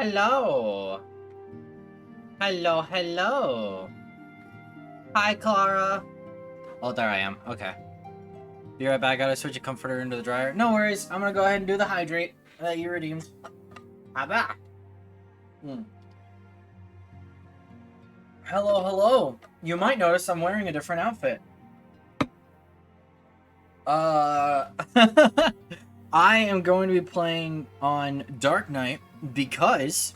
Hello. Hello, hello. Hi, Clara. Oh, there I am. Okay. Be right back. Gotta switch a comforter into the dryer. No worries. I'm gonna go ahead and do the hydrate that you redeemed. Haba. Hello, hello. You might notice I'm wearing a different outfit. I am going to be playing on Dark Knight because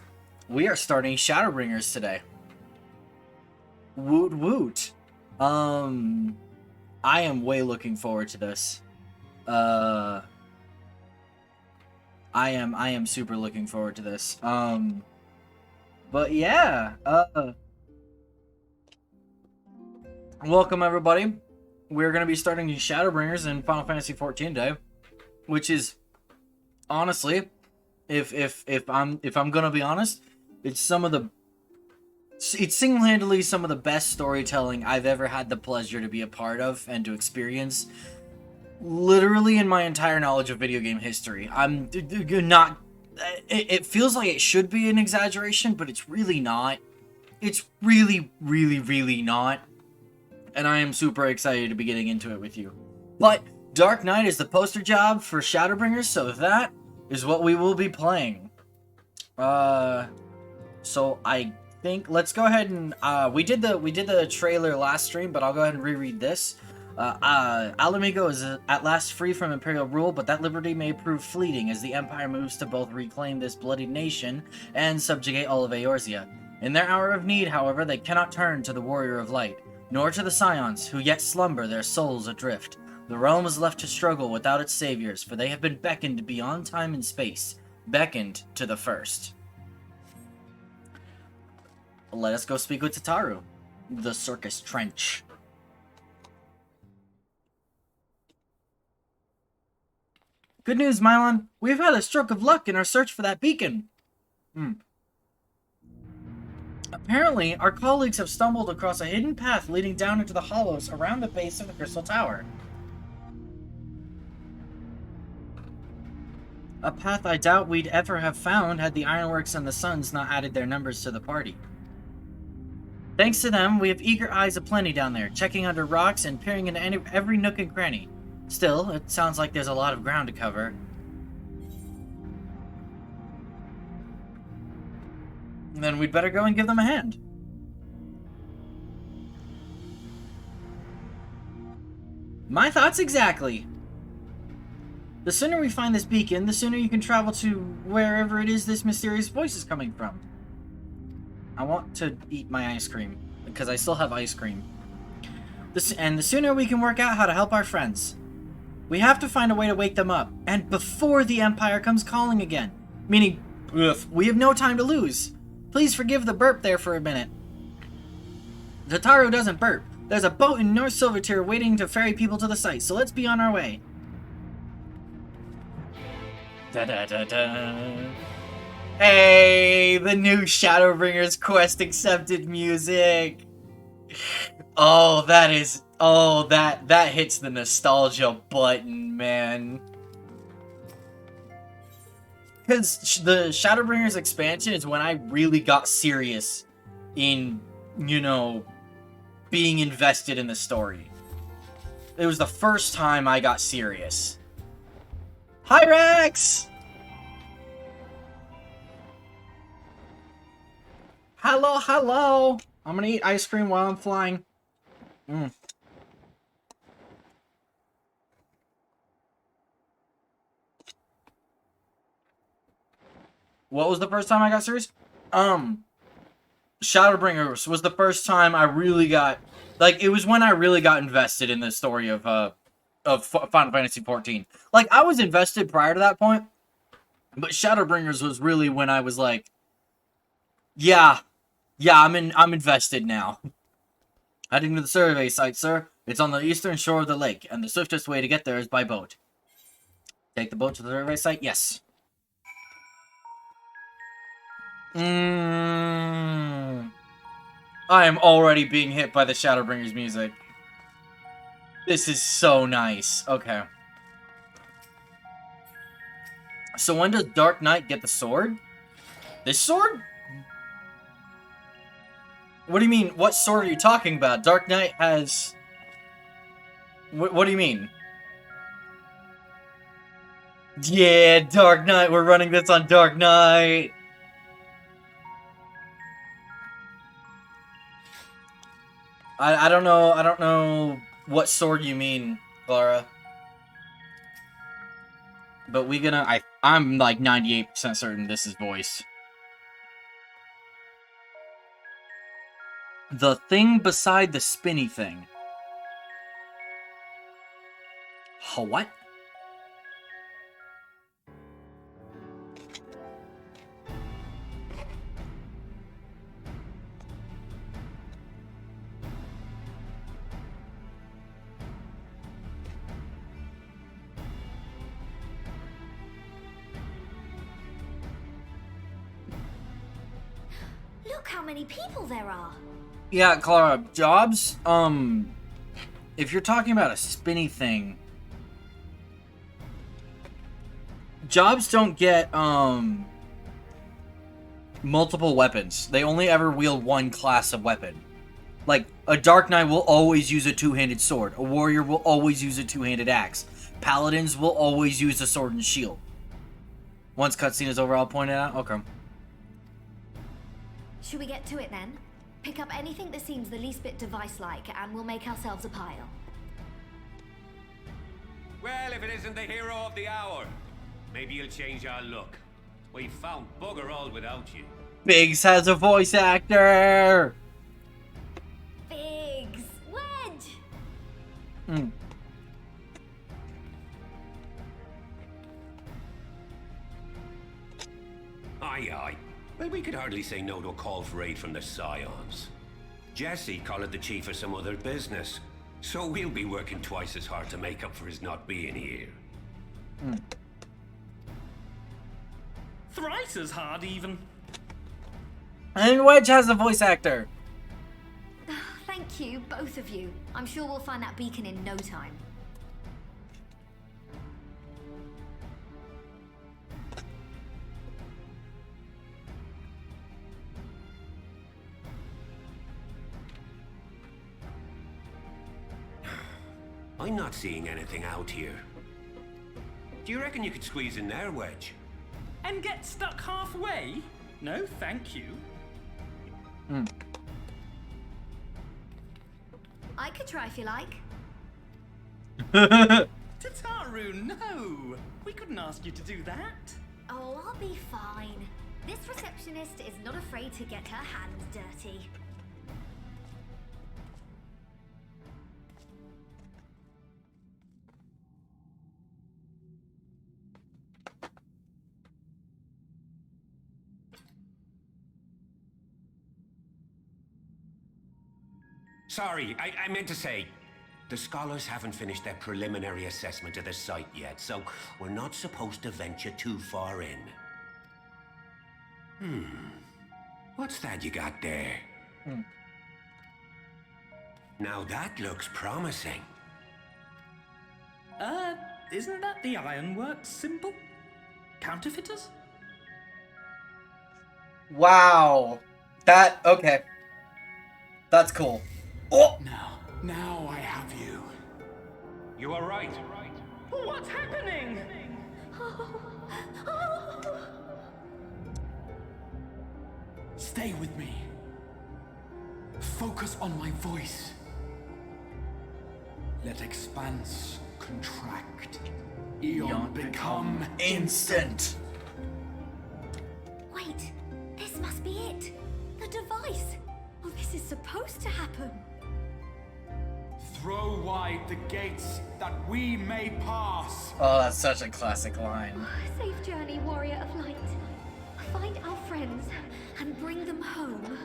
we are starting Shadowbringers today. Woot woot. I am way looking forward to this. I am super looking forward to this. But yeah, welcome everybody. We're gonna be starting Shadowbringers in Final Fantasy XIV today, which is honestly, if I'm gonna be honest, it's single-handedly some of the best storytelling I've ever had the pleasure to be a part of and to experience. Literally in my entire knowledge of video game history. I'm not. It feels like it should be an exaggeration, but it's really not. It's really, really, really not. And I am super excited to be getting into it with you. But Dark Knight is the poster job for Shadowbringers, so that is what we will be playing. So I think let's go ahead and we did the trailer last stream, but I'll go ahead and reread this. Alamigo is at last free from Imperial rule, but that liberty may prove fleeting as the Empire moves to both reclaim this bloodied nation and subjugate all of Eorzea. In their hour of need, however, they cannot turn to the Warrior of Light, nor to the Scions, who yet slumber, their souls adrift. The realm is left to struggle without its saviors, for they have been beckoned beyond time and space, beckoned to the First. Let us go speak with Tataru. The Circus Trench. Good news, Mylon. We've had a stroke of luck in our search for that beacon. Apparently, our colleagues have stumbled across a hidden path leading down into the hollows around the base of the Crystal Tower. A path I doubt we'd ever have found had the Ironworks and the Suns not added their numbers to the party. Thanks to them, we have eager eyes aplenty down there, checking under rocks and peering into every nook and cranny. Still, it sounds like there's a lot of ground to cover. Then we'd better go and give them a hand. My thoughts exactly. The sooner we find this beacon, the sooner you can travel to wherever it is this mysterious voice is coming from. I want to eat my ice cream, because I still have ice cream. And the sooner we can work out how to help our friends. We have to find a way to wake them up, and before the Empire comes calling again. Meaning, we have no time to lose. Please forgive the burp there for a minute. Tataru doesn't burp. There's a boat in North Silvertier waiting to ferry people to the site, so let's be on our way. Da-da-da-da. Hey, the new Shadowbringers quest accepted music. Oh, that hits the nostalgia button, man. Because the Shadowbringers expansion is when I really got serious in, being invested in the story. It was the first time I got serious. Hi, Rex! Hello, hello! I'm gonna eat ice cream while I'm flying. What was the first time I got serious? Shadowbringers was the first time I really got... it was when I really got invested in the story of Final Fantasy XIV. I was invested prior to that point, but Shadowbringers was really when I was like, yeah, I'm invested now. Heading to the survey site, sir. It's on the eastern shore of the lake, and the swiftest way to get there is by boat. Take the boat to the survey site? Yes. I am already being hit by the Shadowbringers music. This is so nice. Okay. So when does Dark Knight get the sword? This sword? What do you mean? What sword are you talking about? Dark Knight has... What do you mean? Yeah, Dark Knight. We're running this on Dark Knight. I don't know. I don't know what sword you mean, Clara. But I'm like 98% certain this is voice. The thing beside the spinny thing. What? Look how many people there are. Yeah, Clara, jobs, if you're talking about a spinny thing, jobs don't get, multiple weapons. They only ever wield one class of weapon. Like, a Dark Knight will always use a two-handed sword. A warrior will always use a two-handed axe. Paladins will always use a sword and shield. Once cutscene is over, I'll point it out. Okay. Should we get to it then? Pick up anything that seems the least bit device-like, and we'll make ourselves a pile. Well, if it isn't the hero of the hour, maybe you'll change our look. We've found bugger all without you. Biggs has a voice actor! Biggs! Wedge! Aye, aye. Well, we could hardly say no to a call for aid from the Scions. Jesse called the chief for some other business, so we'll be working twice as hard to make up for his not being here. Thrice as hard, even. And Wedge has a voice actor. Thank you, both of you. I'm sure we'll find that beacon in no time. I'm not seeing anything out here. Do you reckon you could squeeze in there, Wedge? And get stuck halfway? No, thank you. I could try if you like. Tataru, no! We couldn't ask you to do that. Oh, I'll be fine. This receptionist is not afraid to get her hands dirty. Sorry, I meant to say, the scholars haven't finished their preliminary assessment of the site yet, so we're not supposed to venture too far in. What's that you got there? Now that looks promising. Isn't that the Ironworks symbol? Counterfeiters? Wow. Okay. That's cool. Oh! Now I have you. You are right. What's happening? Stay with me. Focus on my voice. Let expanse contract. Eon become Instant. Wait, this must be it. The device. Oh, this is supposed to happen. Throw wide the gates that we may pass. Oh, that's such a classic line. Safe journey, warrior of light. Find our friends and bring them home.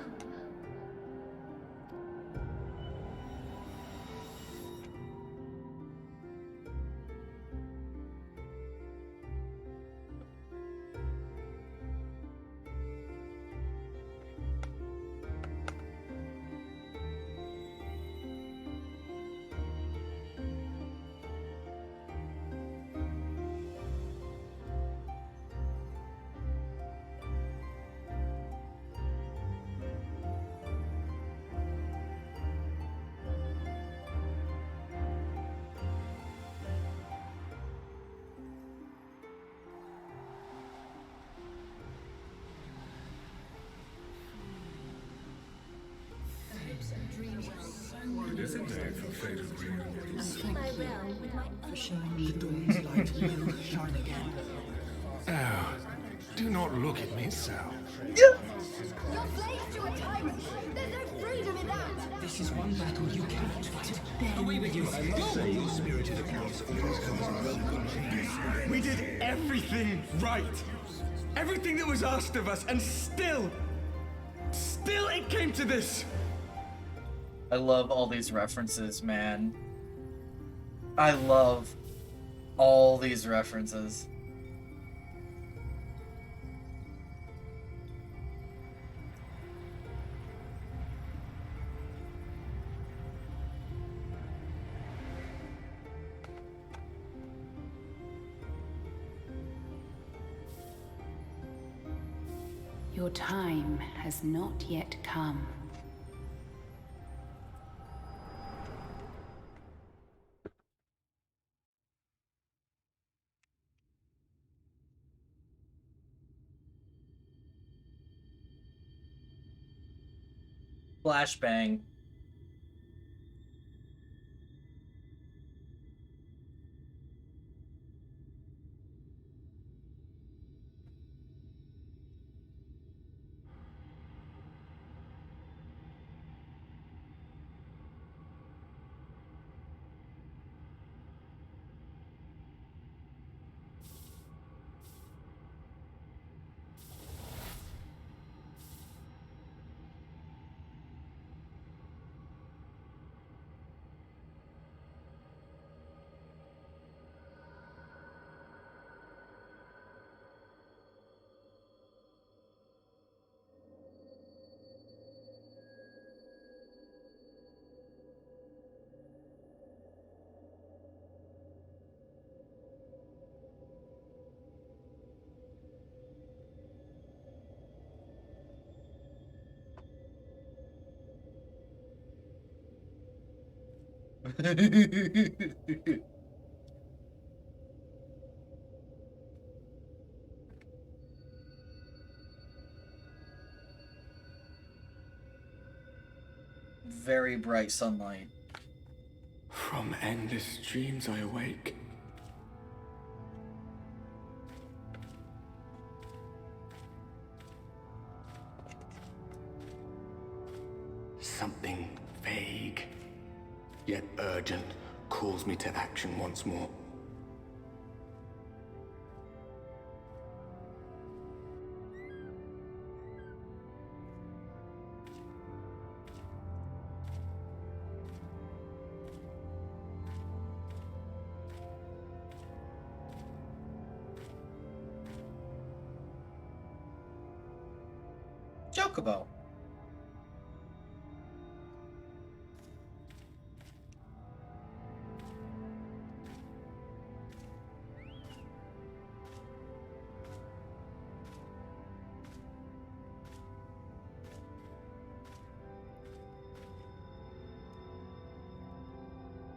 For showing me the dawn's light will shine again. Oh, do not look at me so. You're slaves to a tyrant. There's no freedom in that. This is one battle you cannot fight. Away with you. We did everything right. Everything that was asked of us, and still it came to this. I love all these references, man. I love all these references. Your time has not yet come. Flashbang. Very bright sunlight. From endless dreams I awake. Something vague, yet urgent, calls me to action once more. Chocobo.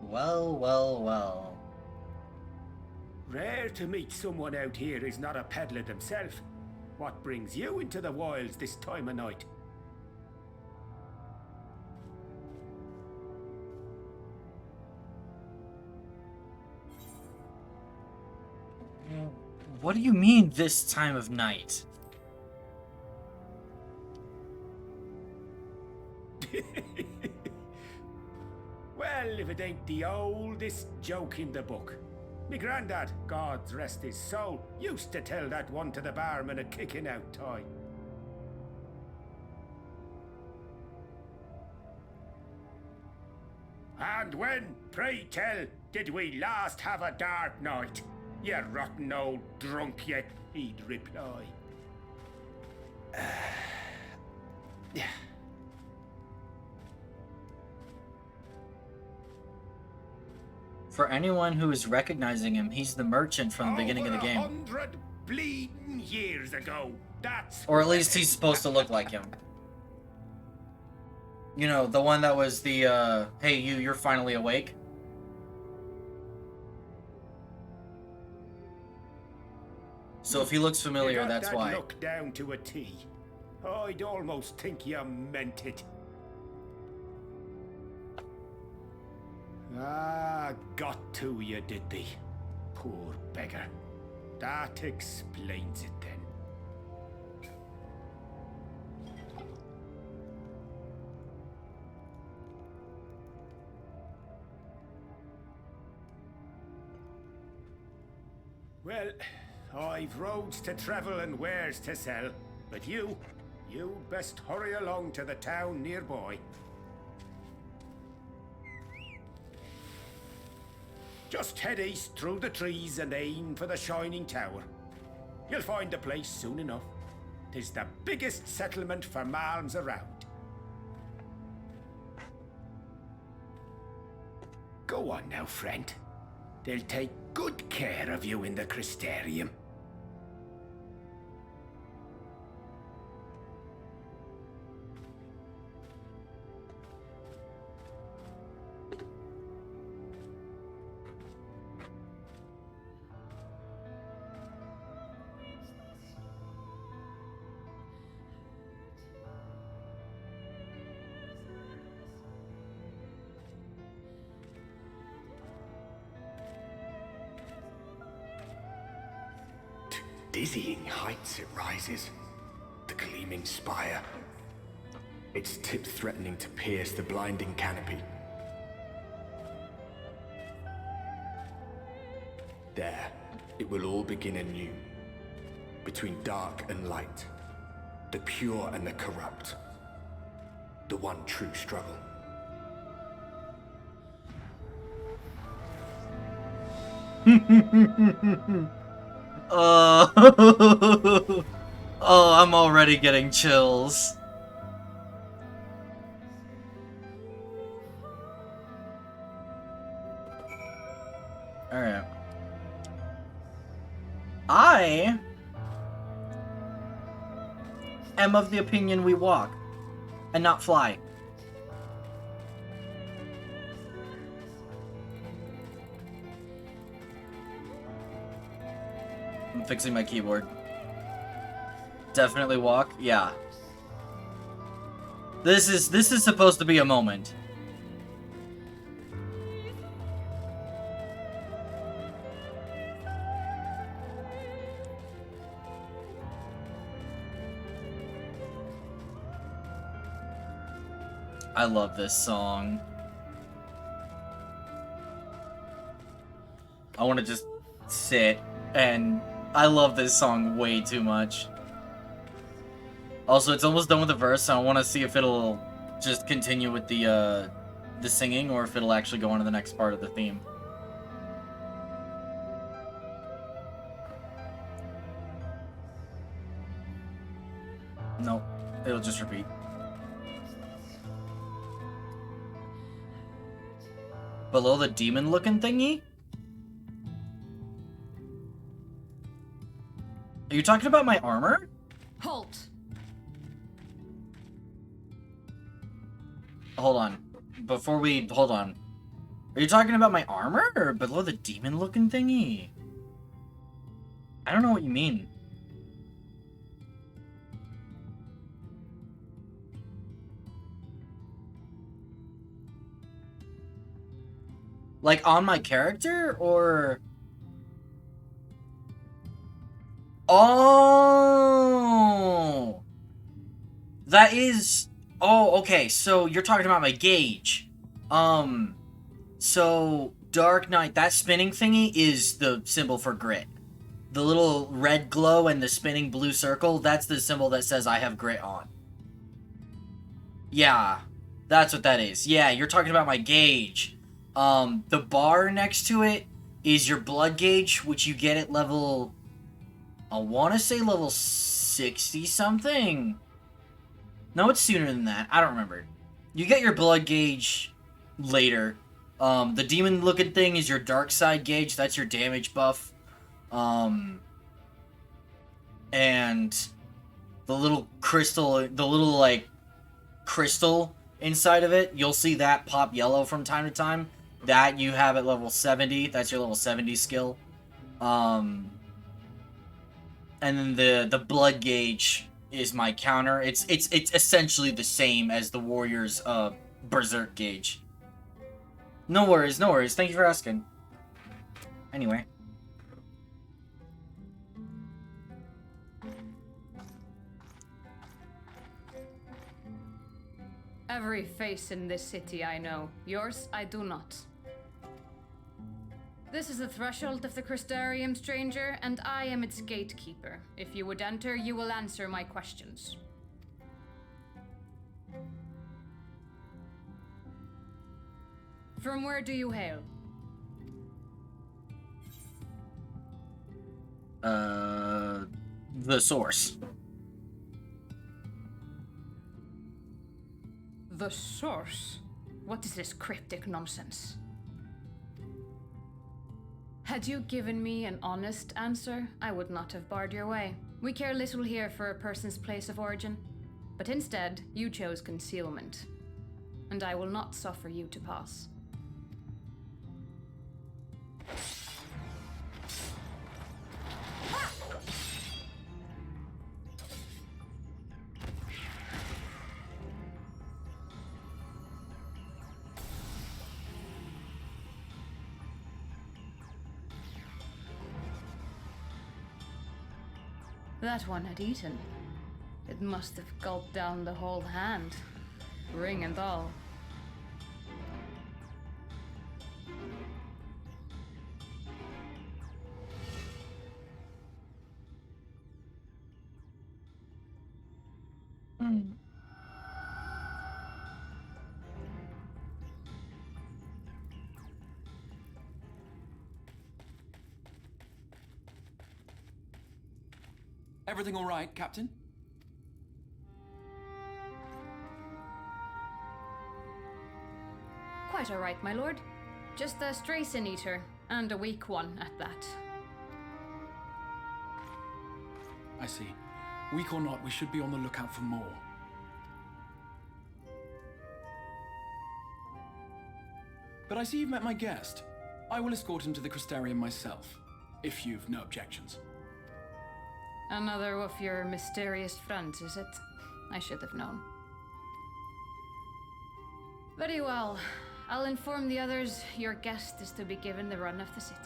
Well, well, well. Rare to meet someone out here who's not a peddler themselves. What brings you into the wilds this time of night? What do you mean this time of night? Well, if it ain't the oldest joke in the book. Me grandad, God rest his soul, used to tell that one to the barman at kicking out time. And when, pray tell, did we last have a dark night? You rotten old drunk yet, he'd reply. Yeah. For anyone who is recognizing him, he's the merchant from the beginning of the game. 100 bleeding years ago. That's Or at least he's supposed to look like him. You know, the one that was the, hey, you're finally awake. So if he looks familiar, You got that's that why. look down to a T. I'd almost think you meant it. Ah, got to you, did they? Poor beggar. That explains it then. Well, I've roads to travel and wares to sell, but you best hurry along to the town nearby. Just head east through the trees and aim for the Shining Tower. You'll find the place soon enough. 'Tis the biggest settlement for malms around. Go on now, friend. They'll take good care of you in the Crystarium. Dizzying heights it rises, the gleaming spire, its tip threatening to pierce the blinding canopy. There, it will all begin anew, between dark and light, the pure and the corrupt, the one true struggle. Oh, I'm already getting chills. Alright. I am of the opinion we walk and not fly. I'm fixing my keyboard. Definitely walk? Yeah. This is supposed to be a moment. I love this song. I want to just sit and I love this song way too much. Also, it's almost done with the verse, so I want to see if it'll just continue with the singing or if it'll actually go on to the next part of the theme. Nope, it'll just repeat. Below the demon-looking thingy? Are you talking about my armor? Halt! Hold on. Hold on. Are you talking about my armor or below the demon-looking thingy? I don't know what you mean. Like, on my character, or... Oh! That is... Oh, okay, so you're talking about my gauge. So, Dark Knight, that spinning thingy is the symbol for grit. The little red glow and the spinning blue circle, that's the symbol that says I have grit on. Yeah, that's what that is. Yeah, you're talking about my gauge. The bar next to it is your blood gauge, which you get at level... I want to say level 60-something. No, it's sooner than that. I don't remember. You get your blood gauge later. The demon-looking thing is your dark side gauge. That's your damage buff. And the little crystal, crystal inside of it, you'll see that pop yellow from time to time. That you have at level 70. That's your level 70 skill. And then the blood gauge is my counter. It's essentially the same as the warrior's berserk gauge. No worries, no worries. Thank you for asking. Anyway. Every face in this city I know. Yours, I do not. This is the threshold of the Crystarium, stranger, and I am its gatekeeper. If you would enter, you will answer my questions. From where do you hail? The source. The source? What is this cryptic nonsense? Had you given me an honest answer, I would not have barred your way. We care little here for a person's place of origin, but instead, you chose concealment. And I will not suffer you to pass. That one had eaten. It must have gulped down the whole hand, ring and all. Everything all right, Captain? Quite all right, my lord. Just a stray sin eater, and a weak one at that. I see. Weak or not, we should be on the lookout for more. But I see you've met my guest. I will escort him to the Crystarium myself, if you've no objections. Another of your mysterious friends, is it? I should have known. Very well. I'll inform the others your guest is to be given the run of the city.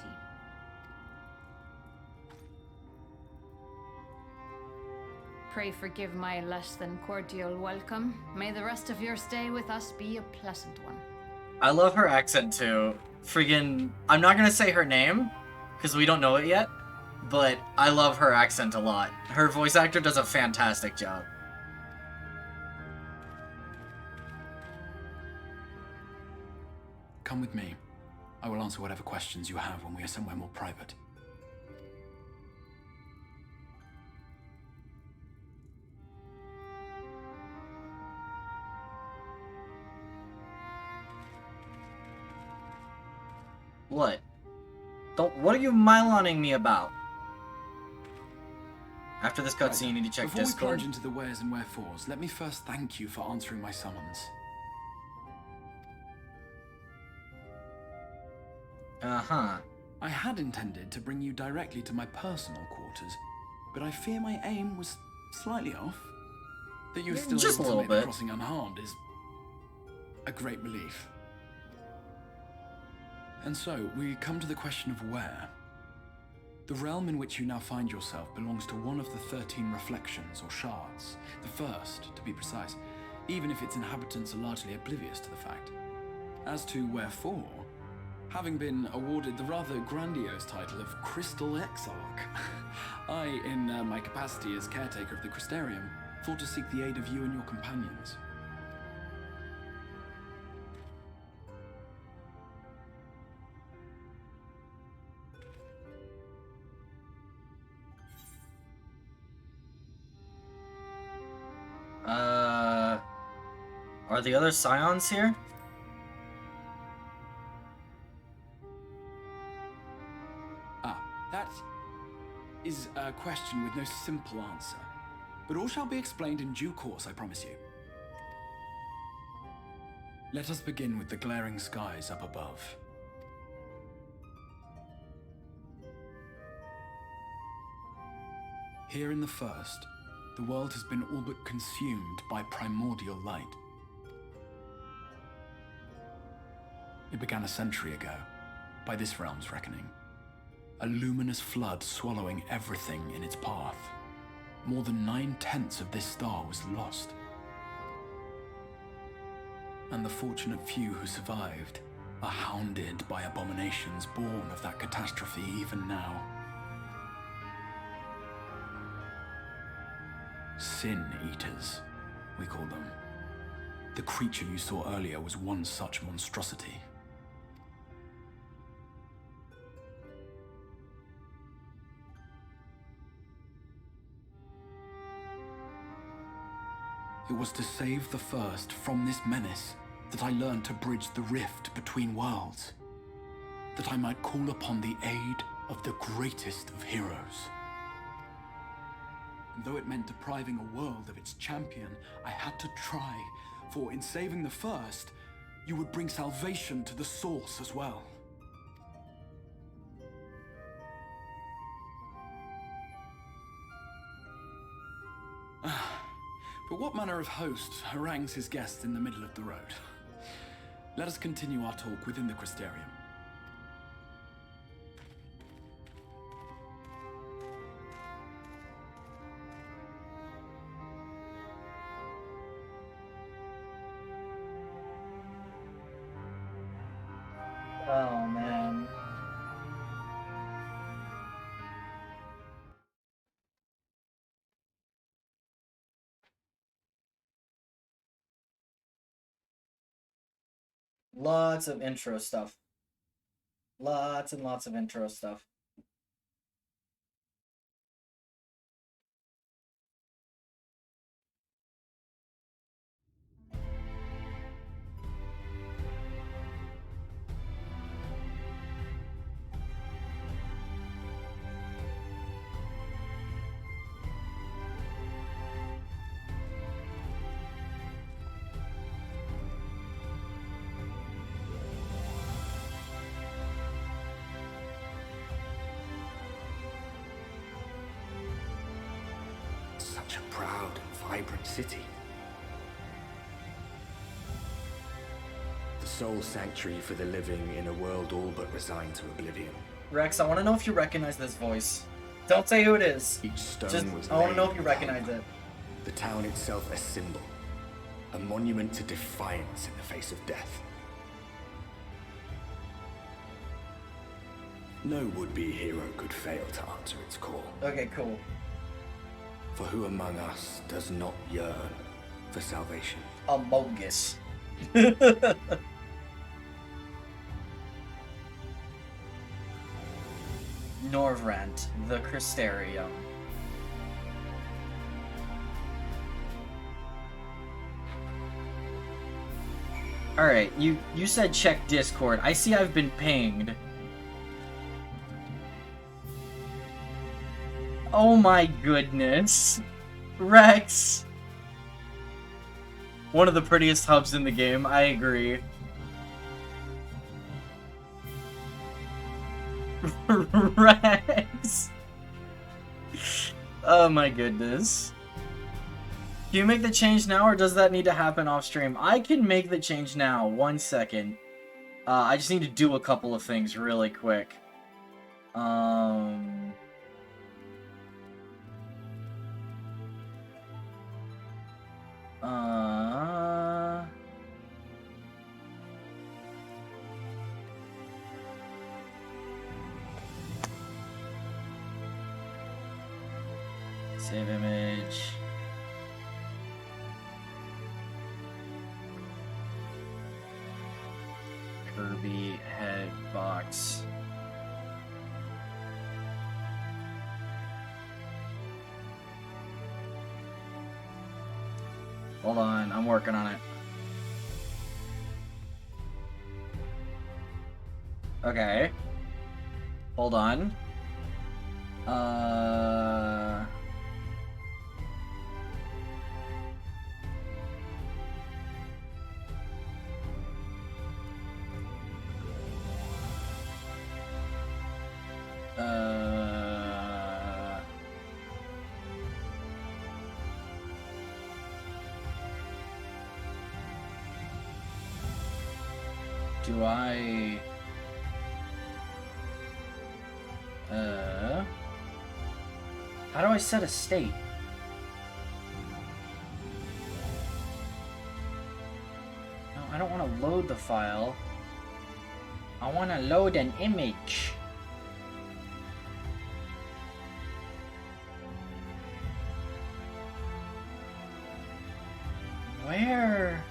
Pray forgive my less than cordial welcome. May the rest of your stay with us be a pleasant one. I love her accent too. Friggin', I'm not gonna say her name, because we don't know it yet, but I love her accent a lot. Her voice actor does a fantastic job. Come with me. I will answer whatever questions you have when we are somewhere more private. What? What are you myloning me about? After this cutscene, you need to check Before Discord. we plunge into the wheres and wherefores, let me first thank you for answering my summons. Uh-huh. I had intended to bring you directly to my personal quarters, but I fear my aim was slightly off. That you were still Just a able to little make the bit. crossing unharmed is a great relief. And so, we come to the question of where. The realm in which you now find yourself belongs to one of the 13 reflections, or shards. The first, to be precise, even if its inhabitants are largely oblivious to the fact. As to wherefore, having been awarded the rather grandiose title of Crystal Exarch, I, in my capacity as caretaker of the Crystarium, thought to seek the aid of you and your companions. Are the other Scions here? That is a question with no simple answer. But all shall be explained in due course, I promise you. Let us begin with the glaring skies up above. Here in the first, the world has been all but consumed by primordial light. It began a century ago, by this realm's reckoning. A luminous flood swallowing everything in its path. More than 9/10 of this star was lost. And the fortunate few who survived are hounded by abominations born of that catastrophe even now. Sin Eaters, we call them. The creature you saw earlier was one such monstrosity. It was to save the First from this menace that I learned to bridge the rift between worlds. That I might call upon the aid of the greatest of heroes. And though it meant depriving a world of its champion, I had to try, for in saving the First, you would bring salvation to the source as well. But what manner of host harangues his guests in the middle of the road? Let us continue our talk within the Crystarium. Oh, man. Lots of intro stuff. Lots and lots of intro stuff. Such a proud and vibrant city. The sole sanctuary for the living in a world all but resigned to oblivion. Rex, I want to know if you recognize this voice. Don't say who it is. Each stone Just, was I want to laid know if you with recognize hammer. it. The town itself a symbol. A monument to defiance in the face of death. No would-be hero could fail to answer its call. Okay, cool. For who among us does not yearn for salvation? Among Us. Norvrant, the Crystarium. Alright, you said check Discord. I see I've been pinged. Oh my goodness. Rex. One of the prettiest hubs in the game, I agree. Rex. Oh my goodness. Can you make the change now, or does that need to happen off stream? I can make the change now. 1 second. I just need to do a couple of things really quick. Save image. Kirby head box. Hold on, I'm working on it. Okay. Hold on. Do I... How do I set a state? No, I don't want to load the file. I want to load an image. Where?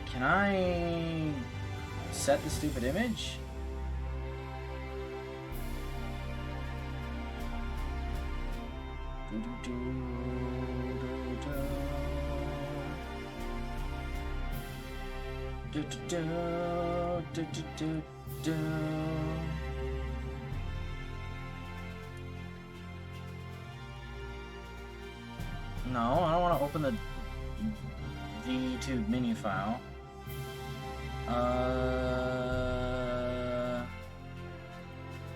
Can I set the stupid image? No, I don't want to open the V2 menu file.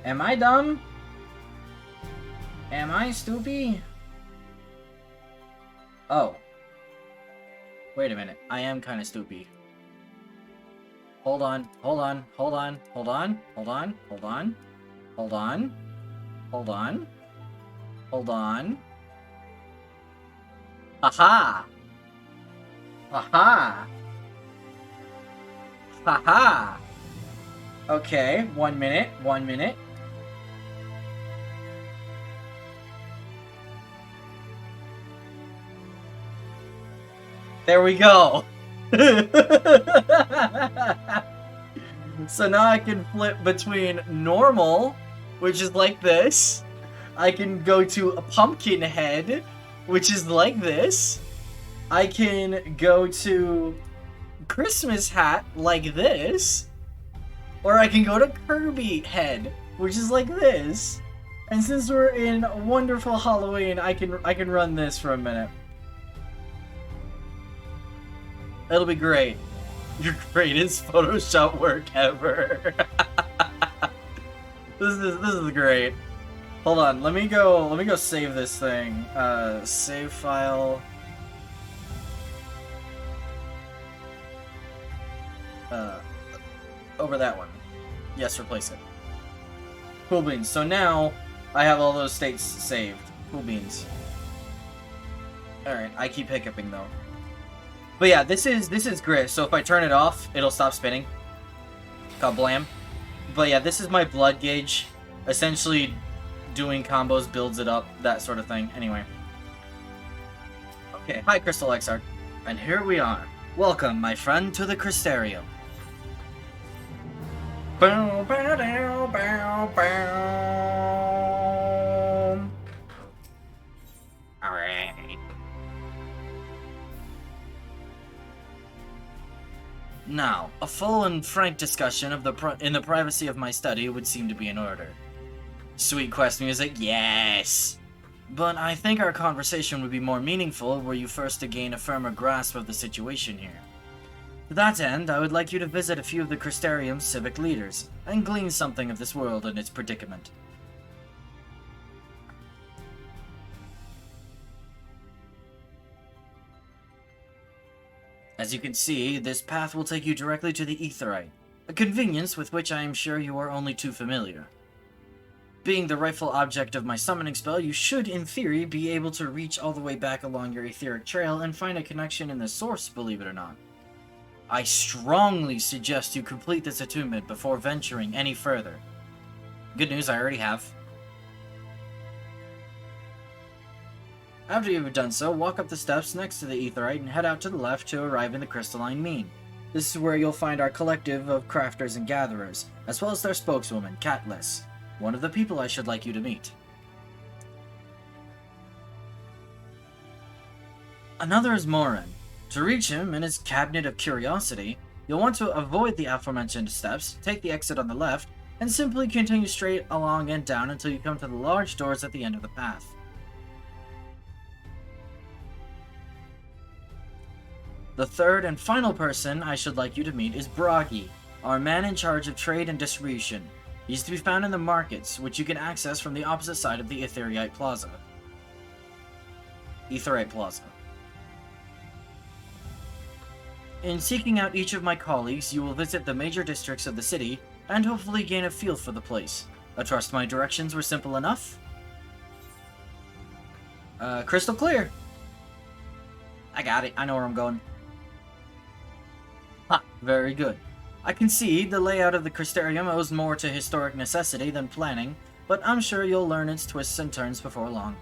Am I dumb? Am I stupid? Oh. Wait a minute. I am kind of stupid. Hold on, hold on, hold on, hold on, hold on, hold on, hold on, hold on, hold on. Aha! Aha! Haha! Okay, 1 minute, 1 minute. There we go! So now I can flip between normal, which is like this. I can go to a pumpkin head, which is like this. I can go to Christmas hat like this. Or I can go to Kirby head, which is like this. And since we're in wonderful Halloween, I can run this for a minute. It'll be great. Your greatest Photoshop work ever. This is great. Hold on, let me go save this thing. Save file. Over that one. Yes, replace it. Cool beans. So now I have all those states saved. Cool beans. Alright, I keep hiccuping though. But yeah, this is great. So if I turn it off, it'll stop spinning. Kablam. But yeah, this is my blood gauge. Essentially, doing combos builds it up, that sort of thing. Anyway. Okay, hi Crystal Exarch. And here we are. Welcome, my friend, to the Crystarium. Bow, bow, bow, bow, bow. Alright. Now, a full and frank discussion of in the privacy of my study would seem to be in order. Sweet quest music, yes! But I think our conversation would be more meaningful were you first to gain a firmer grasp of the situation here. To that end, I would like you to visit a few of the Crystarium's civic leaders, and glean something of this world and its predicament. As you can see, this path will take you directly to the Aetheryte, a convenience with which I am sure you are only too familiar. Being the rightful object of my summoning spell, you should, in theory, be able to reach all the way back along your etheric trail and find a connection in the source, believe it or not. I strongly suggest you complete this attunement before venturing any further. Good news, I already have. After you have done so, walk up the steps next to the Aetheryte and head out to the left to arrive in the Crystalline Mean. This is where you'll find our collective of crafters and gatherers, as well as their spokeswoman, Catless, one of the people I should like you to meet. Another is Morin. To reach him in his Cabinet of Curiosity, you'll want to avoid the aforementioned steps, take the exit on the left, and simply continue straight along and down until you come to the large doors at the end of the path. The third and final person I should like you to meet is Bragi, our man in charge of trade and distribution. He's to be found in the markets, which you can access from the opposite side of the Aetherite Plaza. In seeking out each of my colleagues, you will visit the major districts of the city and hopefully gain a feel for the place. I trust my directions were simple enough. Crystal clear. I got it. I know where I'm going. Ha, very good. I concede the layout of the Crystarium owes more to historic necessity than planning, but I'm sure you'll learn its twists and turns before long.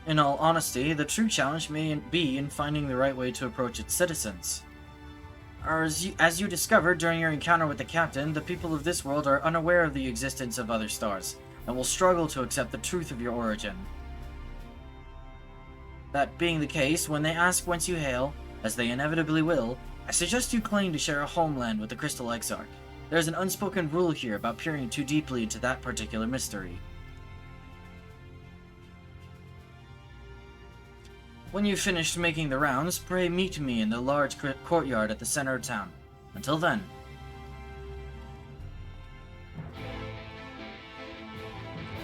In all honesty, the true challenge may be in finding the right way to approach its citizens. As you discovered during your encounter with the captain, the people of this world are unaware of the existence of other stars, and will struggle to accept the truth of your origin. That being the case, when they ask whence you hail, as they inevitably will, I suggest you claim to share a homeland with the Crystal Exarch. There's an unspoken rule here about peering too deeply into that particular mystery. When you've finished making the rounds, pray meet me in the large courtyard at the center of town. Until then.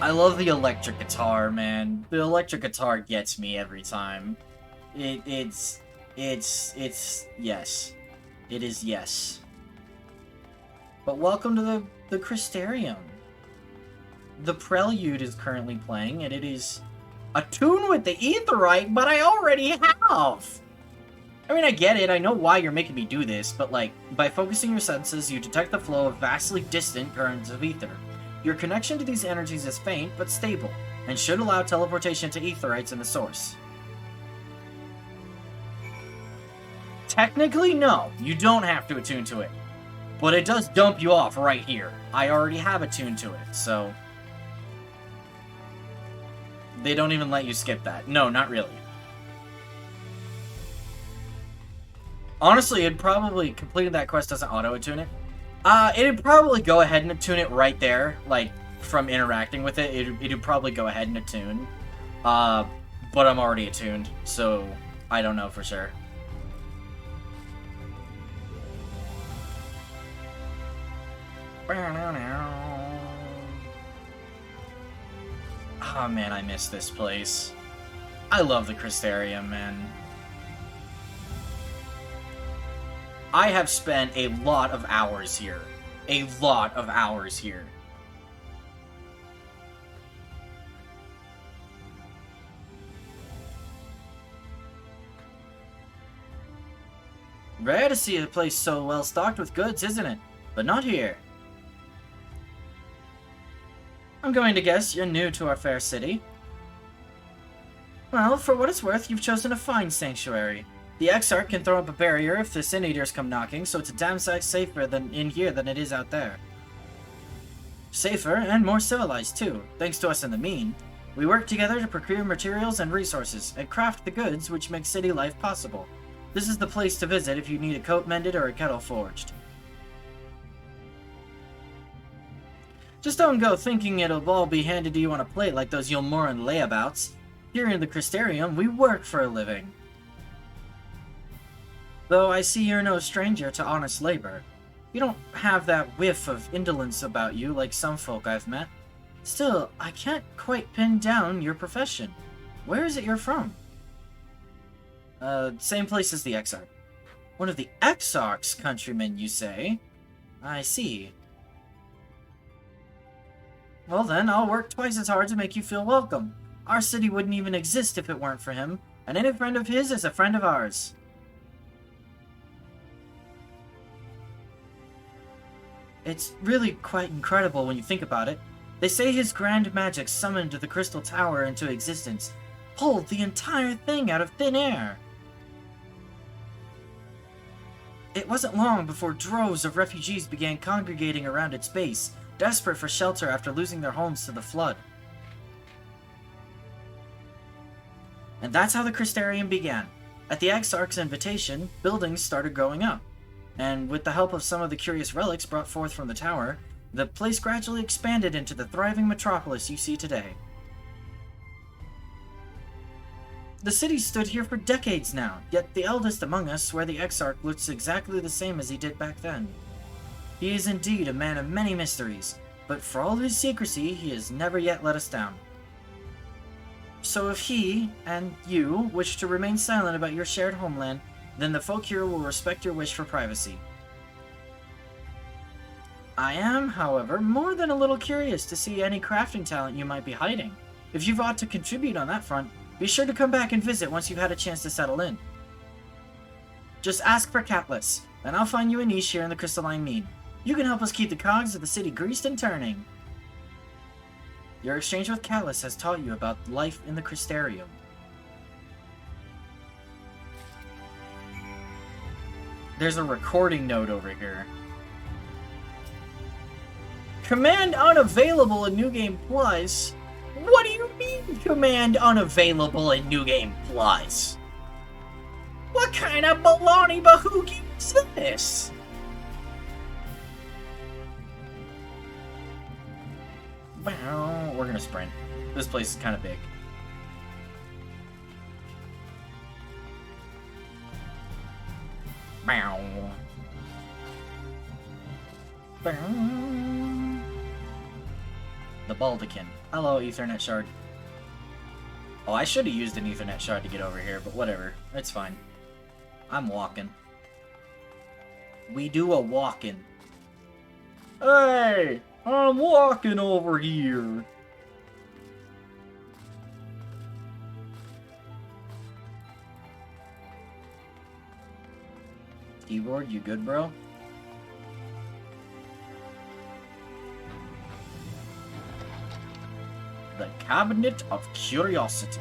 I love the electric guitar, man. The electric guitar gets me every time. It's yes. It is yes. But welcome to the Crystarium. The Prelude is currently playing, and it is a tune with the Aetheryte, but I already have! I mean, I get it, I know why you're making me do this, but like, by focusing your senses, you detect the flow of vastly distant currents of ether. Your connection to these energies is faint, but stable, and should allow teleportation to Aetherites in the source. Technically, no, you don't have to attune to it. But it does dump you off right here. I already have attuned to it, so... They don't even let you skip that. No, not really. Honestly, it'd probably, completing that quest doesn't auto-attune it. It'd probably go ahead and attune it right there, like, from interacting with it. It'd probably go ahead and attune. But I'm already attuned, so I don't know for sure. Oh man, I miss this place. I love the Crystarium, man. I have spent a lot of hours here. A lot of hours here. Rare to see a place so well stocked with goods, isn't it? But not here. I'm going to guess you're new to our fair city. Well, for what it's worth, you've chosen a fine sanctuary. The Exarch can throw up a barrier if the Sin Eaters come knocking, so it's a damn sight safer than in here than it is out there. Safer, and more civilized too, thanks to us in the mean. We work together to procure materials and resources, and craft the goods which make city life possible. This is the place to visit if you need a coat mended or a kettle forged. Just don't go thinking it'll all be handed to you on a plate like those Yulmoran layabouts. Here in the Crystarium, we work for a living. Though I see you're no stranger to honest labor. You don't have that whiff of indolence about you like some folk I've met. Still, I can't quite pin down your profession. Where is it you're from? Same place as the Exarch. One of the Exarch's countrymen, you say? I see. Well then, I'll work twice as hard to make you feel welcome. Our city wouldn't even exist if it weren't for him, and any friend of his is a friend of ours. It's really quite incredible when you think about it. They say his grand magic summoned the Crystal Tower into existence, pulled the entire thing out of thin air. It wasn't long before droves of refugees began congregating around its base, desperate for shelter after losing their homes to the flood. And that's how the Crystarium began. At the Exarch's invitation, buildings started growing up, and with the help of some of the curious relics brought forth from the tower, the place gradually expanded into the thriving metropolis you see today. The city stood here for decades now, yet the eldest among us swear the Exarch looks exactly the same as he did back then. He is indeed a man of many mysteries, but for all his secrecy, he has never yet let us down. So if he, and you, wish to remain silent about your shared homeland, then the folk here will respect your wish for privacy. I am, however, more than a little curious to see any crafting talent you might be hiding. If you've ought to contribute on that front, be sure to come back and visit once you've had a chance to settle in. Just ask for Catless, and I'll find you a niche here in the Crystalline Mean. You can help us keep the cogs of the city greased and turning. Your exchange with Catless has taught you about life in the Crystarium. There's a recording note over here. Command unavailable in New Game Plus? What do you mean, command unavailable in New Game Plus? What kind of baloney bahoogie is this? Well, we're gonna sprint. This place is kind of big. Bow. The Baldekin. Hello, Ethernet shard. Oh, I should have used an Ethernet shard to get over here, but whatever. It's fine. I'm walking. We do a walking. Hey! I'm walking over here. Keyboard, you good, bro? The Cabinet of Curiosity.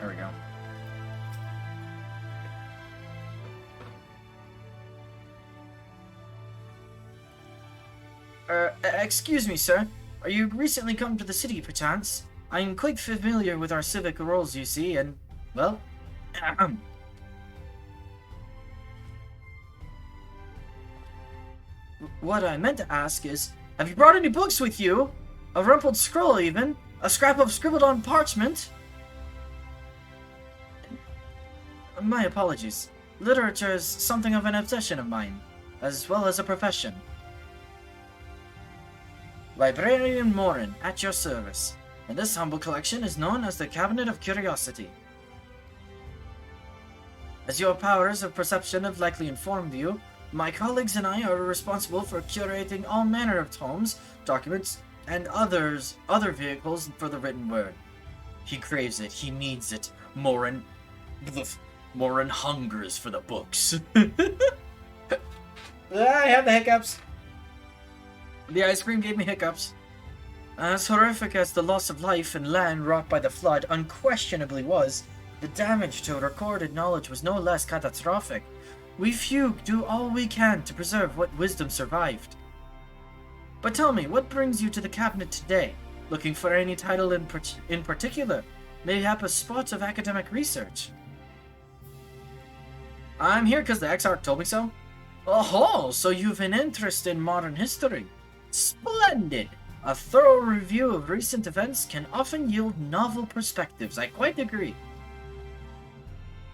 There we go. Excuse me, sir. Are you recently come to the city, perchance? I am quite familiar with our civic roles, you see, and, well, what I meant to ask is, have you brought any books with you? A rumpled scroll, even? A scrap of scribbled-on parchment? My apologies. Literature is something of an obsession of mine, as well as a profession. Librarian Morin, at your service. And this humble collection is known as the Cabinet of Curiosity. As your powers of perception have likely informed you, my colleagues and I are responsible for curating all manner of tomes, documents, and other vehicles for the written word. He craves it, he needs it. Morin hungers for the books. I have the hiccups. The ice cream gave me hiccups. As horrific as the loss of life and land wrought by the flood unquestionably was, the damage to recorded knowledge was no less catastrophic. We few do all we can to preserve what wisdom survived. But tell me, what brings you to the cabinet today? Looking for any title in particular? Mayhap a spot of academic research? I'm here because the Exarch told me so. Oh, so you've an interest in modern history. Splendid! A thorough review of recent events can often yield novel perspectives, I quite agree.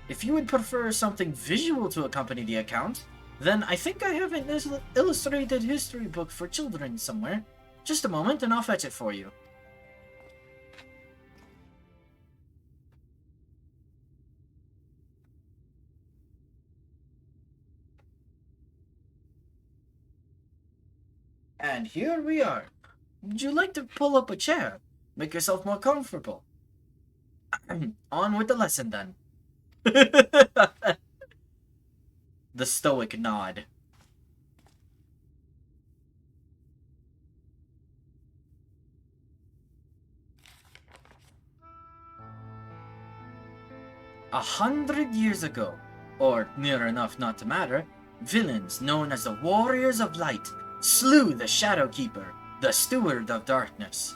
If you would prefer something visual to accompany the account, then I think I have an illustrated history book for children somewhere. Just a moment and I'll fetch it for you. And here we are. Would you like to pull up a chair? Make yourself more comfortable. On with the lesson, then. The stoic nod. A 100 years ago, or near enough not to matter, villains known as the Warriors of Light slew the Shadowkeeper, the Steward of Darkness.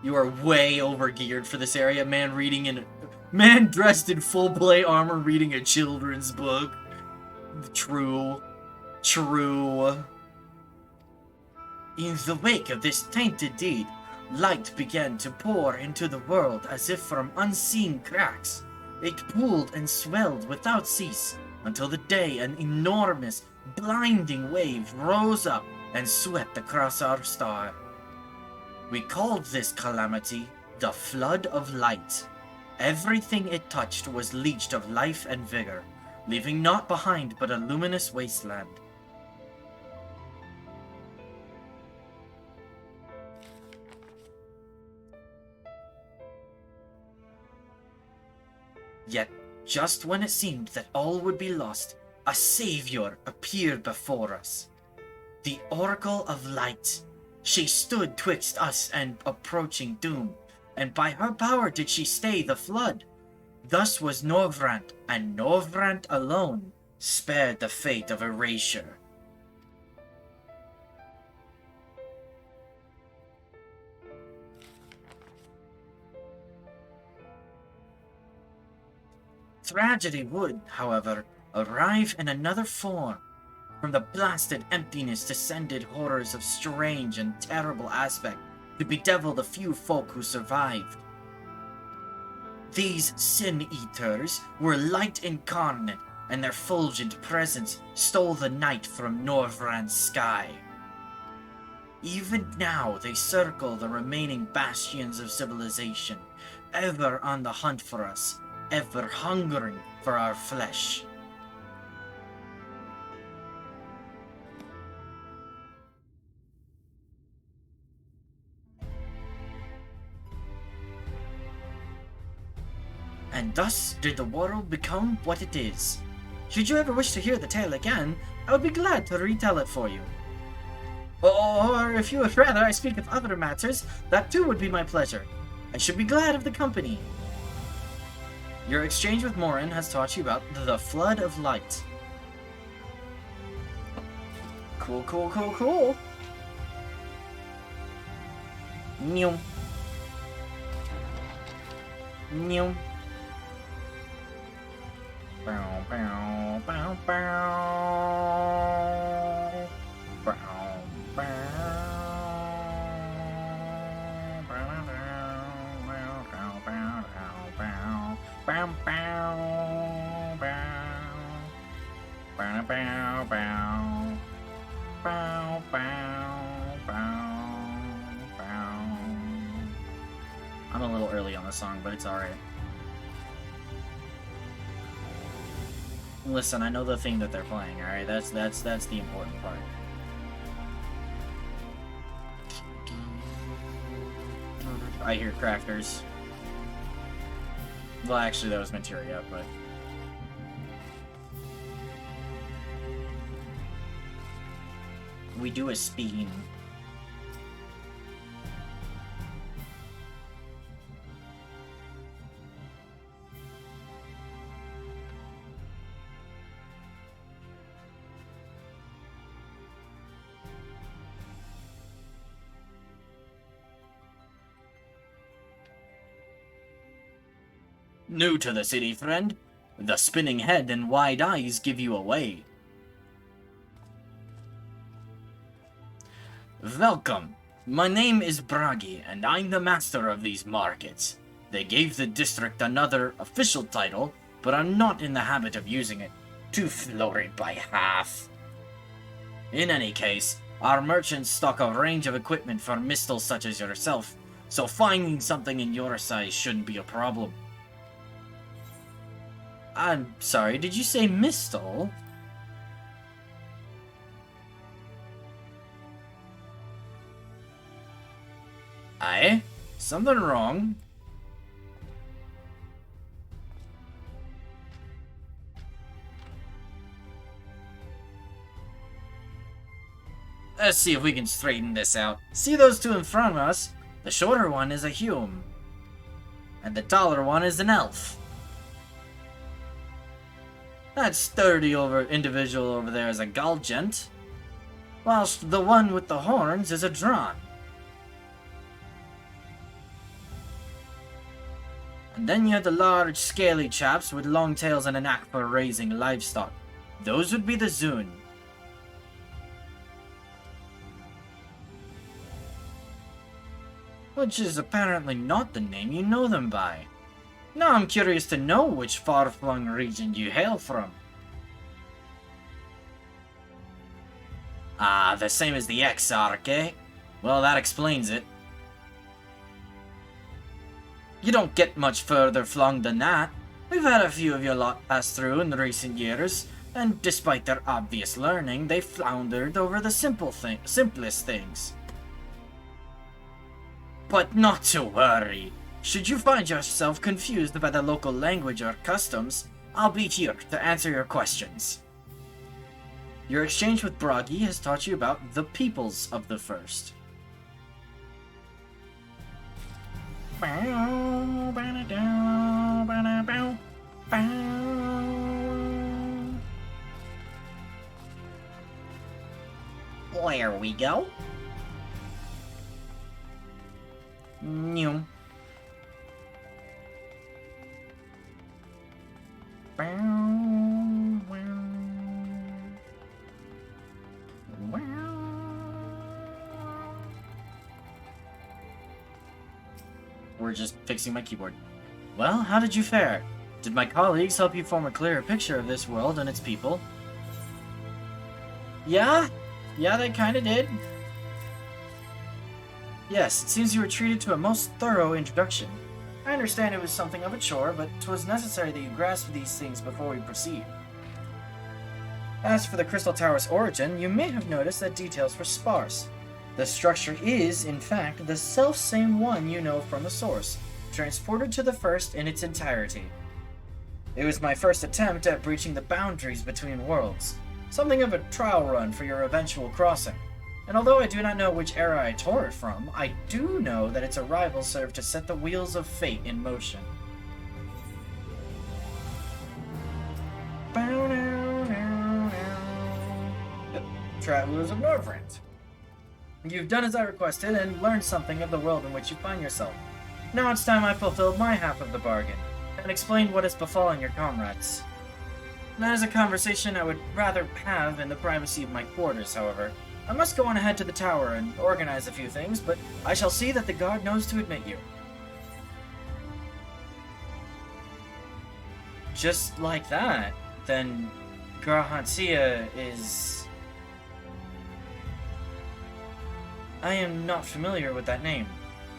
You are way overgeared for this area, man dressed in full plate armor reading a children's book. True. In the wake of this tainted deed, light began to pour into the world as if from unseen cracks. It pooled and swelled without cease, until the day an enormous, blinding wave rose up and swept across our star. We called this calamity the Flood of Light. Everything it touched was leached of life and vigor, leaving naught behind but a luminous wasteland. Yet, just when it seemed that all would be lost, a savior appeared before us. The Oracle of Light. She stood twixt us and approaching doom, and by her power did she stay the flood. Thus was Norvrant, and Norvrant alone, spared the fate of erasure. Tragedy would, however, arrive in another form. From the blasted emptiness descended horrors of strange and terrible aspect to bedevil the few folk who survived. These sin-eaters were light incarnate, and their fulgent presence stole the night from Norvrand's sky. Even now they circle the remaining bastions of civilization, ever on the hunt for us, ever hungering for our flesh. And thus did the world become what it is. Should you ever wish to hear the tale again, I would be glad to retell it for you. Or if you would rather I speak of other matters, that too would be my pleasure. I should be glad of the company. Your exchange with Morin has taught you about the Flood of Light. Cool, cool, cool, cool. Meow. Meow. Bow, bow, bow, bow. Bow, bow. Bow, bow, bow. Bow, bow, bow. Bow, bow, bow, bow. I'm a little early on the song, but it's alright. Listen, I know the thing that they're playing, alright? That's the important part. I hear crafters. Well, actually, that was Materia, but... We do a speed. New to the city, friend? The spinning head and wide eyes give you away. Welcome. My name is Bragi, and I'm the master of these markets. They gave the district another official title, but I'm not in the habit of using it. Too florid by half. In any case, our merchants stock a range of equipment for mistles such as yourself, so finding something in your size shouldn't be a problem. I'm sorry, did you say mistle? Aye? Something wrong? Let's see if we can straighten this out. See those two in front of us? The shorter one is a Hume. And the taller one is an elf. That sturdy individual over there is a Galgent, whilst the one with the horns is a Dran. And then you have the large, scaly chaps with long tails and a knack for raising livestock. Those would be the Zun. Which is apparently not the name you know them by. Now I'm curious to know which far-flung region you hail from. Ah, Ah, the same as the Exarch, eh? Well, that explains it. You don't get much further flung than that. We've had a few of your lot pass through in the recent years, and despite their obvious learning, they floundered over the simplest things. But not to worry. Should you find yourself confused by the local language or customs, I'll be here to answer your questions. Your exchange with Bragi has taught you about the peoples of the First. There we go. New. We're just fixing my keyboard. Well, how did you fare? Did my colleagues help you form a clearer picture of this world and its people? Yeah, they kinda did. Yes, it seems you were treated to a most thorough introduction. I understand it was something of a chore, but 'twas necessary that you grasp these things before we proceed. As for the Crystal Tower's origin, you may have noticed that details were sparse. The structure is, in fact, the self-same one you know from the source, transported to the First in its entirety. It was my first attempt at breaching the boundaries between worlds, something of a trial run for your eventual crossing. And although I do not know which era I tore it from, I do know that its arrival served to set the wheels of fate in motion. Travelers of Northrend. You've done as I requested and learned something of the world in which you find yourself. Now it's time I fulfilled my half of the bargain, and explained what has befallen your comrades. That is a conversation I would rather have in the privacy of my quarters, however. I must go on ahead to the tower and organize a few things, but I shall see that the guard knows to admit you. Just like that, then Grahatia is... I am not familiar with that name.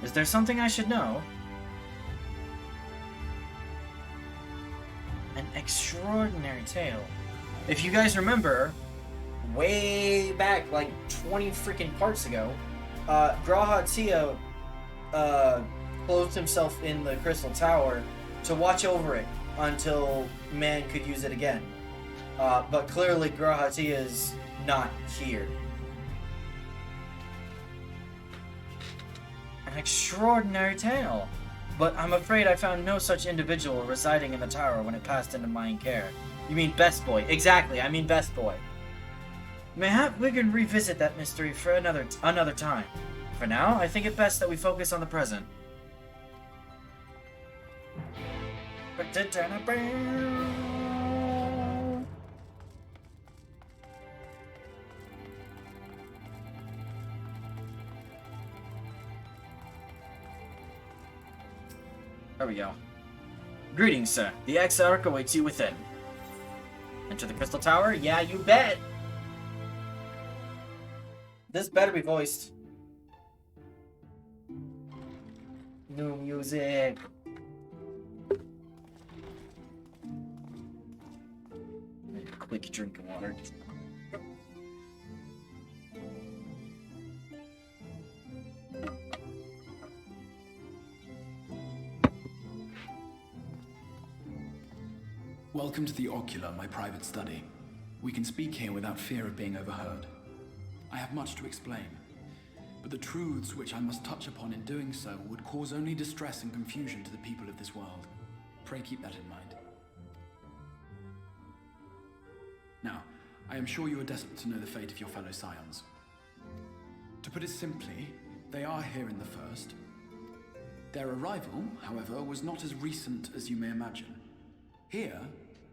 Is there something I should know? An extraordinary tale. If you guys remember, way back, like 20 freaking parts ago, Grahatia clothed himself in the Crystal Tower to watch over it until man could use it again. But clearly Grahatia is not here. An extraordinary tale. But I'm afraid I found no such individual residing in the tower when it passed into my care. You mean Best Boy. Exactly, I mean Best Boy. Mayhap we can revisit that mystery for another time. For now, I think it best that we focus on the present. There we go. Greetings, sir. The Exarch awaits you within. Enter the Crystal Tower? Yeah, you bet! This better be voiced. New music. Quick drink of water. Welcome to the Ocular, my private study. We can speak here without fear of being overheard. I have much to explain, but the truths which I must touch upon in doing so would cause only distress and confusion to the people of this world. Pray keep that in mind. Now, I am sure you are desperate to know the fate of your fellow scions. To put it simply, they are here in the First. Their arrival, however, was not as recent as you may imagine. Here,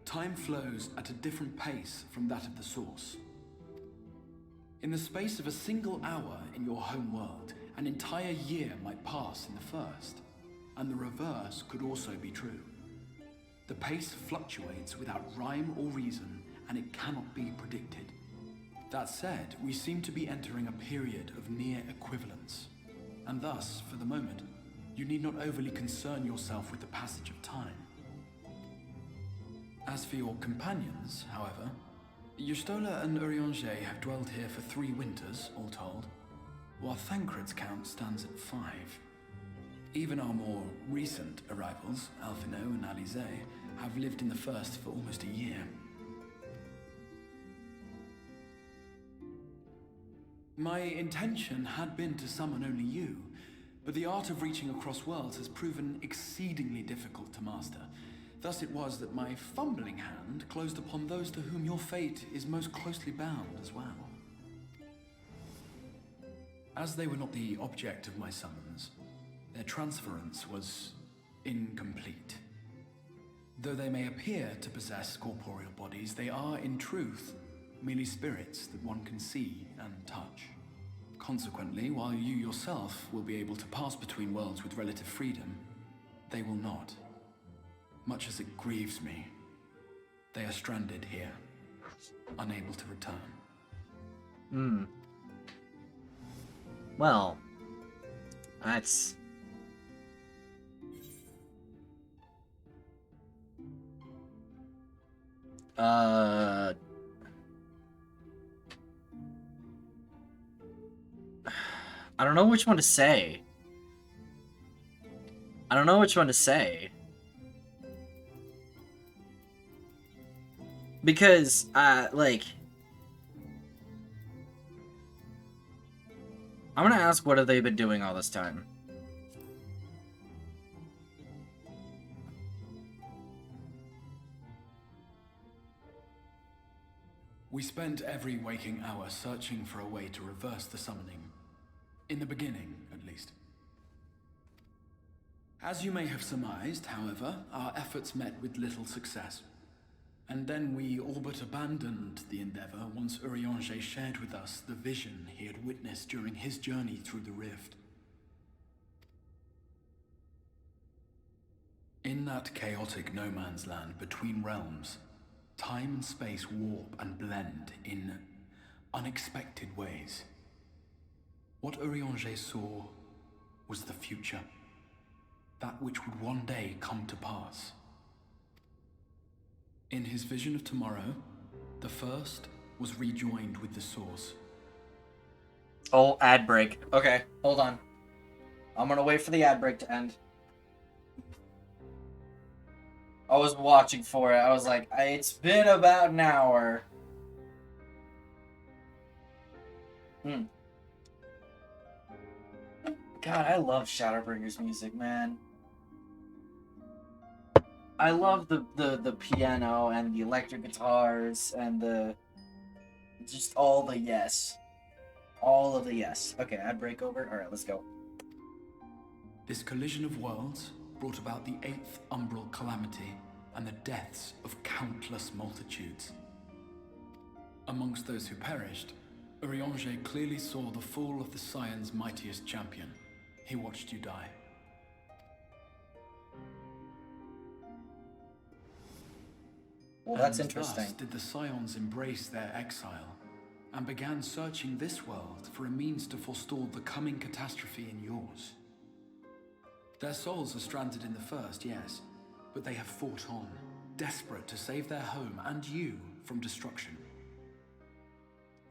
time flows at a different pace from that of the Source. In the space of a single hour in your home world, an entire year might pass in the First, and the reverse could also be true. The pace fluctuates without rhyme or reason, and it cannot be predicted. That said, we seem to be entering a period of near equivalence. And thus, for the moment, you need not overly concern yourself with the passage of time. As for your companions, however, Yustola and Urianger have dwelled here for 3 winters, all told, while Thancred's count stands at 5. Even our more recent arrivals, Alphino and Alize, have lived in the first for almost a year. My intention had been to summon only you, but the art of reaching across worlds has proven exceedingly difficult to master. Thus it was that my fumbling hand closed upon those to whom your fate is most closely bound as well. As they were not the object of my summons, their transference was incomplete. Though they may appear to possess corporeal bodies, they are, in truth, merely spirits that one can see and touch. Consequently, while you yourself will be able to pass between worlds with relative freedom, they will not. Much as it grieves me, they are stranded here, unable to return. Well, that's... I don't know which one to say. Because, like... I'm gonna ask, what have they been doing all this time? We spent every waking hour searching for a way to reverse the summoning. In the beginning, at least. As you may have surmised, however, our efforts met with little success. And then we all but abandoned the endeavor once Urianger shared with us the vision he had witnessed during his journey through the rift. In that chaotic no-man's land between realms, time and space warp and blend in unexpected ways. What Urianger saw was the future, that which would one day come to pass. In his vision of tomorrow, the first was rejoined with the source. Oh, ad break. Okay, hold on. I'm gonna wait for the ad break to end. I was watching for it. I was like, it's been about an hour. God, I love Shadowbringer's music, man. I love the piano and the electric guitars and just all the yes. All of the yes. Okay, ad break over. Alright, let's go. This collision of worlds brought about the 8th umbral calamity and the deaths of countless multitudes. Amongst those who perished, Urianger clearly saw the fall of the Scion's mightiest champion. He watched you die. Well, that's And interesting. thus did the Scions embrace their exile and began searching this world for a means to forestall the coming catastrophe in yours. Their souls are stranded in the first, yes, but they have fought on, desperate to save their home and you from destruction.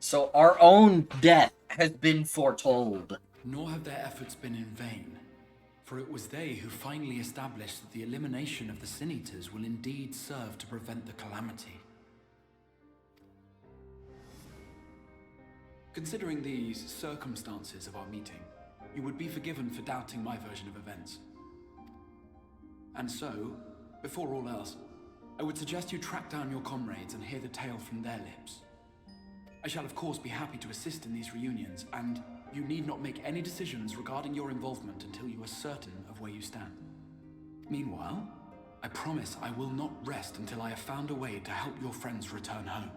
So our own death has been foretold. Nor have their efforts been in vain, for it was they who finally established that the elimination of the Sin Eaters will indeed serve to prevent the calamity. Considering these circumstances of our meeting, you would be forgiven for doubting my version of events. And so, before all else, I would suggest you track down your comrades and hear the tale from their lips. I shall of course be happy to assist in these reunions, and you need not make any decisions regarding your involvement until you are certain of where you stand. Meanwhile, I promise I will not rest until I have found a way to help your friends return home.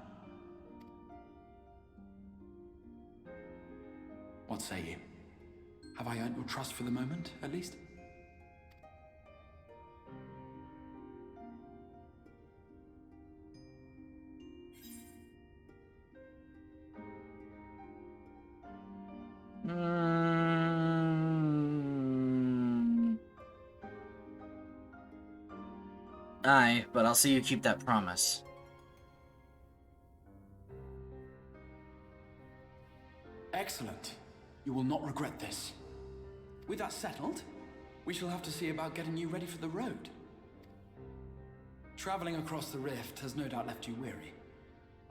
What say you? Have I earned your trust for the moment, at least? Aye, but I'll see you keep that promise. Excellent. You will not regret this. With that settled, we shall have to see about getting you ready for the road. Traveling across the rift has no doubt left you weary.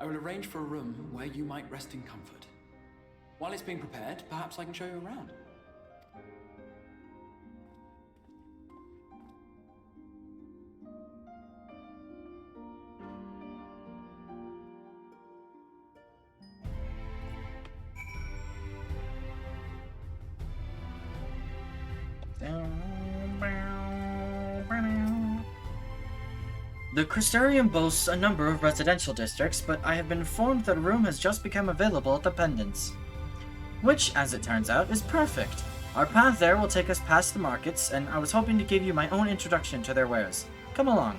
I will arrange for a room where you might rest in comfort. While it's being prepared, perhaps I can show you around. The Crystarium boasts a number of residential districts, but I have been informed that a room has just become available at the Pendants. Which, as it turns out, is perfect. Our path there will take us past the markets, and I was hoping to give you my own introduction to their wares. Come along.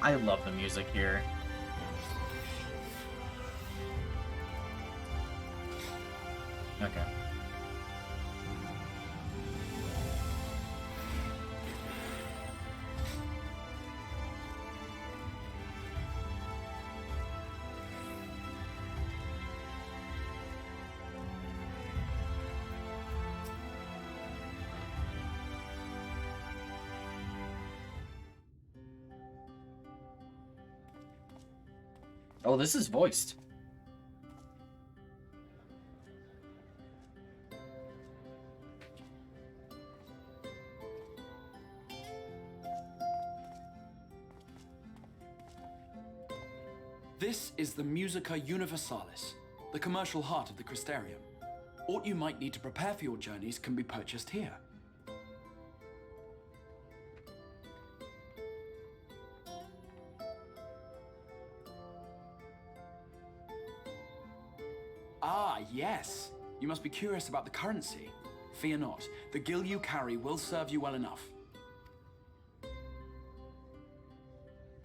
I love the music here. Okay. Oh, this is voiced. This is the Musica Universalis, the commercial heart of the Crystarium. Aught you might need to prepare for your journeys can be purchased here. Ah, yes. You must be curious about the currency. Fear not. The gil you carry will serve you well enough.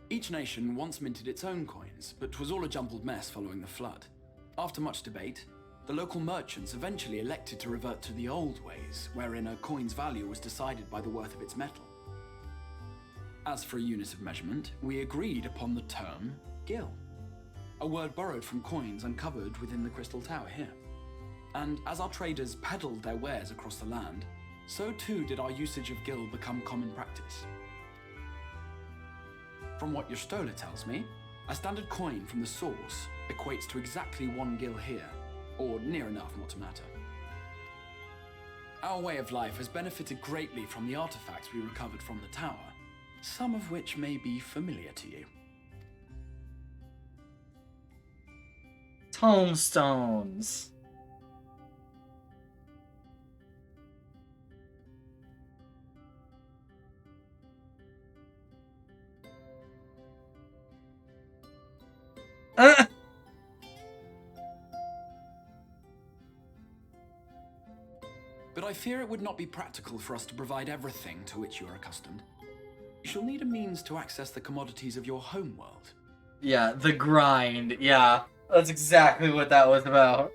Each nation once minted its own coins, but 'twas all a jumbled mess following the flood. After much debate, the local merchants eventually elected to revert to the old ways, wherein a coin's value was decided by the worth of its metal. As for a unit of measurement, we agreed upon the term gil, a word borrowed from coins uncovered within the Crystal Tower here. And as our traders peddled their wares across the land, so too did our usage of gil become common practice. From what your stola tells me, a standard coin from the source equates to exactly 1 gil here, or near enough not to matter. Our way of life has benefited greatly from the artifacts we recovered from the tower, some of which may be familiar to you. Tomestones. But I fear it would not be practical for us to provide everything to which you are accustomed. You shall need a means to access the commodities of your home world. Yeah, the grind. Yeah, that's exactly what that was about.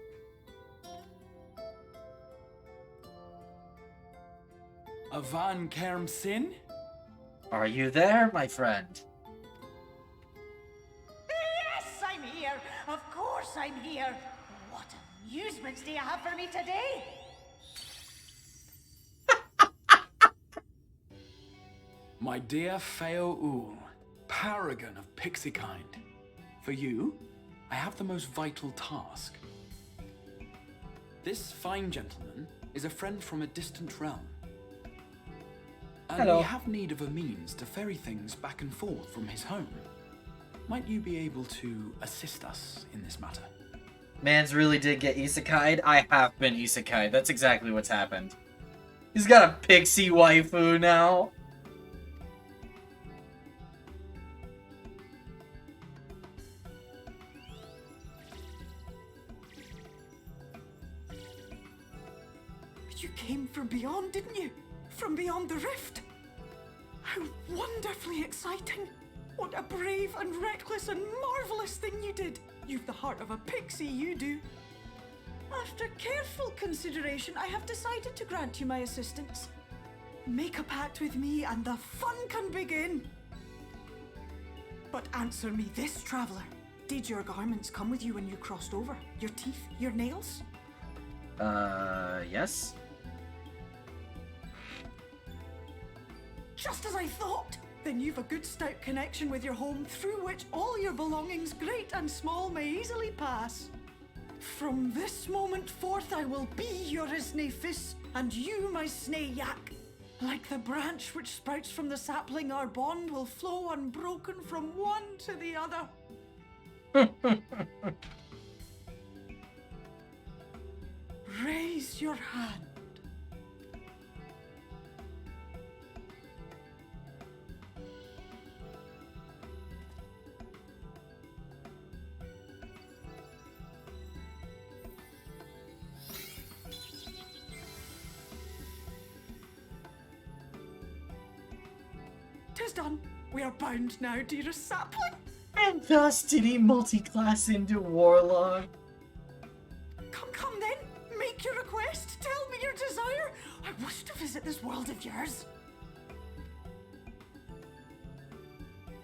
Avan Kerm Sin? Are you there, my friend? Yes, I'm here. Of course I'm here. What amusements do you have for me today? My dear Feo Ul, paragon of pixie kind. For you, I have the most vital task. This fine gentleman is a friend from a distant realm. And Hello. we have need of a means to ferry things back and forth from his home. Might you be able to assist us in this matter? Mans really did get isekai'd. I have been isekai'd. That's exactly what's happened. He's got a pixie waifu now. You came from beyond, didn't you? From beyond the rift? How wonderfully exciting! What a brave and reckless and marvelous thing you did! You've the heart of a pixie, you do. After careful consideration, I have decided to grant you my assistance. Make a pact with me and the fun can begin. But answer me this, traveler. Did your garments come with you when you crossed over? Your teeth? Your nails? Yes? Just as I thought! Then you've a good stout connection with your home through which all your belongings, great and small, may easily pass. From this moment forth I will be your Isne Fis, and you my Snay Yak. Like the branch which sprouts from the sapling, our bond will flow unbroken from one to the other. Raise your hand. Tis done. We are bound now, dearest sapling. And thus did he multi-class into Warlock. Come then. Make your request. Tell me your desire. I wish to visit this world of yours.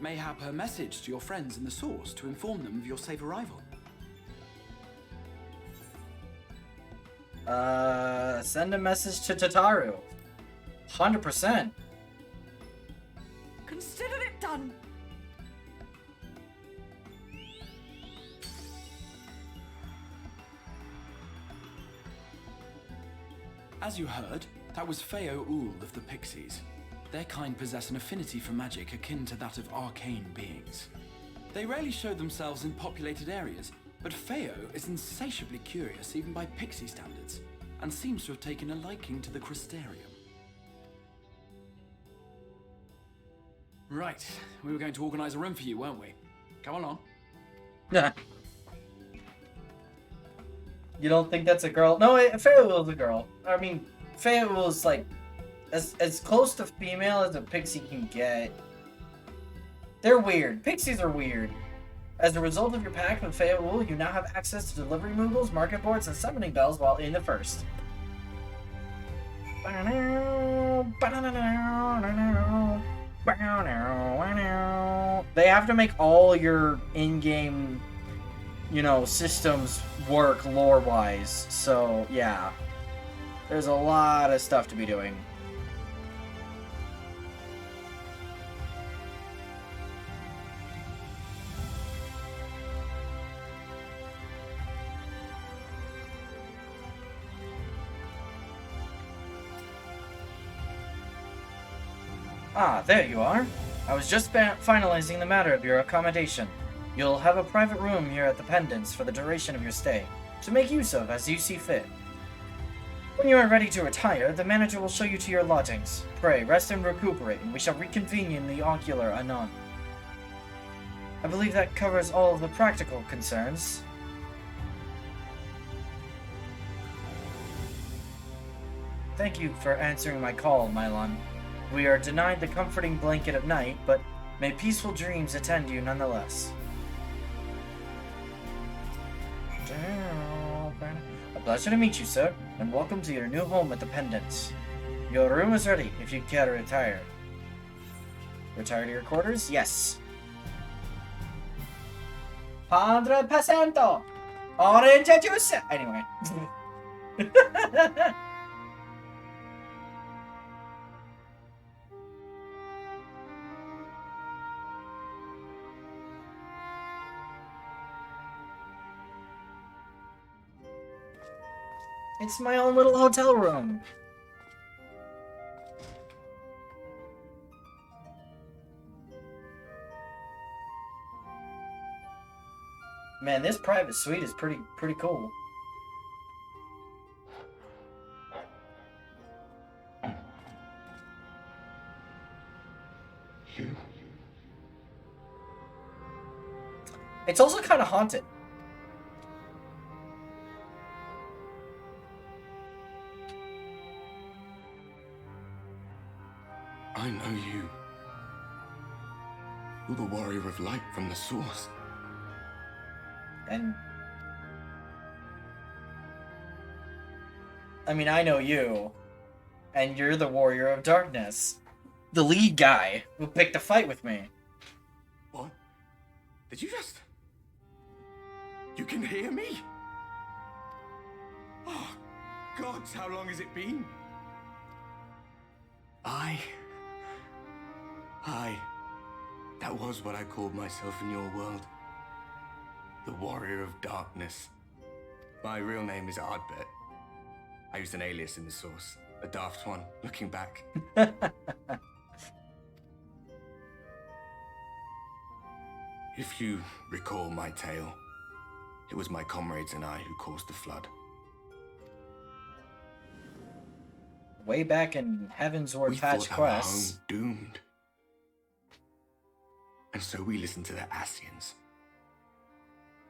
Mayhap a message to your friends in the Source to inform them of your safe arrival. Send a message to Tataru. 100%. Consider it done. As you heard, that was Feo Ul of the Pixies. Their kind possess an affinity for magic akin to that of arcane beings. They rarely show themselves in populated areas, but Feo is insatiably curious even by Pixie standards, and seems to have taken a liking to the Crystarium. Right, we were going to organize a room for you, weren't we? Come along. You don't think that's a girl? No, Fayeul's a girl. I mean, Fayeul's like as close to female as a pixie can get. They're weird. Pixies are weird. As a result of your pact with Fayeul, you now have access to delivery moogles, market boards, and summoning bells while in the first. They have to make all your in-game, systems work lore-wise. So, yeah. There's a lot of stuff to be doing. Ah, there you are. I was just finalizing the matter of your accommodation. You'll have a private room here at the Pendants for the duration of your stay, to make use of as you see fit. When you are ready to retire, the manager will show you to your lodgings. Pray, rest and recuperate, and we shall reconvene in the ocular anon. I believe that covers all of the practical concerns. Thank you for answering my call, Mylon. We are denied the comforting blanket of night, but may peaceful dreams attend you nonetheless. A pleasure to meet you, sir, and welcome to your new home at the Pendants. Your room is ready if you care to retire. Retire to your quarters? Yes. 100%! Orange juice! Anyway. It's my own little hotel room. Man, this private suite is pretty cool. It's also kind of haunted. I know you. You're the warrior of light from the Source. And I mean, I know you. And you're the Warrior of Darkness. The lead guy who picked a fight with me. What? Did you just... You can hear me? Oh, gods, how long has it been? That was what I called myself in your world. The Warrior of Darkness. My real name is Ardbert. I used an alias in the source. A daft one, looking back. If you recall my tale, it was my comrades and I who caused the flood. Way back in Heavensward We Patch thought our Quests. home doomed. And so we listened to the Ascians.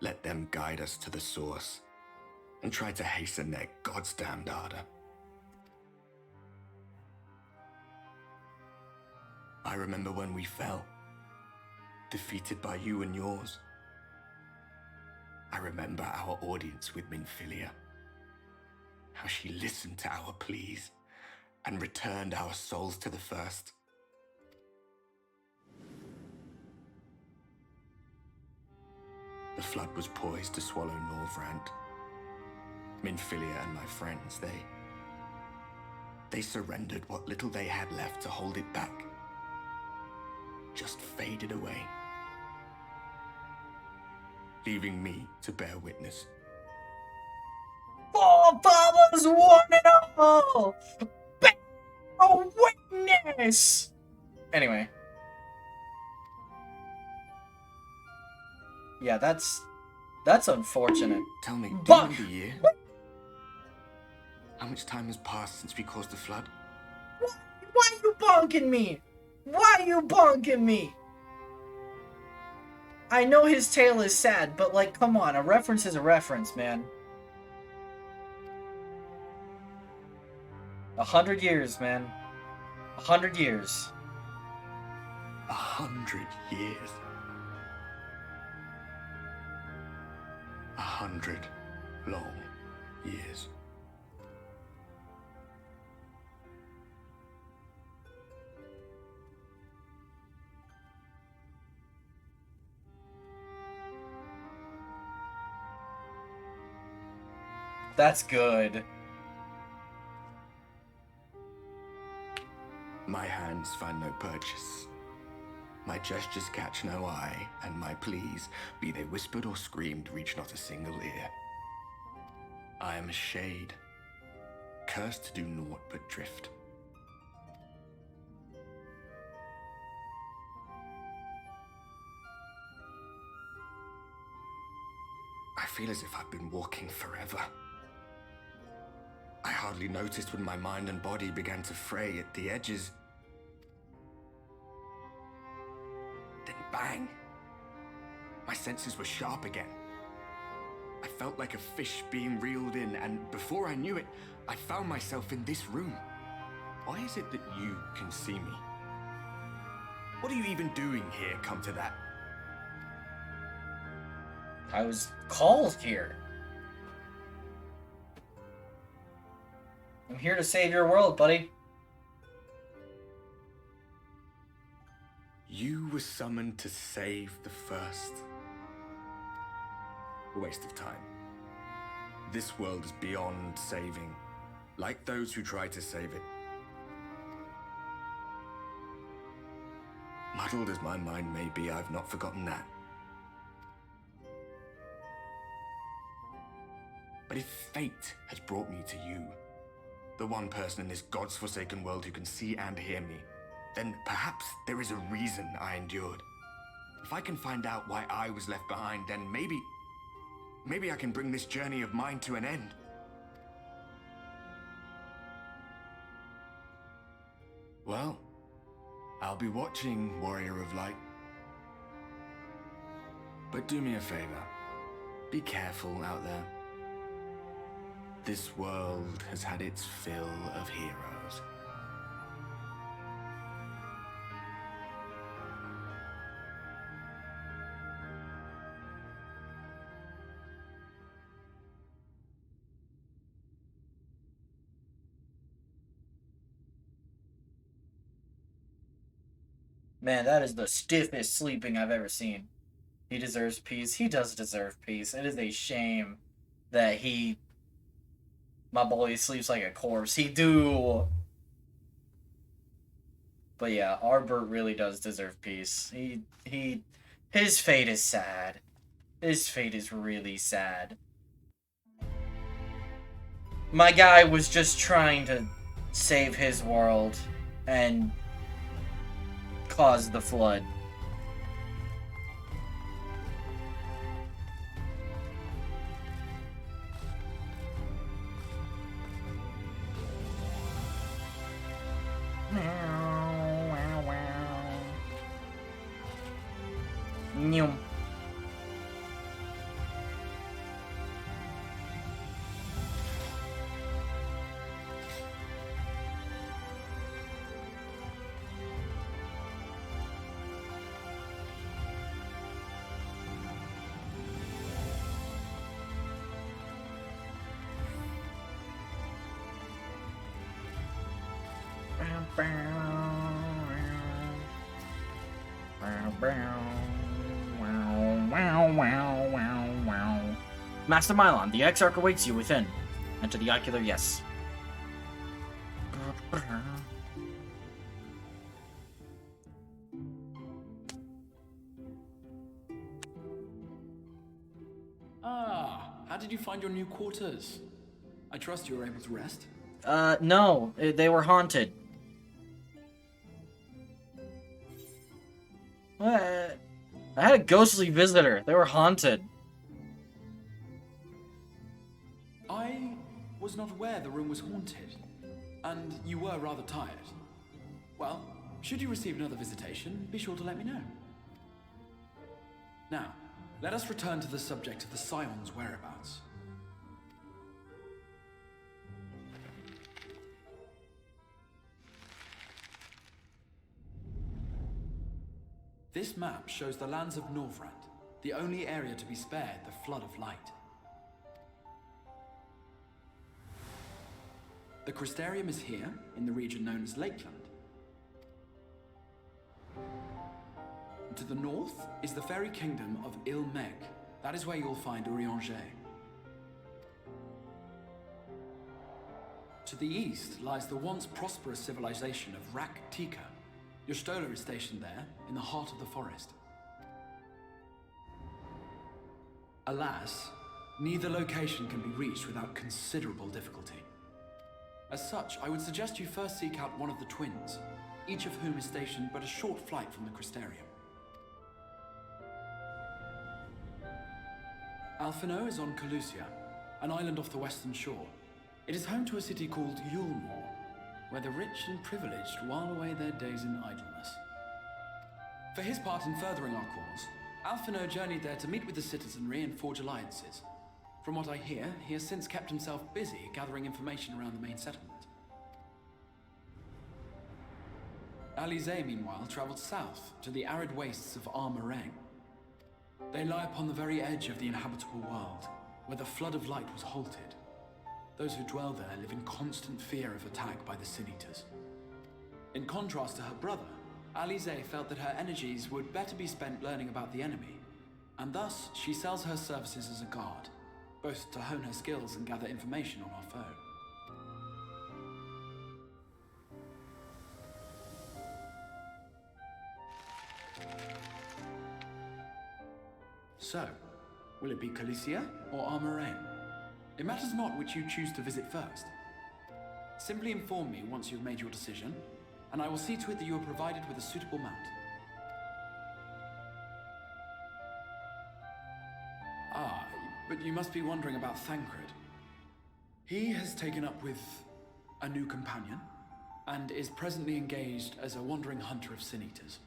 Let them guide us to the source and tried to hasten their god's damned ardor. I remember when we fell, defeated by you and yours. I remember our audience with Minfilia, how she listened to our pleas and returned our souls to the first. The flood was poised to swallow Norvrant. Minfilia and my friends, they surrendered what little they had left to hold it back. Just faded away, leaving me to bear witness. Forefathers one and all! Bear witness! Anyway. Yeah, that's unfortunate. Tell me, do you But know the year? How much time has passed since we caused the flood? why are you bonking me? Why are you bonking me? I know his tale is sad, but like, come on, a reference is a reference, man. 100 years, man. 100 years. 100 years. 100 long years. That's good. My hands find no purchase. My gestures catch no eye, and my pleas, be they whispered or screamed, reach not a single ear. I am a shade, cursed to do naught but drift. I feel as if I've been walking forever. I hardly noticed when my mind and body began to fray at the edges. Then bang! My senses were sharp again. I felt like a fish being reeled in, and before I knew it, I found myself in this room. Why is it that you can see me? What are you even doing here, come to that? I was called here. I'm here to save your world, buddy. You were summoned to save the first. A waste of time. This world is beyond saving, like those who try to save it. Muddled as my mind may be, I've not forgotten that. But if fate has brought me to you, the one person in this God's forsaken world who can see and hear me, then perhaps there is a reason I endured. If I can find out why I was left behind, then maybe I can bring this journey of mine to an end. Well, I'll be watching, Warrior of Light. But do me a favor. Be careful out there. This world has had its fill of heroes. Man, that is the stiffest sleeping I've ever seen. He deserves peace. He does deserve peace. It is a shame that my boy sleeps like a corpse. He do. But yeah, Arbert really does deserve peace. His fate is sad. His fate is really sad. My guy was just trying to save his world and cause the flood. Nyum. Master Mylon, the Exarch awaits you within. Enter the ocular, yes. Ah, how did you find your new quarters? I trust you were able to rest? No, they were haunted. What? I had a ghostly visitor. They were haunted. I was not aware the room was haunted, and you were rather tired. Well, should you receive another visitation, be sure to let me know. Now, let us return to the subject of the Scion's whereabouts. This map shows the lands of Norvrand, the only area to be spared the flood of light. The Crystarium is here, in the region known as Lakeland. To the north is the fairy kingdom of Il-Meg. That is where you'll find Urianger. To the east lies the once prosperous civilization of Rak-Tika. Your Stola is stationed there, in the heart of the forest. Alas, neither location can be reached without considerable difficulty. As such, I would suggest you first seek out one of the twins, each of whom is stationed but a short flight from the Crystarium. Alphino is on Calusia, an island off the western shore. It is home to a city called Yulmore, where the rich and privileged while away their days in idleness. For his part in furthering our cause, Alphino journeyed there to meet with the citizenry and forge alliances. From what I hear, he has since kept himself busy gathering information around the main settlement. Alize, meanwhile, traveled south to the arid wastes of Armarang. They lie upon the very edge of the inhabitable world, where the flood of light was halted. Those who dwell there live in constant fear of attack by the Sin Eaters. In contrast to her brother, Alize felt that her energies would better be spent learning about the enemy, and thus she sells her services as a guard, both to hone her skills and gather information on our foe. So, will it be Calicia or Armarang? It matters not which you choose to visit first. Simply inform me once you've made your decision, and I will see to it that you are provided with a suitable mount. Ah, but you must be wondering about Thancred. He has taken up with a new companion, and is presently engaged as a wandering hunter of Sin Eaters.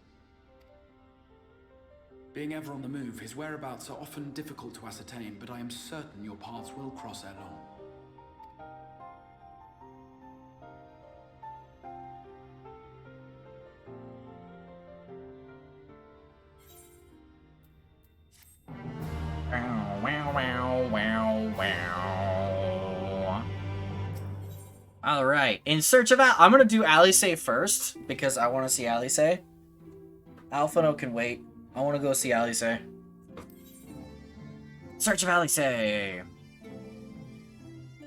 Being ever on the move, his whereabouts are often difficult to ascertain, but I am certain your paths will cross ere long. Alright, in search of I'm gonna do Alice first, because I want to see Alice. Alphino can wait. I want to go see Alice. Search of Alice.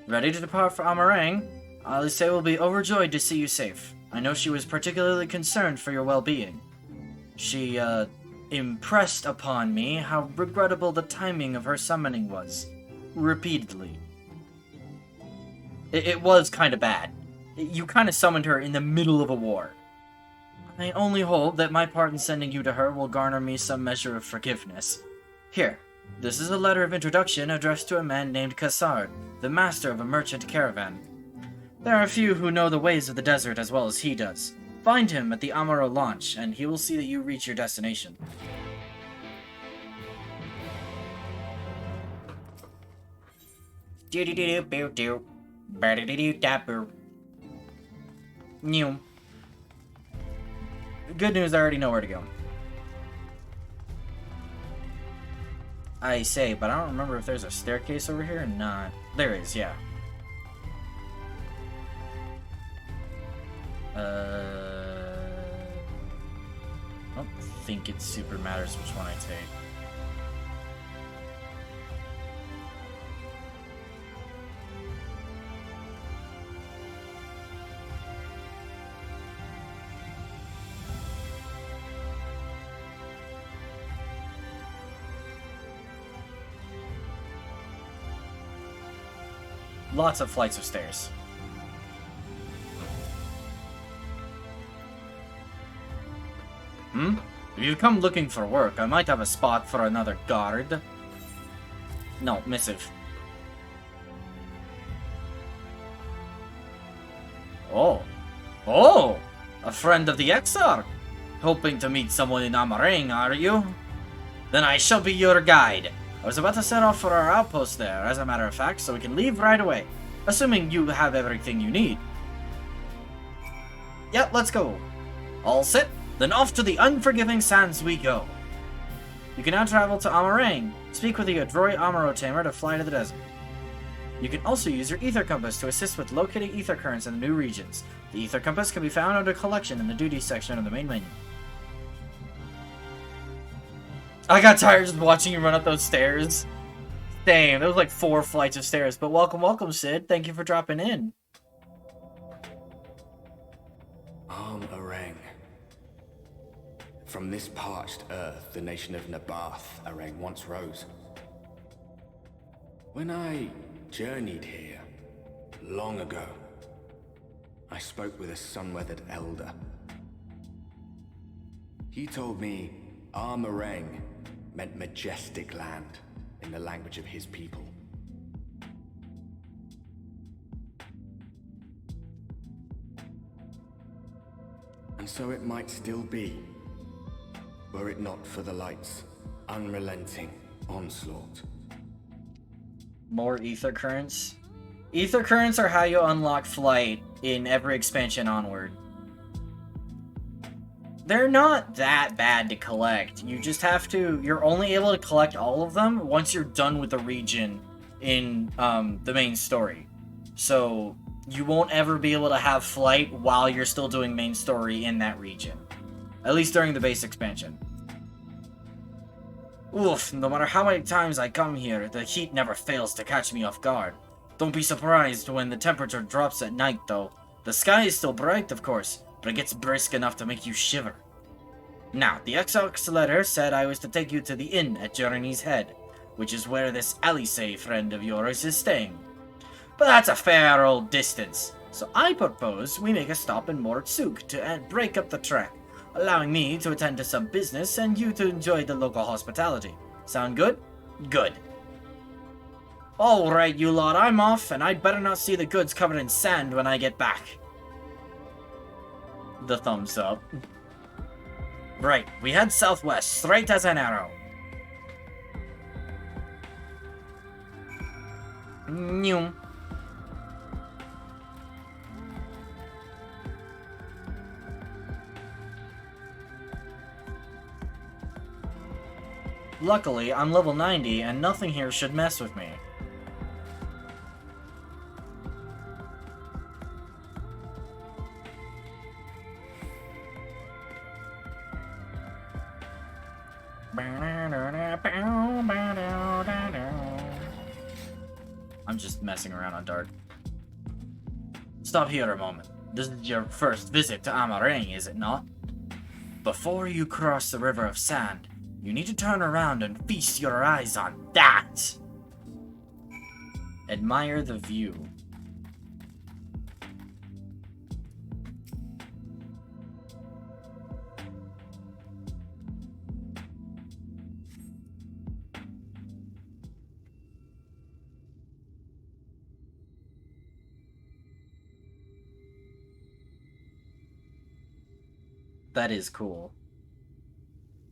Ready to depart for Amarang? Alice will be overjoyed to see you safe. I know she was particularly concerned for your well-being. She, impressed upon me how regrettable the timing of her summoning was. Repeatedly. It was kind of bad. You kind of summoned her in the middle of a war. I only hope that my part in sending you to her will garner me some measure of forgiveness. Here, this is a letter of introduction addressed to a man named Cassard, the master of a merchant caravan. There are few who know the ways of the desert as well as he does. Find him at the Amaro launch, and he will see that you reach your destination. New. Good news, I already know where to go. I say, but I don't remember if there's a staircase over here or not. There is, yeah. I don't think it super matters which one I take. Lots of flights of stairs. If you've come looking for work, I might have a spot for another guard. No, missive. Oh. Oh! A friend of the Exarch! Hoping to meet someone in Amarang, are you? Then I shall be your guide. I was about to set off for our outpost there, as a matter of fact, so we can leave right away. Assuming you have everything you need. Yep, let's go. All set? Then off to the unforgiving sands we go. You can now travel to Amarang. Speak with the adroit Amaro tamer to fly to the desert. You can also use your ether compass to assist with locating ether currents in the new regions. The ether compass can be found under collection in the duties section of the main menu. I got tired just watching you run up those stairs. Damn, there was like 4 flights of stairs. But welcome, welcome, Sid. Thank you for dropping in. Arang. From this parched earth, the nation of Nabath, Arang once rose. When I journeyed here, long ago, I spoke with a sun-weathered elder. He told me Armarang meant majestic land in the language of his people. And so it might still be, were it not for the light's unrelenting onslaught. More ether currents? Ether currents are how you unlock flight in every expansion onward. They're not that bad to collect. You just have to... You're only able to collect all of them once you're done with the region in the main story. So you won't ever be able to have flight while you're still doing main story in that region. At least during the base expansion. Oof, no matter how many times I come here, the heat never fails to catch me off guard. Don't be surprised when the temperature drops at night, though. The sky is still bright, of course, but it gets brisk enough to make you shiver. Now, the Exarch's letter said I was to take you to the inn at Journey's Head, which is where this Alice friend of yours is staying. But that's a fair old distance, so I propose we make a stop in Mortsuk to break up the trek, allowing me to attend to some business and you to enjoy the local hospitality. Sound good? Good. Alright, you lot, I'm off, and I'd better not see the goods covered in sand when I get back. The thumbs up. Right, we head southwest, straight as an arrow. New. Luckily, I'm level 90, and nothing here should mess with me. I'm just messing around on Dart. Stop here a moment. This is your first visit to Amarang, is it not? Before you cross the River of Sand, you need to turn around and feast your eyes on that! Admire the view. That is cool.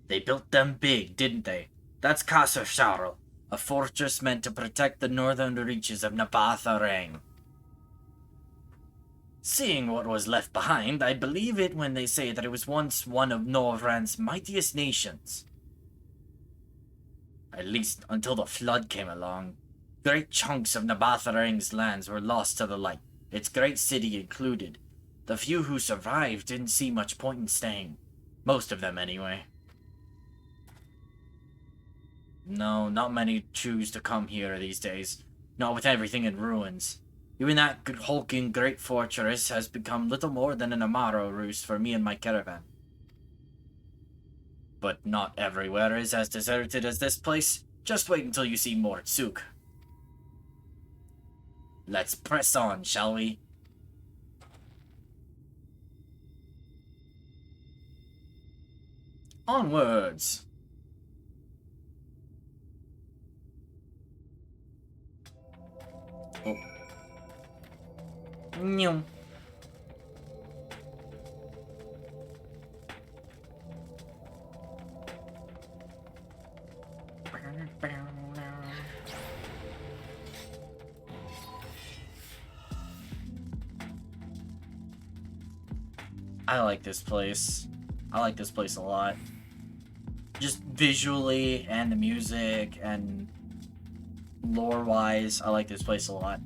They built them big, didn't they? That's Casa Charl, a fortress meant to protect the northern reaches of Nabatharang. Seeing what was left behind, I believe it when they say that it was once one of Norvrand's mightiest nations. At least until the flood came along. Great chunks of Nabatharang's lands were lost to the light, its great city included. The few who survived didn't see much point in staying. Most of them, anyway. No, not many choose to come here these days. Not with everything in ruins. Even that hulking great fortress has become little more than an Amaro roost for me and my caravan. But not everywhere is as deserted as this place. Just wait until you see Mortsuk. Let's press on, shall we? Onwards! Oh. Nyum. I like this place. I like this place a lot. Just visually and the music and lore-wise, I like this place a lot.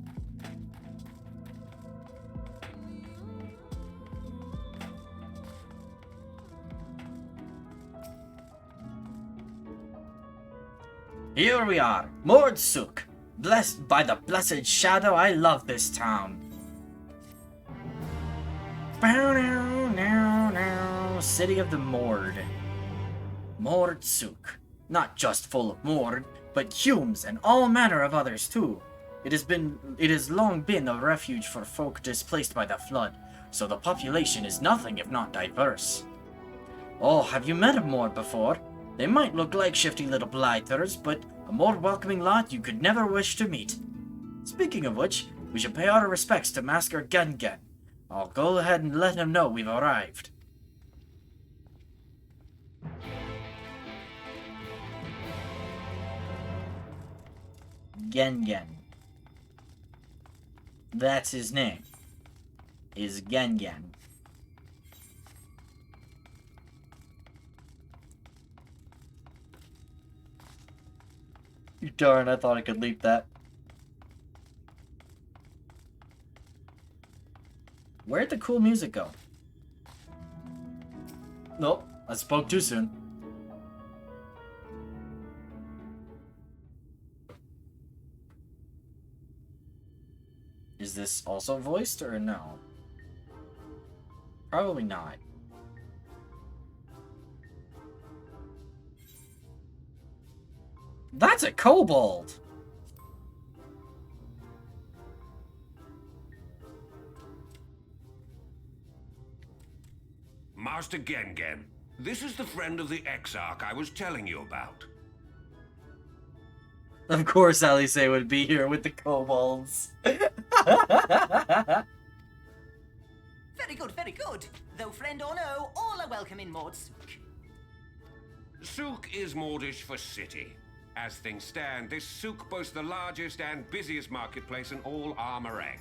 Here we are, Mordsuk. Blessed by the blessed shadow, I love this town. City of the Mord. Mordsuk. Not just full of Mord, but Humes and all manner of others too. It has long been a refuge for folk displaced by the flood, so the population is nothing if not diverse. Oh, have you met a Mord before? They might look like shifty little blighters, but a more welcoming lot you could never wish to meet. Speaking of which, we should pay our respects to Master Gengen. I'll go ahead and let him know we've arrived. Gengen. That's his name. Is Gengen. Darn, I thought I could leap that. Where'd the cool music go? Nope, I spoke too soon. Is this also voiced or no? Probably not. That's a kobold! Master Gengen, this is the friend of the Exarch I was telling you about. Of course Alice would be here with the kobolds. Very good, very good. Though friend or no, all are welcome in Mordsuk. Souk is Mordish for city. As things stand, this souk boasts the largest and busiest marketplace in all Amarang.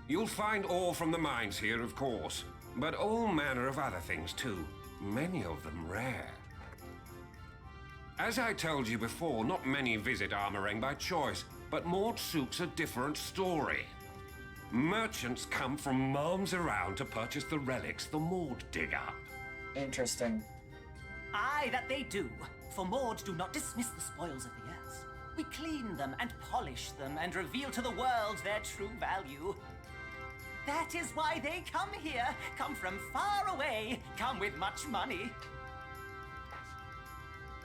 You'll find ore from the mines here, of course, but all manner of other things too, many of them rare. As I told you before, not many visit Amarang by choice, but Mordsuk's a different story. Merchants come from miles around to purchase the relics the Mord dig up. Interesting. Aye, that they do. For Maud do not dismiss the spoils of the earth. We clean them and polish them and reveal to the world their true value. That is why they come here, come from far away, come with much money.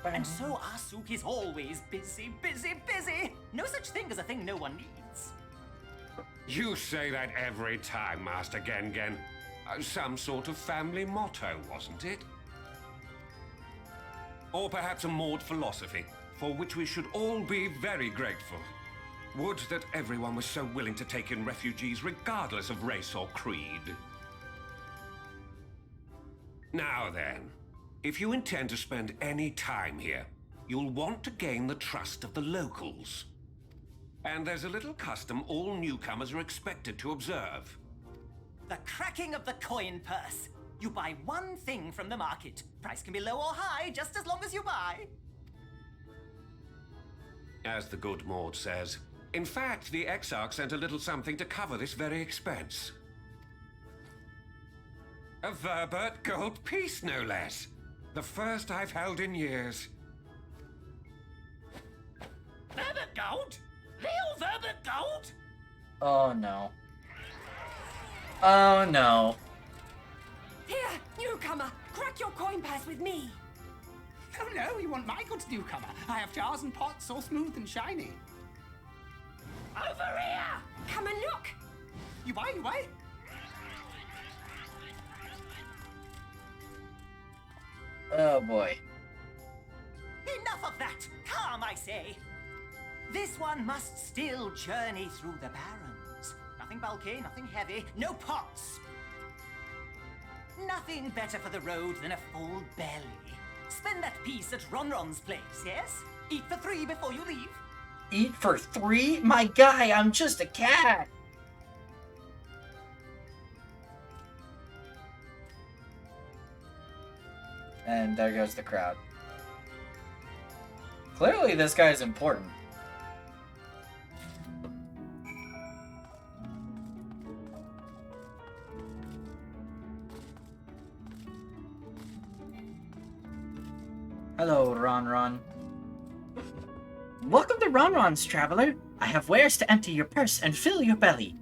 And so our souk is always busy, busy, busy. No such thing as a thing no one needs. You say that every time, Master Gengen. Some sort of family motto, wasn't it? Or perhaps a Maud philosophy, for which we should all be very grateful. Would that everyone was so willing to take in refugees regardless of race or creed. Now then, if you intend to spend any time here, you'll want to gain the trust of the locals. And there's a little custom all newcomers are expected to observe. The cracking of the coin purse. You buy one thing from the market. Price can be low or high, just as long as you buy. As the good Maud says, in fact, the Exarch sent a little something to cover this very expense. A Verbert gold piece, no less. The first I've held in years. Verbert gold? Real Verbert gold? Oh no. Oh no. Here, newcomer, crack your coin purse with me. Oh no, you want my goods, newcomer? I have jars and pots so smooth and shiny. Over here! Come and look! You buy, you buy? Oh boy. Enough of that! Calm, I say! This one must still journey through the barrens. Nothing bulky, nothing heavy, no pots. Nothing better for the road than a full belly. Spend that piece at Ronron's place, yes? Eat for 3 before you leave. Eat for 3? My guy, I'm just a cat! And there goes the crowd. Clearly this guy is important. Hello, Ron. Welcome to Ronron's, traveler. I have wares to empty your purse and fill your belly.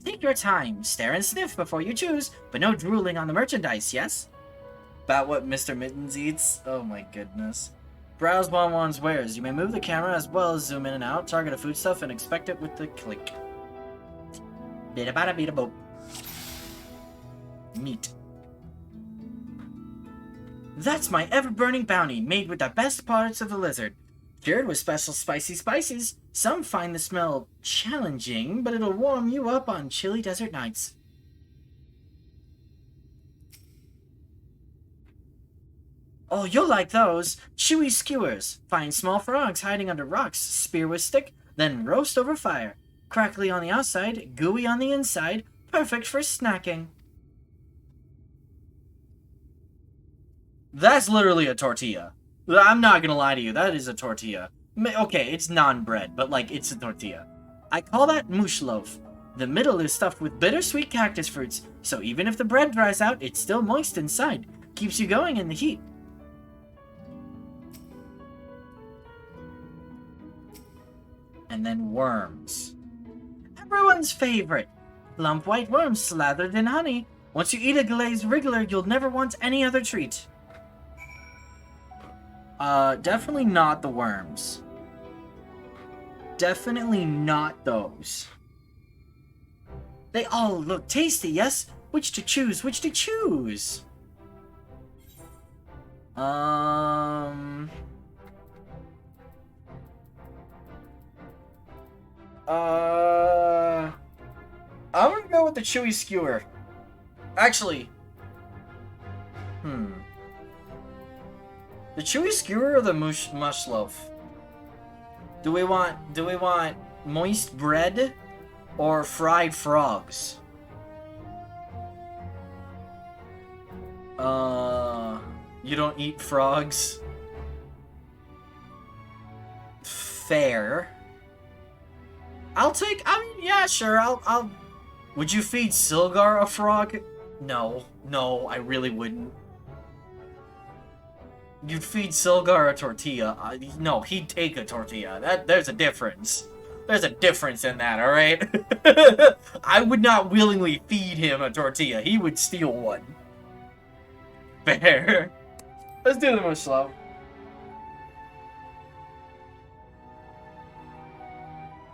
Take your time, stare and sniff before you choose, but no drooling on the merchandise, yes? About what Mr. Mittens eats? Oh my goodness. Browse Wanwan's wares. You may move the camera as well as zoom in and out, target a foodstuff, and inspect it with the click. Bida bada bida boop. Meat. That's my ever-burning bounty, made with the best parts of the lizard. Cured with special spicy spices. Some find the smell challenging, but it'll warm you up on chilly desert nights. Oh, you'll like those. Chewy skewers. Find small frogs hiding under rocks, spear with stick, then roast over fire. Crackly on the outside, gooey on the inside, perfect for snacking. That's literally a tortilla. I'm not gonna lie to you, that is a tortilla. Okay, it's non-bread, but like, it's a tortilla. I call that moosh loaf. The middle is stuffed with bittersweet cactus fruits, so even if the bread dries out, it's still moist inside. Keeps you going in the heat. And then worms. Everyone's favorite. Plump white worms slathered in honey. Once you eat a glazed wriggler, you'll never want any other treat. Definitely not the worms. Definitely not those. They all look tasty, yes? Which to choose? Which to choose? I'm gonna go with the chewy skewer. Actually, the chewy skewer or the mush loaf? Do we want moist bread or fried frogs? You don't eat frogs? Fair. Yeah, sure, I'll... Would you feed Silgar a frog? No, I really wouldn't. You'd feed Silgar a tortilla. No, he'd take a tortilla. There's a difference. There's a difference in that, alright? I would not willingly feed him a tortilla. He would steal one. Fair. Let's do the most slow.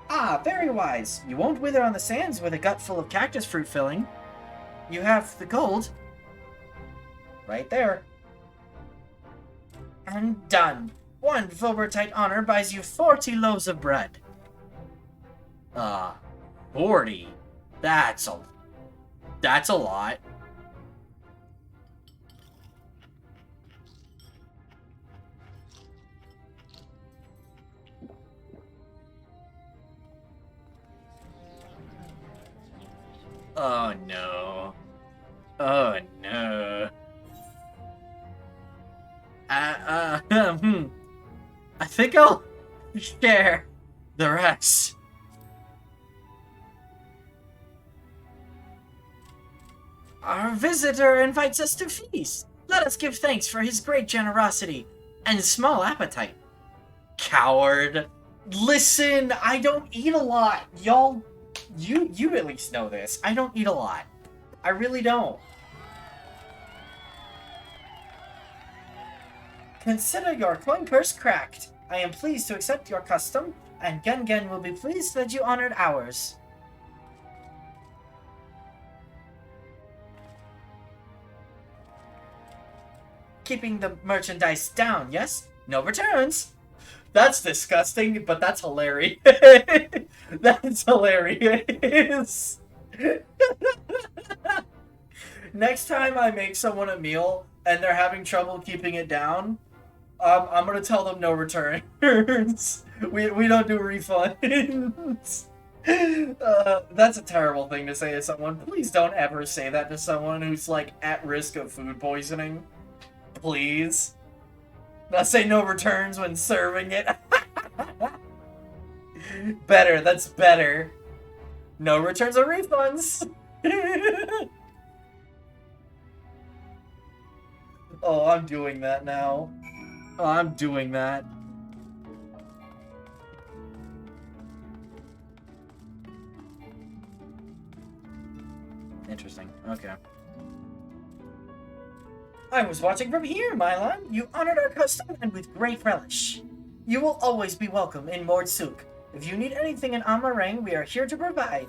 Ah, very wise. You won't wither on the sands with a gut full of cactus fruit filling. You have the gold. Right there. And done. 1 Vobertite honor buys you 40 loaves of bread. 40? That's a lot. Oh no. Oh no. I think I'll share the rest. Our visitor invites us to feast. Let us give thanks for his great generosity and small appetite. Coward. Listen, I don't eat a lot. Y'all, you at least know this. I don't eat a lot. I really don't. Consider your coin purse cracked. I am pleased to accept your custom, and Gengen will be pleased that you honored ours. Keeping the merchandise down, yes? No returns. That's disgusting, but that's hilarious. That's hilarious. Next time I make someone a meal and they're having trouble keeping it down, I'm gonna tell them no returns. we don't do refunds. That's a terrible thing to say to someone. Please don't ever say that to someone who's like at risk of food poisoning. Please. Not say no returns when serving it. Better, that's better. No returns or refunds. Oh, I'm doing that now. Oh, I'm doing that. Interesting. Okay. I was watching from here, Milan. You honored our custom and with great relish. You will always be welcome in Mordsuk. If you need anything in Amarang, we are here to provide.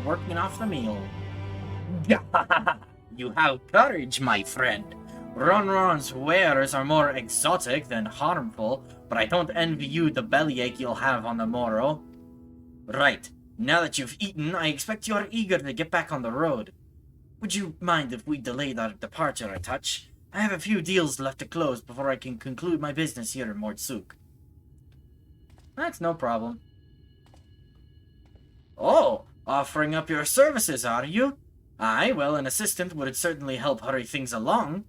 Working off the meal. You have courage, my friend. Ronron's wares are more exotic than harmful, but I don't envy you the bellyache you'll have on the morrow. Right. Now that you've eaten, I expect you're eager to get back on the road. Would you mind if we delayed our departure a touch? I have a few deals left to close before I can conclude my business here in Mordsuk. That's no problem. Oh, offering up your services, are you? Aye, well, an assistant would certainly help hurry things along.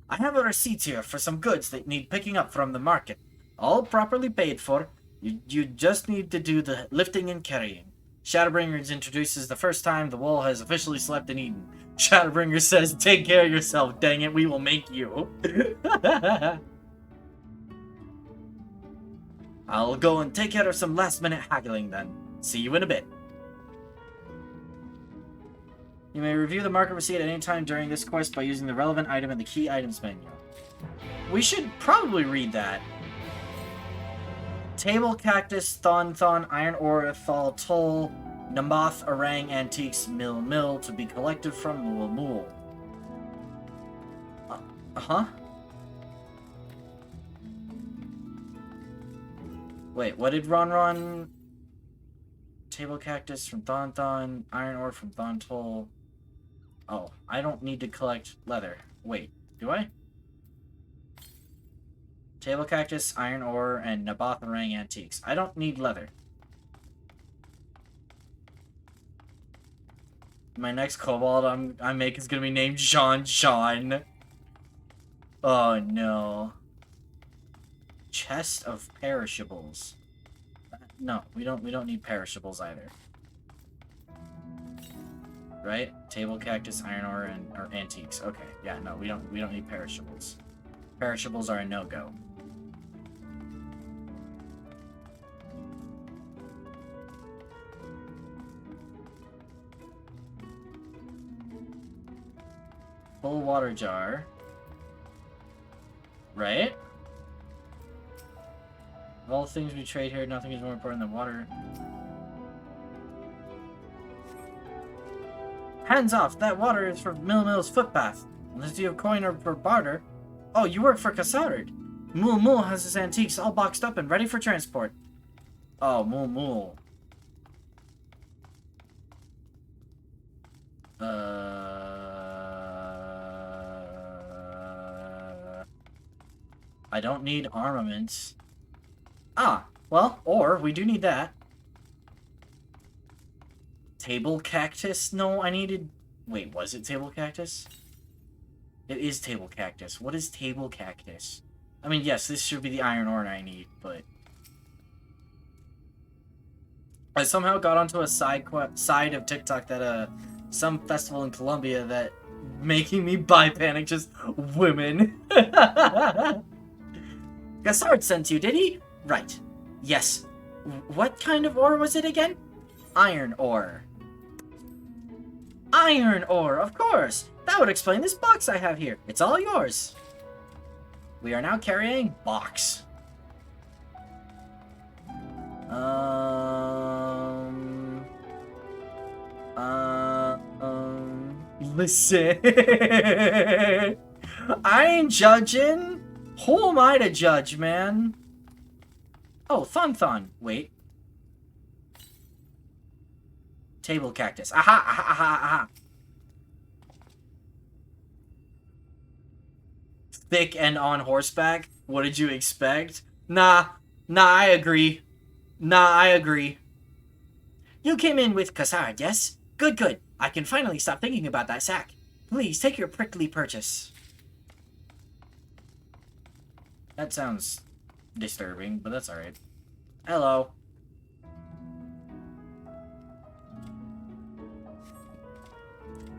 I have a receipt here for some goods that need picking up from the market. All properly paid for. You just need to do the lifting and carrying. Shadowbringers introduces the first time the wall has officially slept and eaten. Shadowbringer says, take care of yourself, dang it, we will make you. I'll go and take care of some last-minute haggling then. See you in a bit. You may review the market receipt at any time during this quest by using the relevant item in the key items menu. We should probably read that. Table Cactus, Thon, Iron Ore, Thal Toll, Namath, Orang, Antiques, Mill, to be collected from Lamul. Uh-huh. Wait, what did Ron? Table Cactus from Thon, Iron Ore from Thon Toll. Oh, I don't need to collect leather. Wait, do I? Table Cactus, Iron Ore, and Naboth Orang Antiques. I don't need leather. My next kobold I make is gonna be named Sean. Oh no. Chest of perishables. No, we don't need perishables either. Right? Table cactus, iron ore, and or antiques. Okay, yeah, no, we don't need perishables. Perishables are a no-go. Full water jar. Right? Of all the things we trade here, nothing is more important than water. Hands off! That water is for Mill's footpath. Unless you have coin or for barter. Oh, you work for Cassard. Mul has his antiques all boxed up and ready for transport. Oh, Mul. I don't need armaments. Ah, well, or we do need that. Table cactus? No, I needed... Wait, was it table cactus? It is table cactus. What is table cactus? I mean, yes, this should be the iron ore I need, but... I somehow got onto a side of TikTok that, some festival in Colombia that making me buy panic just women. Gassard sent you, did he? Right. Yes. What kind of ore was it again? Iron ore. Iron ore, of course! That would explain this box I have here. It's all yours. We are now carrying box. Listen. I ain't judging. Who am I to judge, man? Oh, Thon. Wait. Table cactus. Aha. Thick and on horseback? What did you expect? Nah, I agree. You came in with Cassard, yes? Good. I can finally stop thinking about that sack. Please, take your prickly purchase. That sounds disturbing, but that's alright. Hello.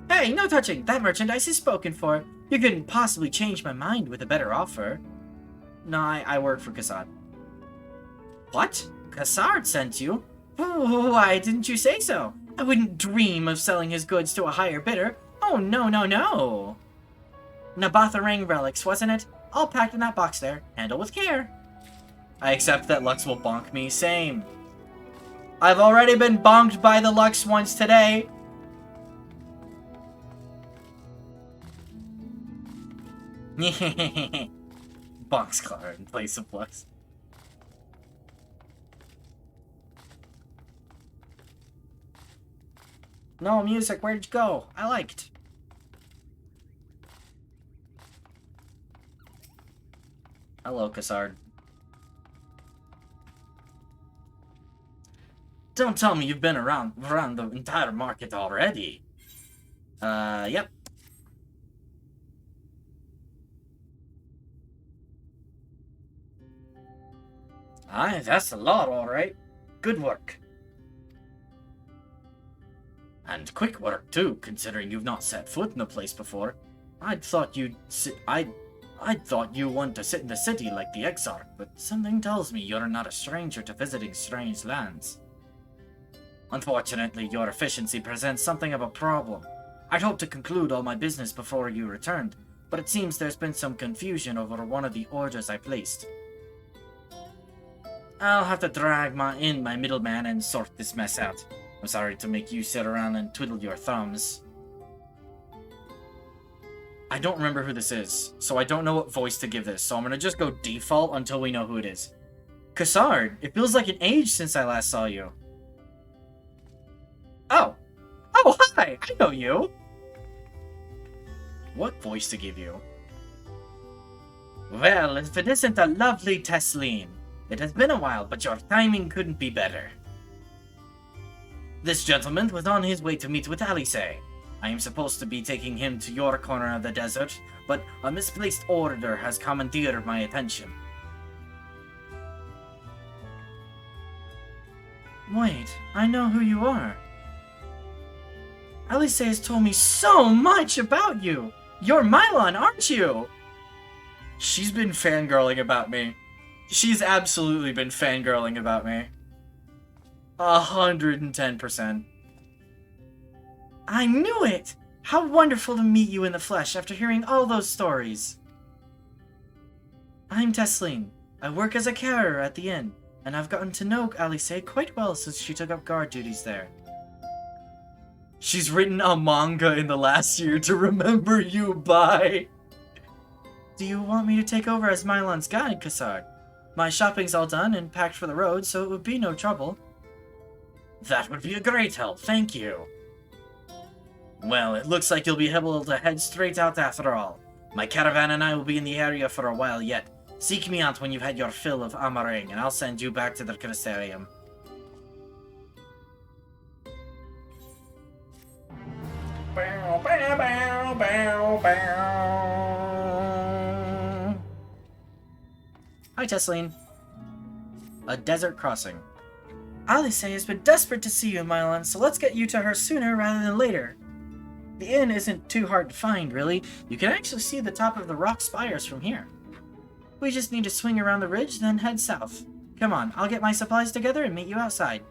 Hey, no touching! That merchandise is spoken for. You couldn't possibly change my mind with a better offer. No, I work for Cassard. What? Cassard sent you? Why didn't you say so? I wouldn't dream of selling his goods to a higher bidder. Oh, no. Nabatharang relics, wasn't it? All packed in that box there. Handle with care. I accept that Lux will bonk me. Same. I've already been bonked by the Lux once today. Boxcar in place of Lux. No music, where'd you go? I liked. Hello, Cassard. Don't tell me you've been around the entire market already. Yep. Aye, that's a lot, alright. Good work. And quick work, too, considering you've not set foot in the place before. I'd thought you want to sit in the city like the Exarch, but something tells me you're not a stranger to visiting strange lands. Unfortunately, your efficiency presents something of a problem. I'd hoped to conclude all my business before you returned, but it seems there's been some confusion over one of the orders I placed. I'll have to drag in my middleman and sort this mess out. I'm sorry to make you sit around and twiddle your thumbs. I don't remember who this is, so I don't know what voice to give this, so I'm gonna just go default until we know who it is. Cassard, it feels like an age since I last saw you. Oh, hi! I know you! What voice to give you? Well, if it isn't a lovely Tesleen. It has been a while, but your timing couldn't be better. This gentleman was on his way to meet with Alice. I am supposed to be taking him to your corner of the desert, but a misplaced order has commandeered my attention. Wait, I know who you are. Alice has told me so much about you! You're Mylon, aren't you? She's been fangirling about me. She's absolutely been fangirling about me. 110%. I knew it! How wonderful to meet you in the flesh after hearing all those stories. I'm Tesleen. I work as a carer at the inn, and I've gotten to know Alice quite well since she took up guard duties there. She's written a manga in the last year to remember you by. Do you want me to take over as Mylon's guide, Kassar? My shopping's all done and packed for the road, so it would be no trouble. That would be a great help, thank you. Well, it looks like you'll be able to head straight out after all. My caravan and I will be in the area for a while yet. Seek me out when you've had your fill of Amarang, and I'll send you back to the Crystarium. Bow, bow, bow, bow, bow. Hi, Tesleen. A desert crossing. Alice has been desperate to see you, Mylon, so let's get you to her sooner rather than later. The inn isn't too hard to find, really. You can actually see the top of the rock spires from here. We just need to swing around the ridge, then head south. Come on, I'll get my supplies together and meet you outside.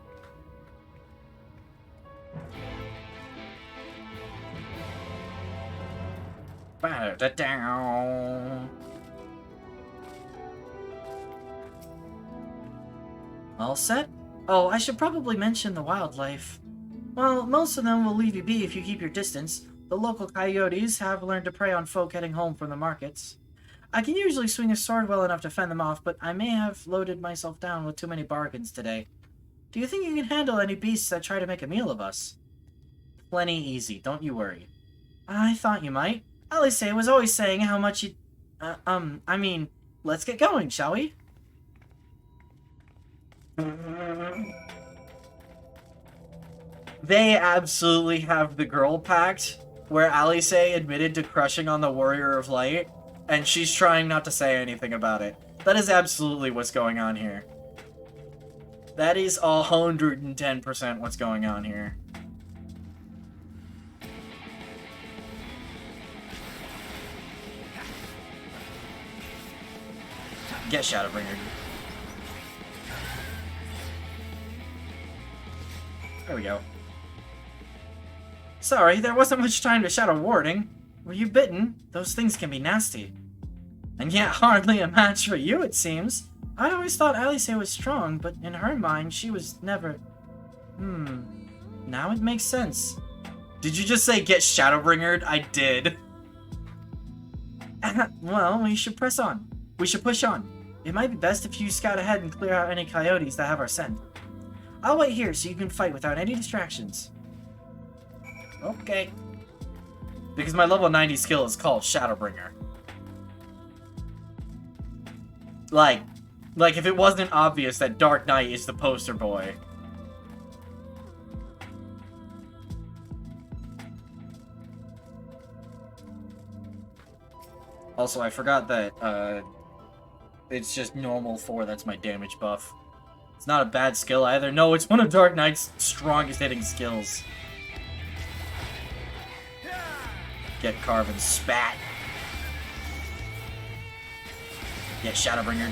All set? Oh, I should probably mention the wildlife. Well, most of them will leave you be if you keep your distance. The local coyotes have learned to prey on folk heading home from the markets. I can usually swing a sword well enough to fend them off, but I may have loaded myself down with too many bargains today. Do you think you can handle any beasts that try to make a meal of us? Plenty easy, don't you worry. I thought you might. Alice was always saying how much you... I mean, let's get going, shall we? They absolutely have the girl pact, where Alice admitted to crushing on the Warrior of Light, and she's trying not to say anything about it. That is absolutely what's going on here. That is 110% what's going on here. Get Shadowbringer. There we go. Sorry, there wasn't much time to shadow warding. Were you bitten? Those things can be nasty. And yet hardly a match for you, it seems. I always thought Alice was strong, but in her mind, she was never... Now it makes sense. Did you just say get Shadowbringered? I did. Well, we should press on. We should push on. It might be best if you scout ahead and clear out any coyotes that have our scent. I'll wait here so you can fight without any distractions. Okay. Because my level 90 skill is called Shadowbringer. Like if it wasn't obvious that Dark Knight is the poster boy. Also, I forgot that, it's just normal 4, that's my damage buff. It's not a bad skill either. No, it's one of Dark Knight's strongest hitting skills. Get Carven spat. Get Shadowbringer.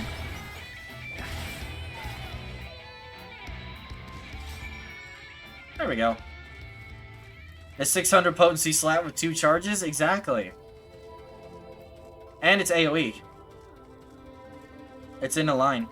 There we go. A 600 potency slap with 2 charges? Exactly. And it's AoE. It's in a line.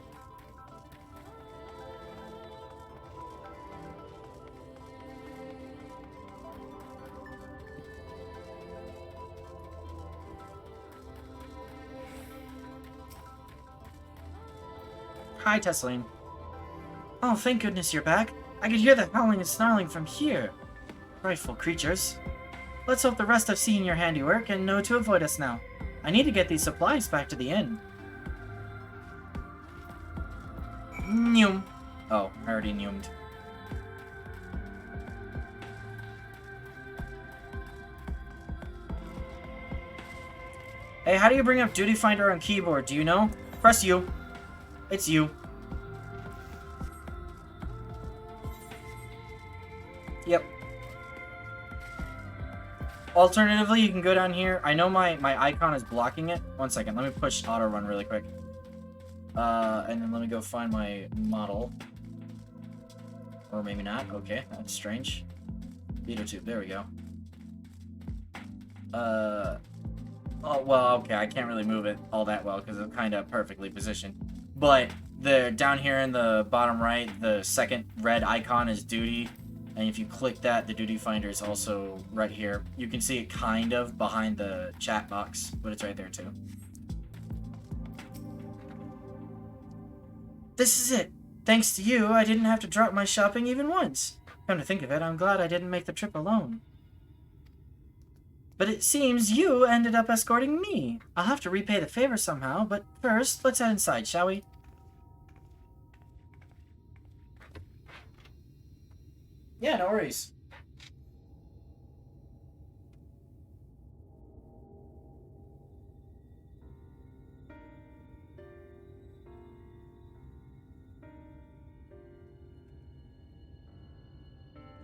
Hi, Tesleen. Oh, thank goodness you're back. I could hear the howling and snarling from here. Frightful creatures. Let's hope the rest have seen your handiwork and know to avoid us now. I need to get these supplies back to the inn. Noom. Oh, I already noomed. Hey, how do you bring up Duty Finder on keyboard? Do you know? Press U. It's you. Yep. Alternatively, you can go down here. I know my icon is blocking it. One second, let me push auto run really quick. And then let me go find my model. Or maybe not. Okay, that's strange. Veto tube, there we go. Oh, well, okay, I can't really move it all that well because it's kind of perfectly positioned. But down here in the bottom right, the second red icon is duty. And if you click that, the duty finder is also right here. You can see it kind of behind the chat box, but it's right there too. This is it. Thanks to you, I didn't have to drop my shopping even once. Come to think of it, I'm glad I didn't make the trip alone. But it seems you ended up escorting me. I'll have to repay the favor somehow, but first, let's head inside, shall we? Yeah, no worries.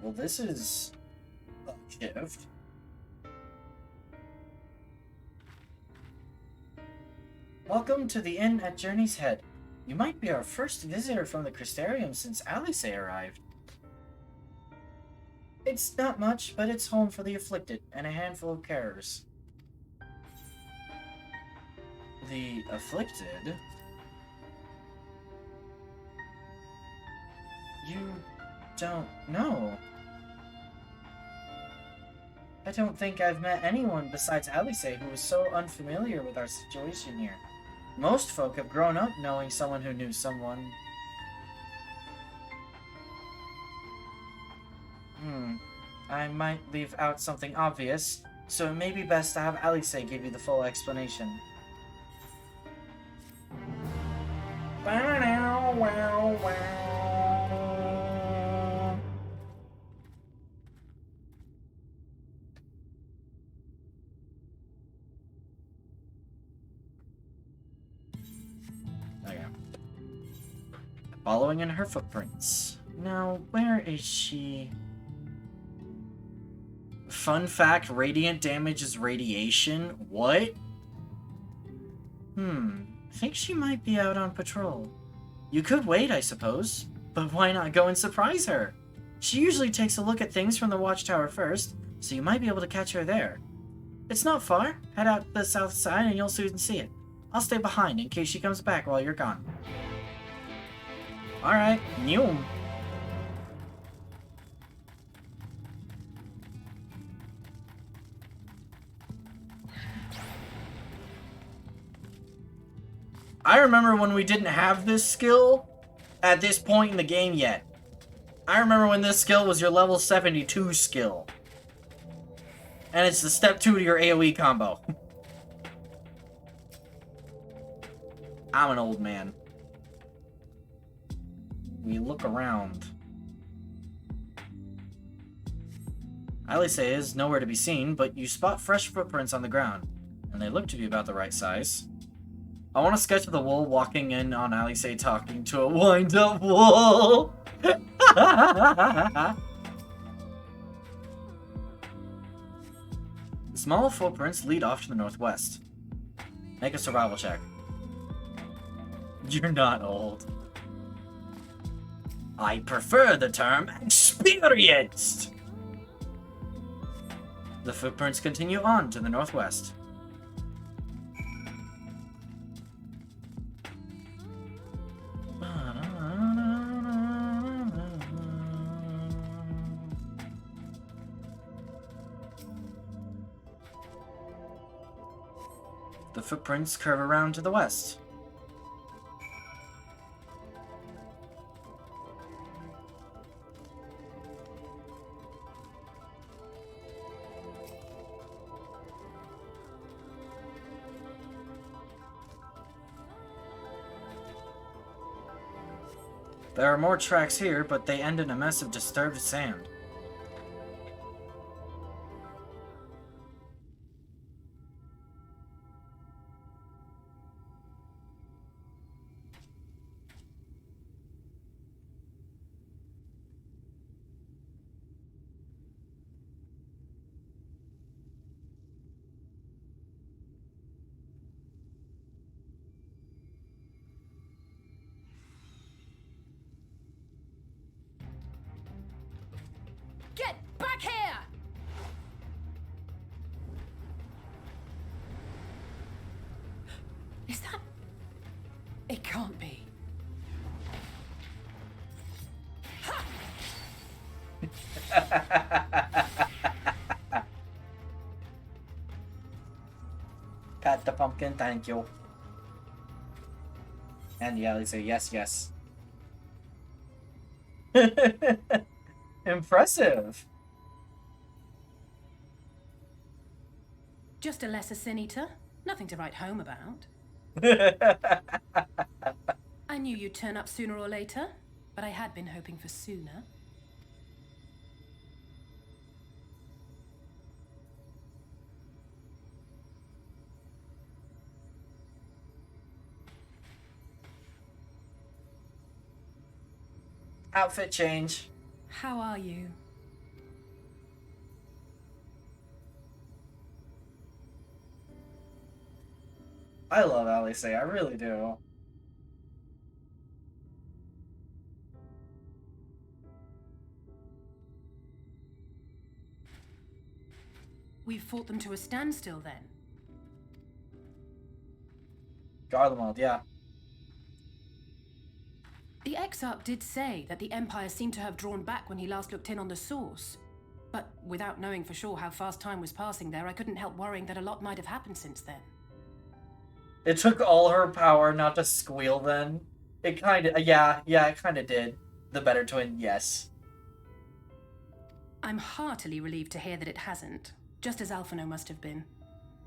Well, this is a shift. Welcome to the inn at Journey's Head. You might be our first visitor from the Crystarium since Alice arrived. It's not much, but it's home for the afflicted and a handful of carers. The afflicted? You don't know. I don't think I've met anyone besides Alice who was so unfamiliar with our situation here. Most folk have grown up knowing someone who knew someone. I might leave out something obvious, so it may be best to have Alice give you the full explanation. Okay. Following in her footprints. Now, where is she? Fun fact, radiant damage is radiation? What? I think she might be out on patrol. You could wait, I suppose. But why not go and surprise her? She usually takes a look at things from the watchtower first, so you might be able to catch her there. It's not far. Head out the south side and you'll soon see it. I'll stay behind in case she comes back while you're gone. Alright, Neum. I remember when we didn't have this skill at this point in the game yet. I remember when this skill was your level 72 skill. And it's the step 2 to your AoE combo. I'm an old man. We look around. Alice is nowhere to be seen, but you spot fresh footprints on the ground, and they look to be about the right size. I want to sketch the wool walking in on Alice talking to a wind-up wool. The small footprints lead off to the northwest. Make a survival check. You're not old. I prefer the term experienced. The footprints continue on to the northwest. The footprints curve around to the west. There are more tracks here, but they end in a mess of disturbed sand. Is that... It can't be. Pat the pumpkin, thank you. And yeah, they say yes, yes. Impressive. Just a lesser sin eater. Nothing to write home about. I knew you'd turn up sooner or later, but I had been hoping for sooner. Outfit change. How are you? I love Alice, I really do. We've fought them to a standstill then. Garlemald, yeah. The Exarch did say that the Empire seemed to have drawn back when he last looked in on the source. But without knowing for sure how fast time was passing there, I couldn't help worrying that a lot might have happened since then. It took all her power not to squeal then. It kinda, yeah, it kinda did. The better twin, yes. I'm heartily relieved to hear that it hasn't, just as Alphino must have been.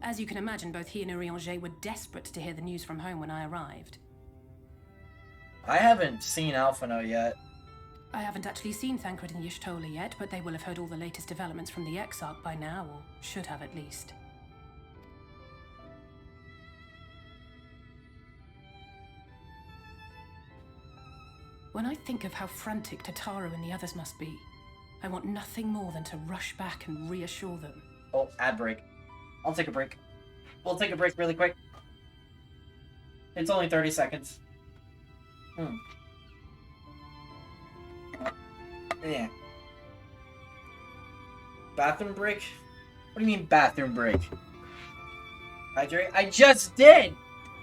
As you can imagine, both he and Urianger were desperate to hear the news from home when I arrived. I haven't seen Alphino yet. I haven't actually seen Thancred and Y'shtola yet, but they will have heard all the latest developments from the Exarch by now, or should have at least. When I think of how frantic Tataru and the others must be, I want nothing more than to rush back and reassure them. Oh, ad break. I'll take a break. We'll take a break really quick. It's only 30 seconds. Yeah. Bathroom break? What do you mean bathroom break? Hydrate? I just did!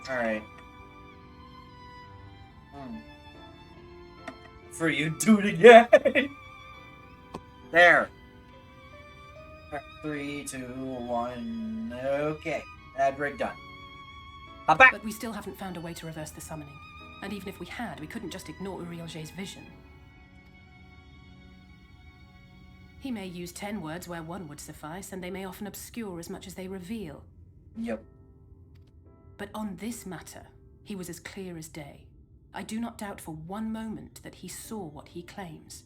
Alright. For you, do it again! There. 3, 2, 1. Okay. Ad break done. Hop back! But we still haven't found a way to reverse the summoning. And even if we had, we couldn't just ignore Urianger's vision. He may use 10 words where 1 would suffice, and they may often obscure as much as they reveal. Yep. But on this matter, he was as clear as day. I do not doubt for one moment that he saw what he claims.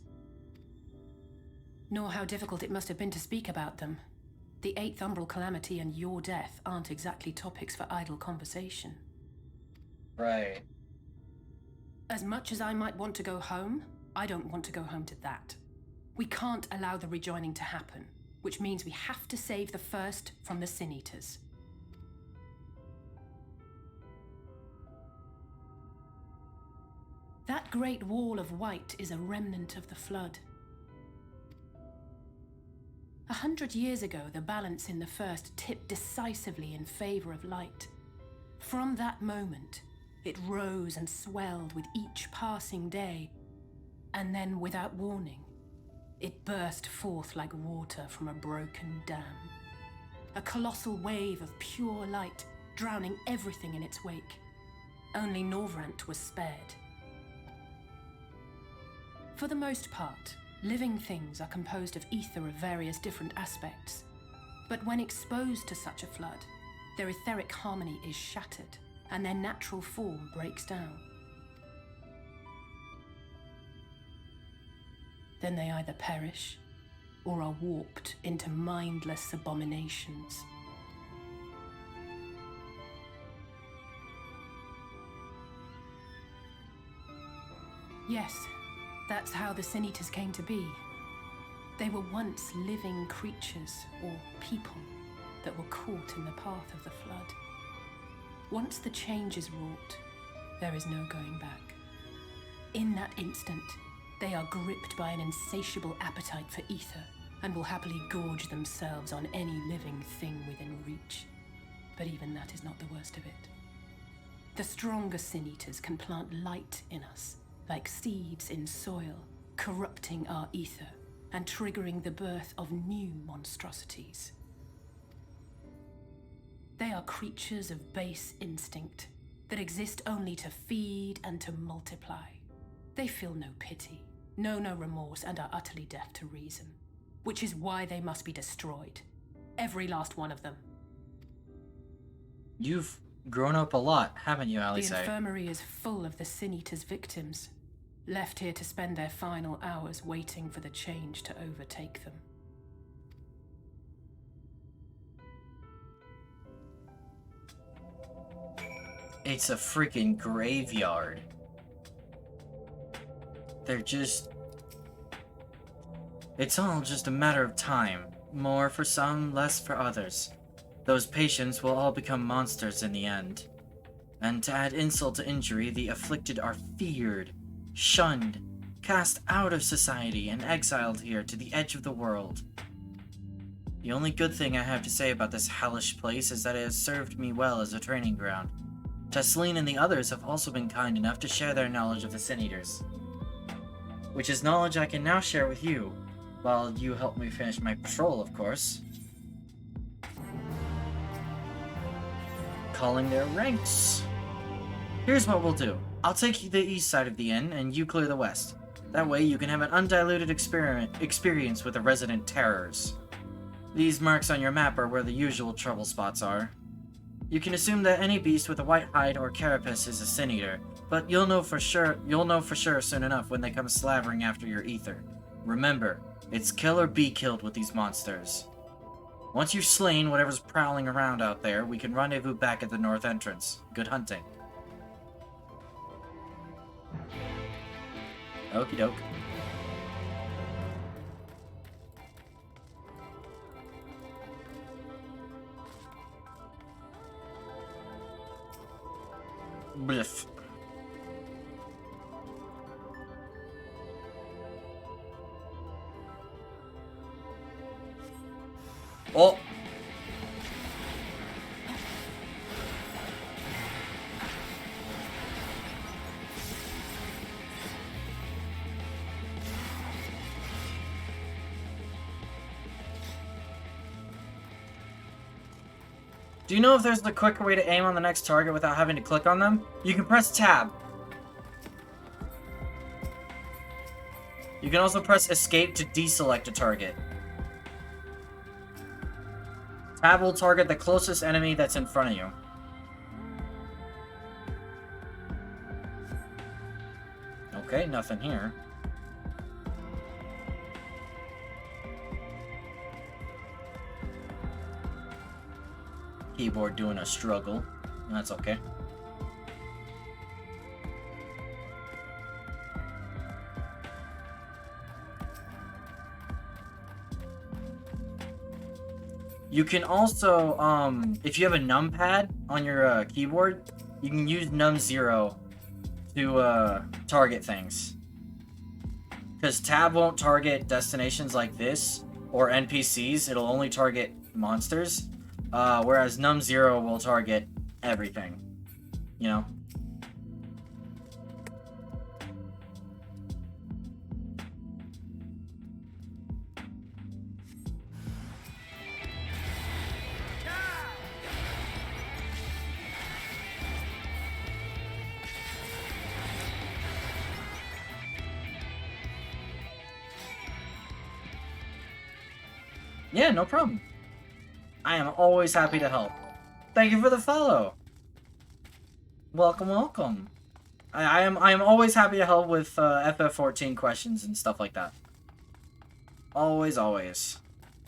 Nor how difficult it must have been to speak about them. The 8th Umbral Calamity and your death aren't exactly topics for idle conversation. Right. As much as I might want to go home, I don't want to go home to that. We can't allow the rejoining to happen, which means we have to save the first from the Sin Eaters. That great wall of white is a remnant of the flood. 100 years ago, the balance in the first tipped decisively in favor of light. From that moment, it rose and swelled with each passing day, and then, without warning, it burst forth like water from a broken dam. A colossal wave of pure light, drowning everything in its wake. Only Norvrant was spared. For the most part, living things are composed of ether of various different aspects. But when exposed to such a flood, their etheric harmony is shattered, and their natural form breaks down. Then they either perish, or are warped into mindless abominations. Yes, that's how the Sin Eaters came to be. They were once living creatures, or people, that were caught in the path of the flood. Once the change is wrought, there is no going back. In that instant, they are gripped by an insatiable appetite for ether, and will happily gorge themselves on any living thing within reach. But even that is not the worst of it. The stronger Sin Eaters can plant light in us, like seeds in soil, corrupting our ether and triggering the birth of new monstrosities. They are creatures of base instinct that exist only to feed and to multiply. They feel no pity, know no remorse, and are utterly deaf to reason, which is why they must be destroyed. Every last one of them. You've grown up a lot, haven't you, Alice? The infirmary is full of the Sin Eaters' victims, left here to spend their final hours waiting for the change to overtake them. It's a freaking graveyard. They're just... It's all just a matter of time. More for some, less for others. Those patients will all become monsters in the end. And to add insult to injury, the afflicted are feared, shunned, cast out of society, and exiled here to the edge of the world. The only good thing I have to say about this hellish place is that it has served me well as a training ground. Tesseline and the others have also been kind enough to share their knowledge of the Sin Eaters. Which is knowledge I can now share with you, while you help me finish my patrol, of course. Calling their ranks. Here's what we'll do. I'll take the east side of the inn, and you clear the west. That way you can have an undiluted experience with the resident terrors. These marks on your map are where the usual trouble spots are. You can assume that any beast with a white hide or carapace is a Sin Eater, but you'll know for sure soon enough when they come slavering after your ether. Remember, it's kill or be killed with these monsters. Once you've slain whatever's prowling around out there, we can rendezvous back at the north entrance. Good hunting. Okie doke. Bliff. Oh! Do you know if there's a quicker way to aim on the next target without having to click on them? You can press tab. You can also press escape to deselect a target. Tab will target the closest enemy that's in front of you. Okay, nothing here. Keyboard doing a struggle. That's okay. You can also, if you have a numpad on your keyboard, you can use num0 to target things. Because tab won't target destinations like this, or NPCs, it'll only target monsters. Whereas num0 will target everything, you know? Yeah, no problem. I am always happy to help. Thank you for the follow. Welcome, welcome. I am always happy to help with FF14 questions and stuff like that. Always, always.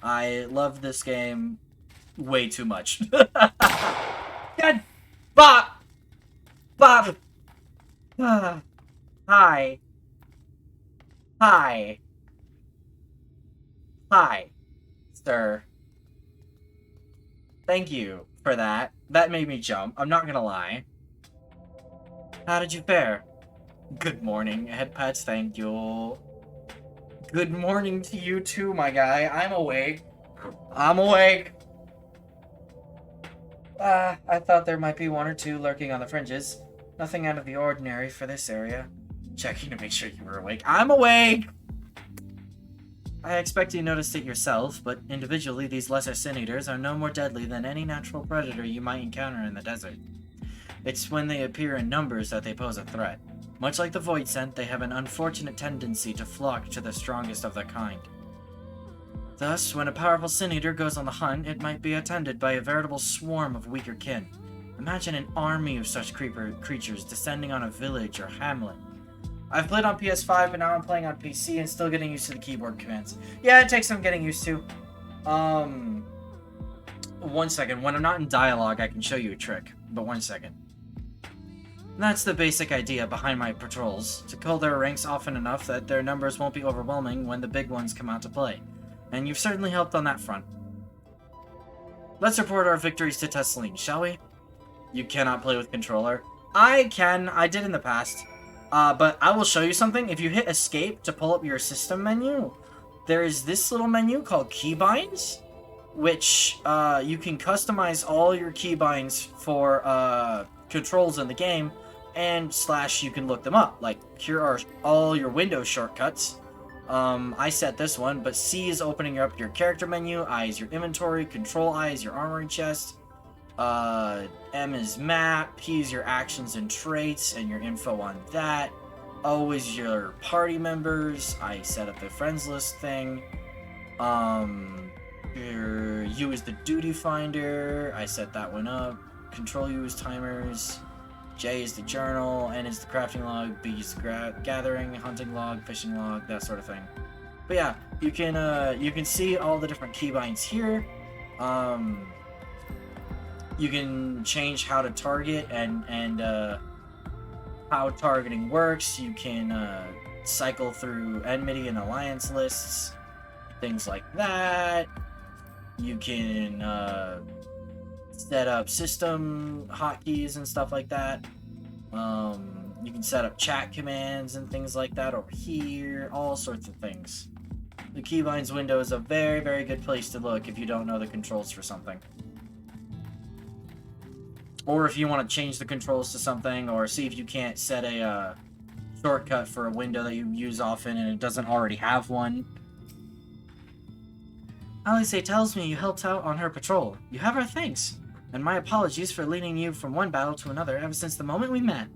I love this game way too much. God, Bob! Bob! Hi. Hi. Hi, sir. Thank you for that. That made me jump. I'm not gonna lie. How did you fare? Good morning, head pets. Thank you. Good morning to you too, my guy. I'm awake. I'm awake. I thought there might be one or two lurking on the fringes. Nothing out of the ordinary for this area. Checking to make sure you were awake. I'm awake! I expect you noticed it yourself, but individually these lesser sin eaters are no more deadly than any natural predator you might encounter in the desert. It's when they appear in numbers that they pose a threat. Much like the void scent, they have an unfortunate tendency to flock to the strongest of their kind. Thus, when a powerful sin eater goes on the hunt, it might be attended by a veritable swarm of weaker kin. Imagine an army of such creatures descending on a village or hamlet. I've played on PS5, but now I'm playing on PC and still getting used to the keyboard commands. Yeah, it takes some getting used to. 1 second. When I'm not in dialogue, I can show you a trick. But 1 second. That's the basic idea behind my patrols. To cull their ranks often enough that their numbers won't be overwhelming when the big ones come out to play. And you've certainly helped on that front. Let's report our victories to Tesseline, shall we? You cannot play with controller. I can. I did in the past. But I will show you something. If you hit escape to pull up your system menu, there is this little menu called keybinds, which you can customize all your keybinds for controls in the game, and / you can look them up. Like, here are all your Windows shortcuts. I set this one, but C is opening up your character menu, I is your inventory, Control I is your armory chest, M is map, P is your actions and traits and your info on that, O is your party members, I set up the friends list thing, your U is the duty finder, I set that one up, Control U is timers, J is the journal, N is the crafting log, B is the gathering, hunting log, fishing log, that sort of thing. But yeah, you can see all the different keybinds here. You can change how to target and how targeting works. You can cycle through enmity and alliance lists, things like that. You can set up system hotkeys and stuff like that. You can set up chat commands and things like that over here, all sorts of things. The keybinds window is a very, very good place to look if you don't know the controls for something. Or if you want to change the controls to something, or see if you can't set a shortcut for a window that you use often and it doesn't already have one. Alice tells me you helped out on her patrol. You have our thanks. And my apologies for leading you from one battle to another ever since the moment we met.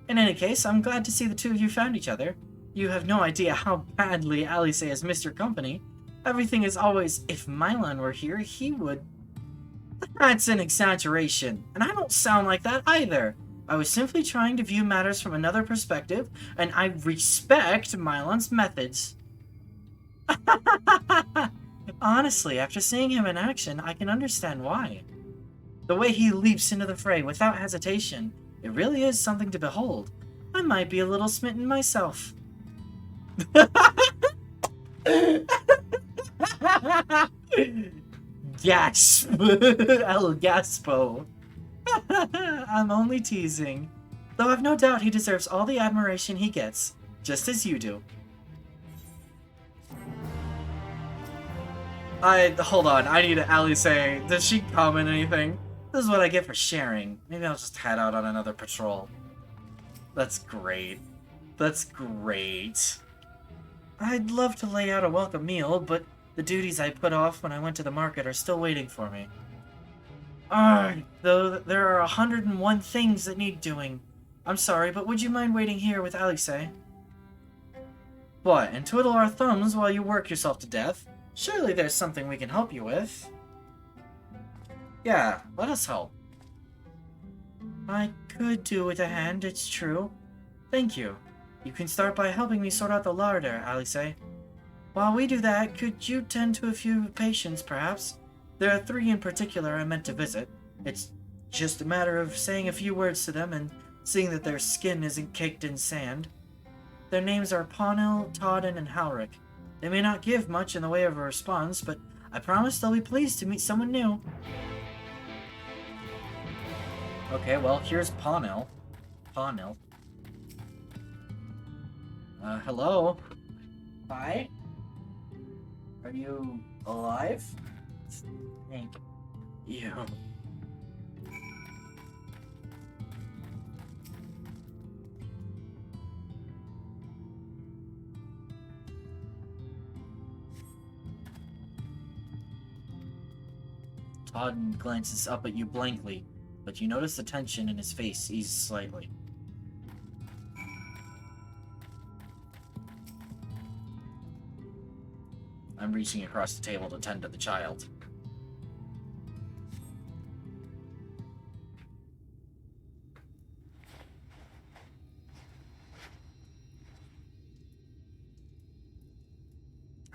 In any case, I'm glad to see the two of you found each other. You have no idea how badly Alice has missed your company. Everything is always, if Mylon were here, he would... That's an exaggeration, and I don't sound like that either. I was simply trying to view matters from another perspective, and I respect Mylon's methods. Honestly, after seeing him in action, I can understand why. The way he leaps into the fray without hesitation, it really is something to behold. I might be a little smitten myself. Gasp! El Gaspo. I'm only teasing. Though I've no doubt he deserves all the admiration he gets, just as you do. Hold on, I need to Alice say, does she comment anything? This is what I get for sharing. Maybe I'll just head out on another patrol. That's great. That's great. I'd love to lay out a welcome meal, but the duties I put off when I went to the market are still waiting for me. Though there are 101 things that need doing. I'm sorry, but would you mind waiting here with Alice? What, and twiddle our thumbs while you work yourself to death? Surely there's something we can help you with. Yeah, let us help. I could do with a hand, it's true. Thank you. You can start by helping me sort out the larder, Alice. While we do that, could you tend to a few patients, perhaps? There are 3 in particular I meant to visit. It's just a matter of saying a few words to them and seeing that their skin isn't caked in sand. Their names are Pawnil, Todden, and Halric. They may not give much in the way of a response, but I promise they'll be pleased to meet someone new. Okay, well, here's Pawnil. Pawnil. Hello? Hi? Are you alive? Thank you. Todd glances up at you blankly, but you notice the tension in his face ease slightly. I'm reaching across the table to tend to the child.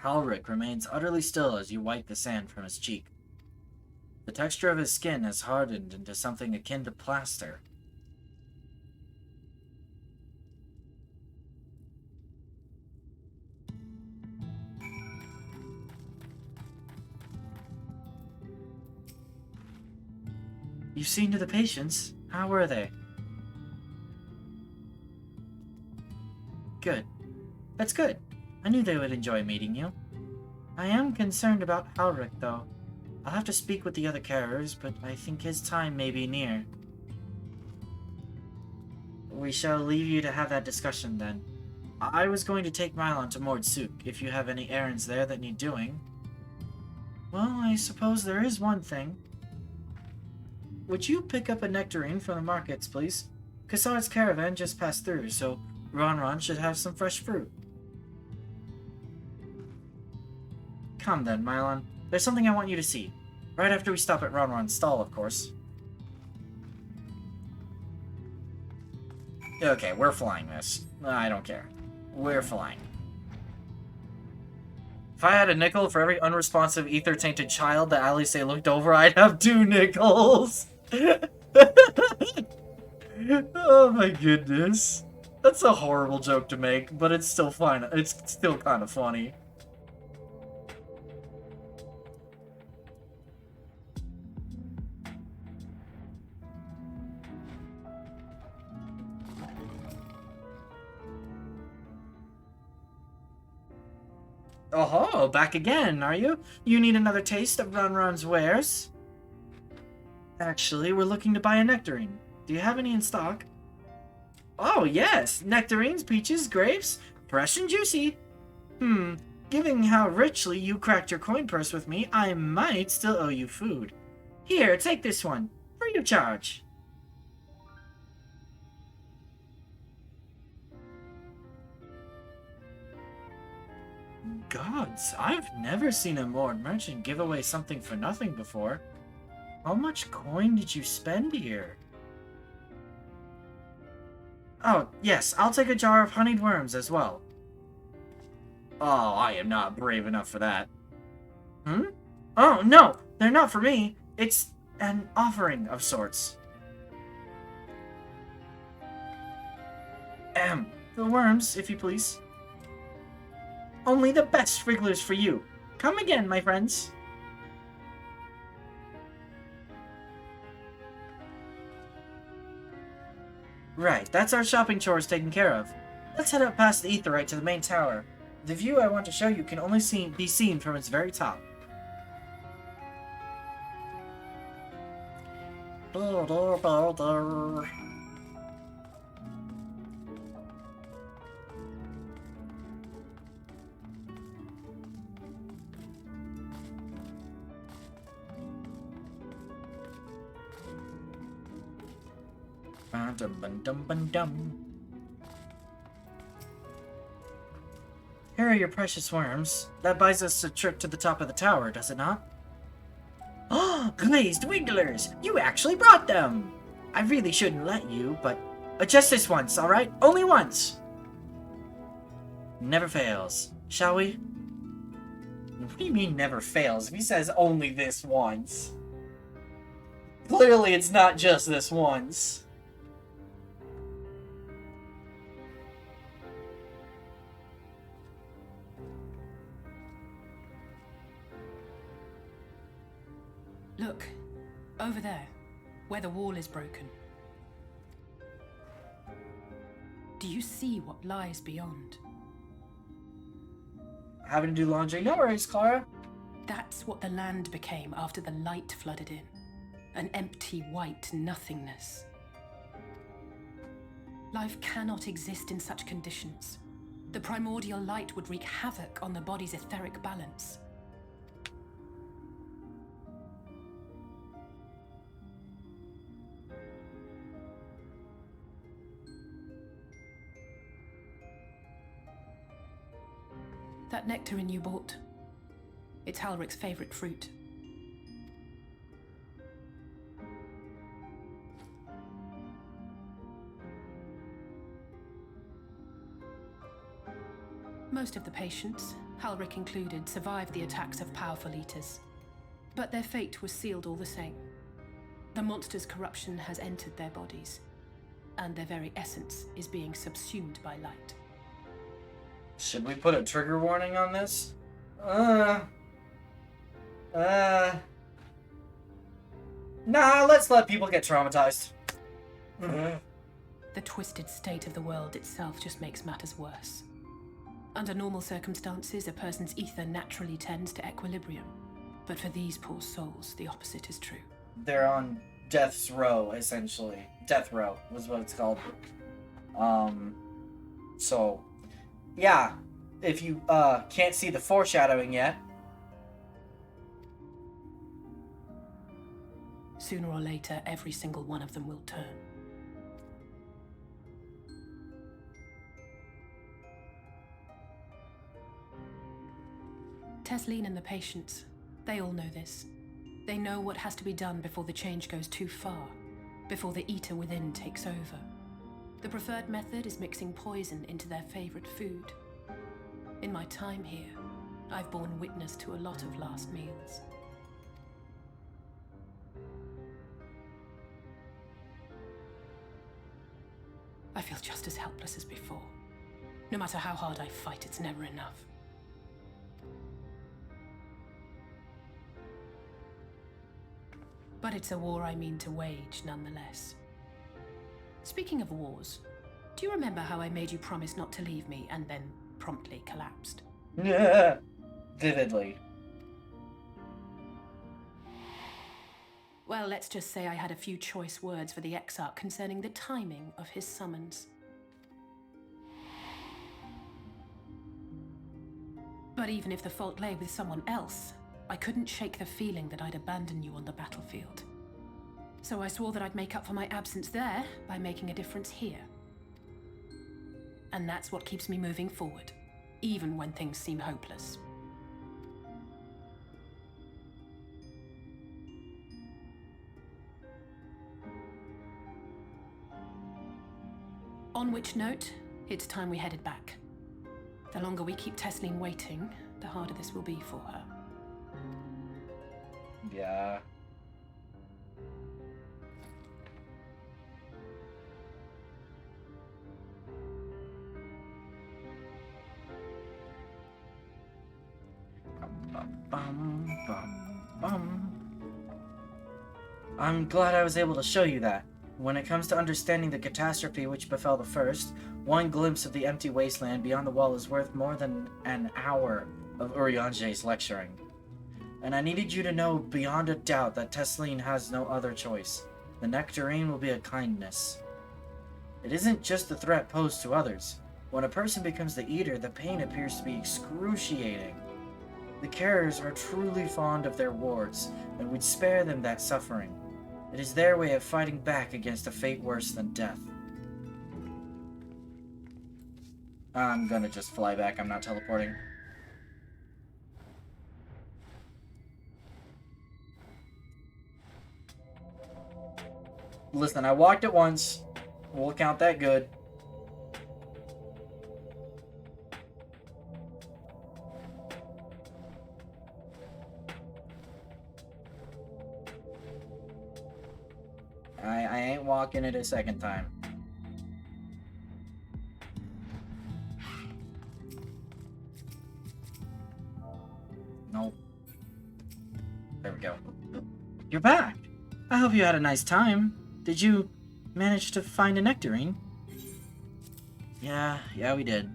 Halric remains utterly still as you wipe the sand from his cheek. The texture of his skin has hardened into something akin to plaster. You've seen to the patients. How were they? Good. That's good. I knew they would enjoy meeting you. I am concerned about Halric, though. I'll have to speak with the other carers, but I think his time may be near. We shall leave you to have that discussion, then. I was going to take Mylon to Mordsuk, if you have any errands there that need doing. Well, I suppose there is one thing. Would you pick up a nectarine from the markets, please? Kassard's caravan just passed through, so Ron should have some fresh fruit. Come then, Mylon. There's something I want you to see. Right after we stop at Ronron's stall, of course. Okay, we're flying this. I don't care. We're flying. If I had a nickel for every unresponsive ether-tainted child that Alice looked over, I'd have 2 nickels! Oh my goodness. That's a horrible joke to make, but it's still fine. It's still kind of funny. Oh, back again, are you? You need another taste of Ronron's wares? Actually, we're looking to buy a nectarine. Do you have any in stock? Oh, yes! Nectarines, peaches, grapes, fresh and juicy. Given how richly you cracked your coin purse with me, I might still owe you food. Here, take this one. Free of charge. Gods, I've never seen a Mord merchant give away something for nothing before. How much coin did you spend here? Oh, yes, I'll take a jar of honeyed worms as well. Oh, I am not brave enough for that. Oh, no, they're not for me. It's an offering of sorts. The worms, if you please. Only the best Frigglers for you. Come again, my friends. Right, that's our shopping chores taken care of. Let's head up past the Aetheryte to the main tower. The view I want to show you can only be seen from its very top. Here are your precious worms. That buys us a trip to the top of the tower, does it not? Oh, glazed wigglers! You actually brought them! I really shouldn't let you, but just this once, alright? Only once! Never fails. Shall we? What do you mean never fails? If he says only this once. Clearly it's not just this once. Look, over there, where the wall is broken. Do you see what lies beyond? Having to do laundry? No worries, Clara. That's what the land became after the light flooded in. An empty white nothingness. Life cannot exist in such conditions. The primordial light would wreak havoc on the body's etheric balance. That nectarine you bought. It's Halric's favorite fruit. Most of the patients, Halric included, survived the attacks of powerful eaters. But their fate was sealed all the same. The monster's corruption has entered their bodies, and their very essence is being subsumed by light. Should we put a trigger warning on this? Nah, let's let people get traumatized. The twisted state of the world itself just makes matters worse. Under normal circumstances, a person's ether naturally tends to equilibrium. But for these poor souls, the opposite is true. They're on death's row, essentially. Death row was what it's called. So, yeah. If you, can't see the foreshadowing yet. Sooner or later, every single one of them will turn. Tesleen and the patients, they all know this. They know what has to be done before the change goes too far, before the eater within takes over. The preferred method is mixing poison into their favorite food. In my time here, I've borne witness to a lot of last meals. I feel just as helpless as before. No matter how hard I fight, it's never enough. But it's a war I mean to wage, nonetheless. Speaking of wars, do you remember how I made you promise not to leave me and then promptly collapsed? Vividly. Well, let's just say I had a few choice words for the Exarch concerning the timing of his summons. But even if the fault lay with someone else, I couldn't shake the feeling that I'd abandon you on the battlefield. So I swore that I'd make up for my absence there by making a difference here. And that's what keeps me moving forward, even when things seem hopeless. On which note, it's time we headed back. The longer we keep Tesleen waiting, the harder this will be for her. Yeah. I'm glad I was able to show you that. When it comes to understanding the catastrophe which befell the first, one glimpse of the empty wasteland beyond the wall is worth more than an hour of Urianger's lecturing. And I needed you to know beyond a doubt that Tesleen has no other choice. The nectarine will be a kindness. It isn't just the threat posed to others. When a person becomes the eater, the pain appears to be excruciating. The carers are truly fond of their wards, and would spare them that suffering. It is their way of fighting back against a fate worse than death. I'm gonna just fly back, I'm not teleporting. Listen, I walked it once. We'll count that good. I ain't walking it a second time. Nope. There we go. You're back. I hope you had a nice time. Did you manage to find a nectarine? Yeah, we did.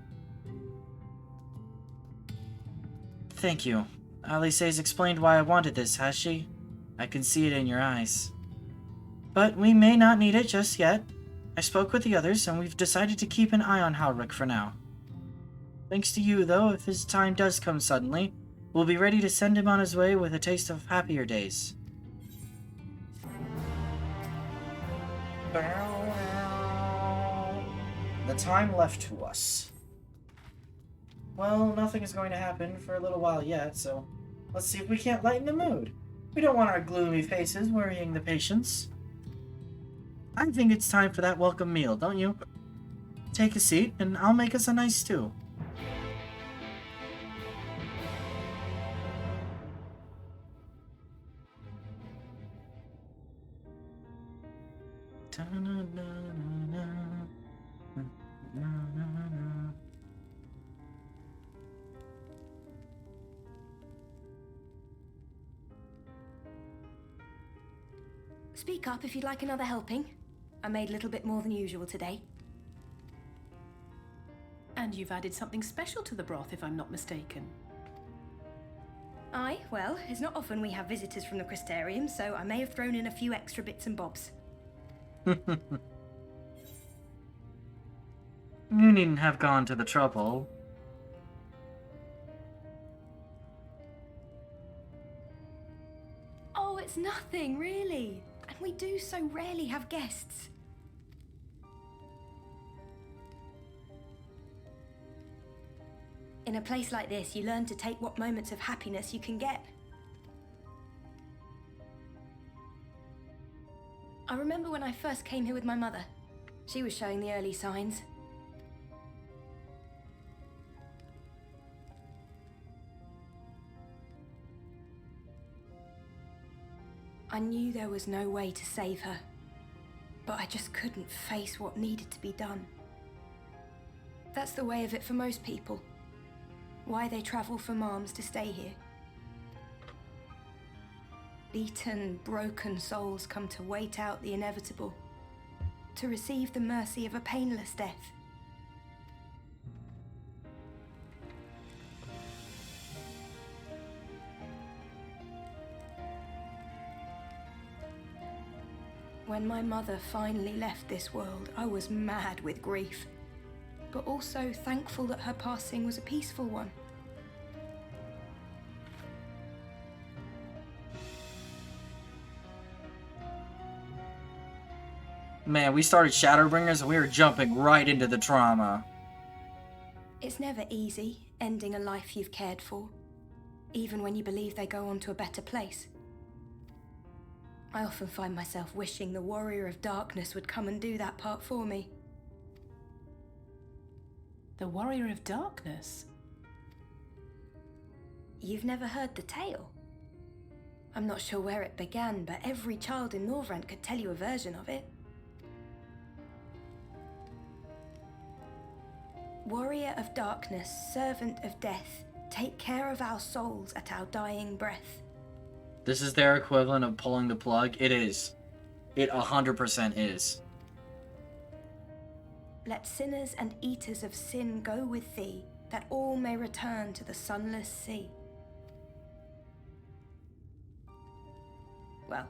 Thank you. Alice's explained why I wanted this, has she? I can see it in your eyes. But we may not need it just yet. I spoke with the others, and we've decided to keep an eye on Halric for now. Thanks to you, though, if his time does come suddenly, we'll be ready to send him on his way with a taste of happier days. The time left to us. Well, nothing is going to happen for a little while yet, so let's see if we can't lighten the mood. We don't want our gloomy faces worrying the patients. I think it's time for that welcome meal, don't you? Take a seat, and I'll make us a nice stew. Speak up if you'd like another helping. I made a little bit more than usual today. And you've added something special to the broth, if I'm not mistaken. Aye, well, it's not often we have visitors from the Crystarium, so I may have thrown in a few extra bits and bobs. You needn't have gone to the trouble. Oh, it's nothing, really. And we do so rarely have guests. In a place like this, you learn to take what moments of happiness you can get. I remember when I first came here with my mother. She was showing the early signs. I knew there was no way to save her, but I just couldn't face what needed to be done. That's the way of it for most people. Why they travel from arms to stay here. Beaten, broken souls come to wait out the inevitable, to receive the mercy of a painless death. When my mother finally left this world, I was mad with grief, but also thankful that her passing was a peaceful one. Man, we started Shadowbringers and we were jumping right into the trauma. It's never easy, ending a life you've cared for, even when you believe they go on to a better place. I often find myself wishing the Warrior of Darkness would come and do that part for me. The Warrior of Darkness? You've never heard the tale? I'm not sure where it began, but every child in Norvrent could tell you a version of it. Warrior of Darkness, servant of death, take care of our souls at our dying breath. This is their equivalent of pulling the plug? It is. It 100% is. Let sinners and eaters of sin go with thee, that all may return to the sunless sea. Well,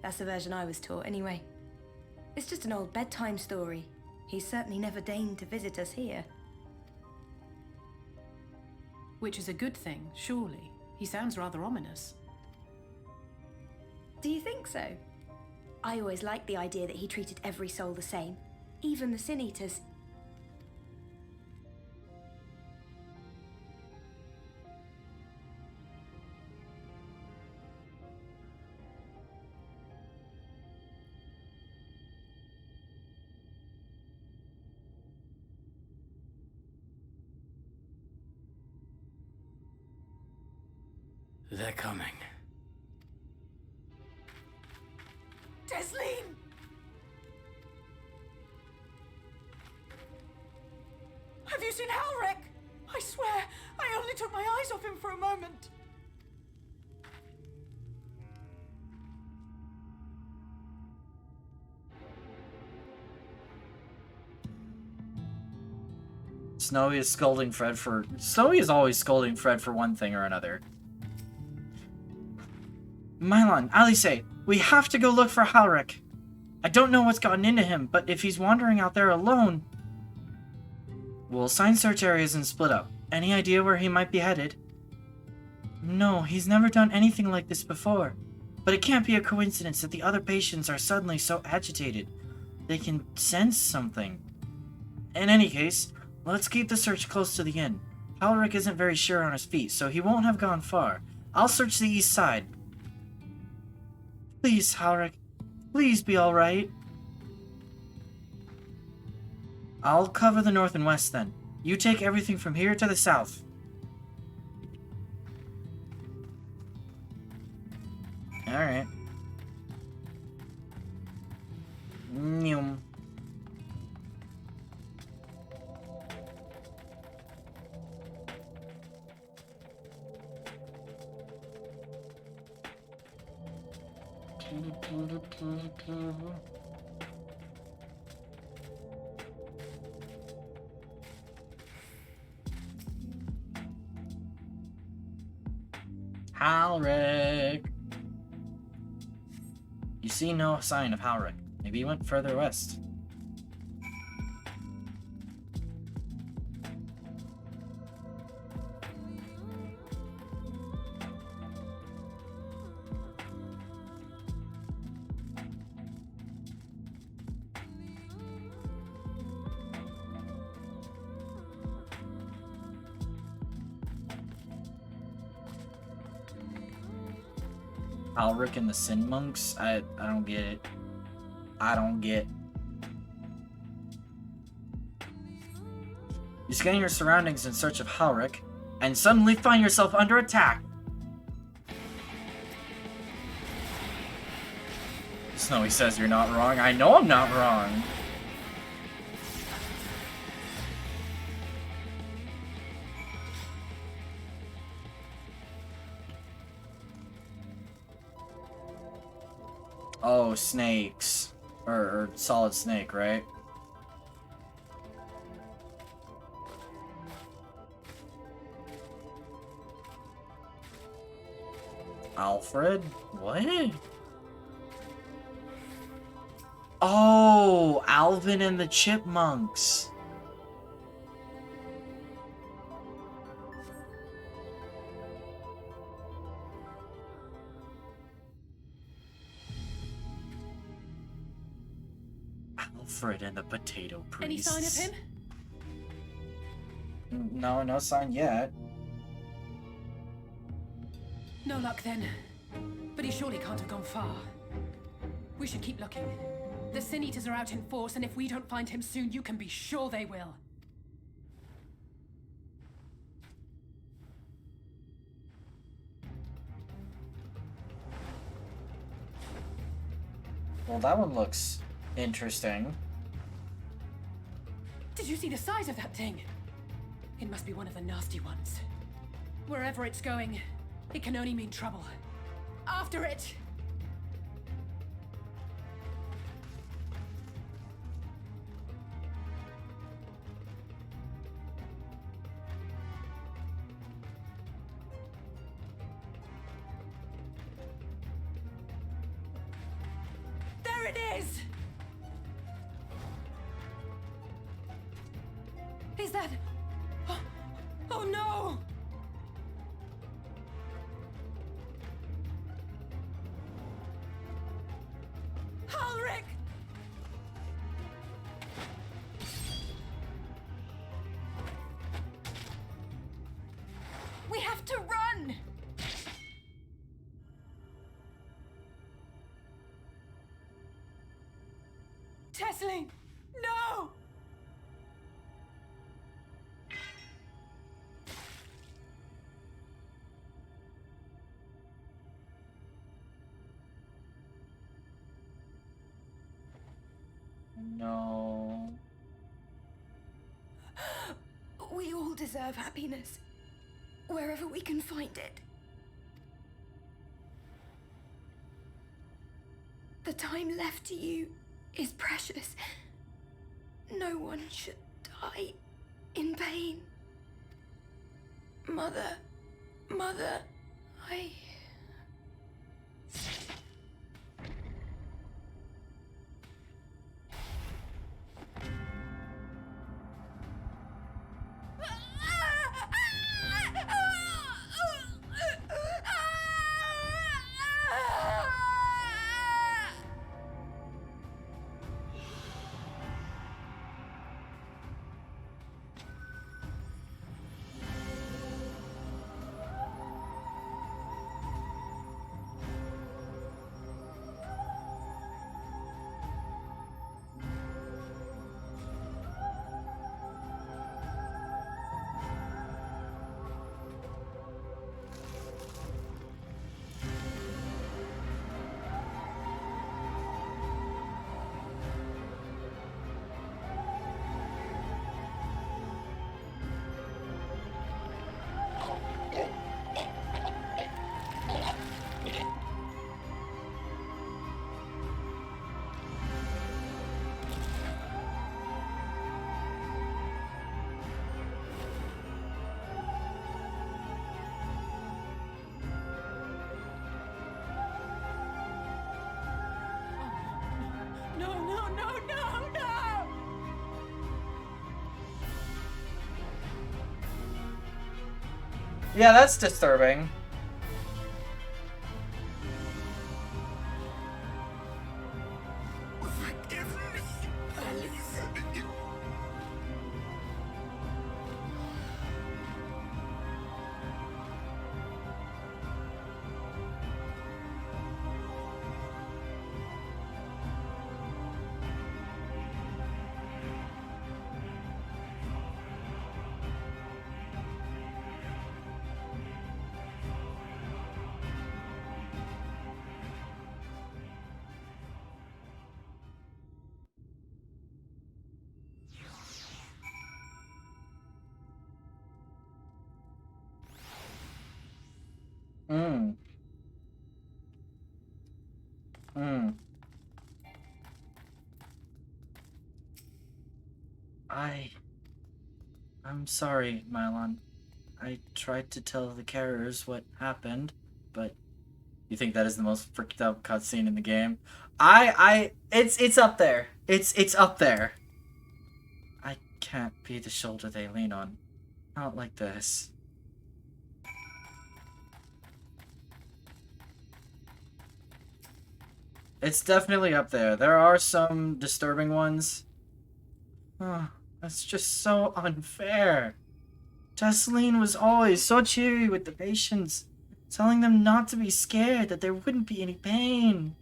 that's the version I was taught anyway. It's just an old bedtime story. He's certainly never deigned to visit us here. Which is a good thing, surely. He sounds rather ominous. Do you think so? I always liked the idea that he treated every soul the same, even the Sin Eaters. They're coming. Desleen! Have you seen Halric? I swear, I only took my eyes off him for a moment. Snowy is scolding Fred for... Snowy is always scolding Fred for one thing or another. Mylon, Alice, we have to go look for Halric. I don't know what's gotten into him, but if he's wandering out there alone... We'll assign search areas and split up. Any idea where he might be headed? No, he's never done anything like this before. But it can't be a coincidence that the other patients are suddenly so agitated. They can sense something. In any case, let's keep the search close to the inn. Alric isn't very sure on his feet, so he won't have gone far. I'll search the east side. Please, Alric. Please be alright. I'll cover the north and west then. You take everything from here to the south. Alright. Nyum. Halric. You see no sign of Halric. Maybe he went further west. Alric and the Sin Monks? I don't get it. I don't get. You scan your surroundings in search of Halric, and suddenly find yourself under attack. Snowy says you're not wrong. I know I'm not wrong. Oh, snakes. Or solid snake, right? Alfred? What? Oh, Alvin and the Chipmunks. Alfred and the Potato Priest. Any sign of him? No, no sign yet. No luck then. But he surely can't have gone far. We should keep looking. The Sin Eaters are out in force, and if we don't find him soon, you can be sure they will. Well, that one looks interesting. Did you see the size of that thing? It must be one of the nasty ones. Wherever it's going, it can only mean trouble. After it! There it is! Is that... Oh no! Halric! We have to run! Tessling! No! No. We all deserve happiness, wherever we can find it. The time left to you is precious. No one should die in pain. Mother, I... Yeah, that's disturbing. Hmm. Hmm. I'm sorry, Mylon. I tried to tell the carriers what happened, but you think that is the most freaked out cutscene in the game? It's up there. It's up there. I can't be the shoulder they lean on. Not like this. It's definitely up there. There are some disturbing ones. Oh, that's just so unfair. Jesseline was always so cheery with the patients, telling them not to be scared, that there wouldn't be any pain.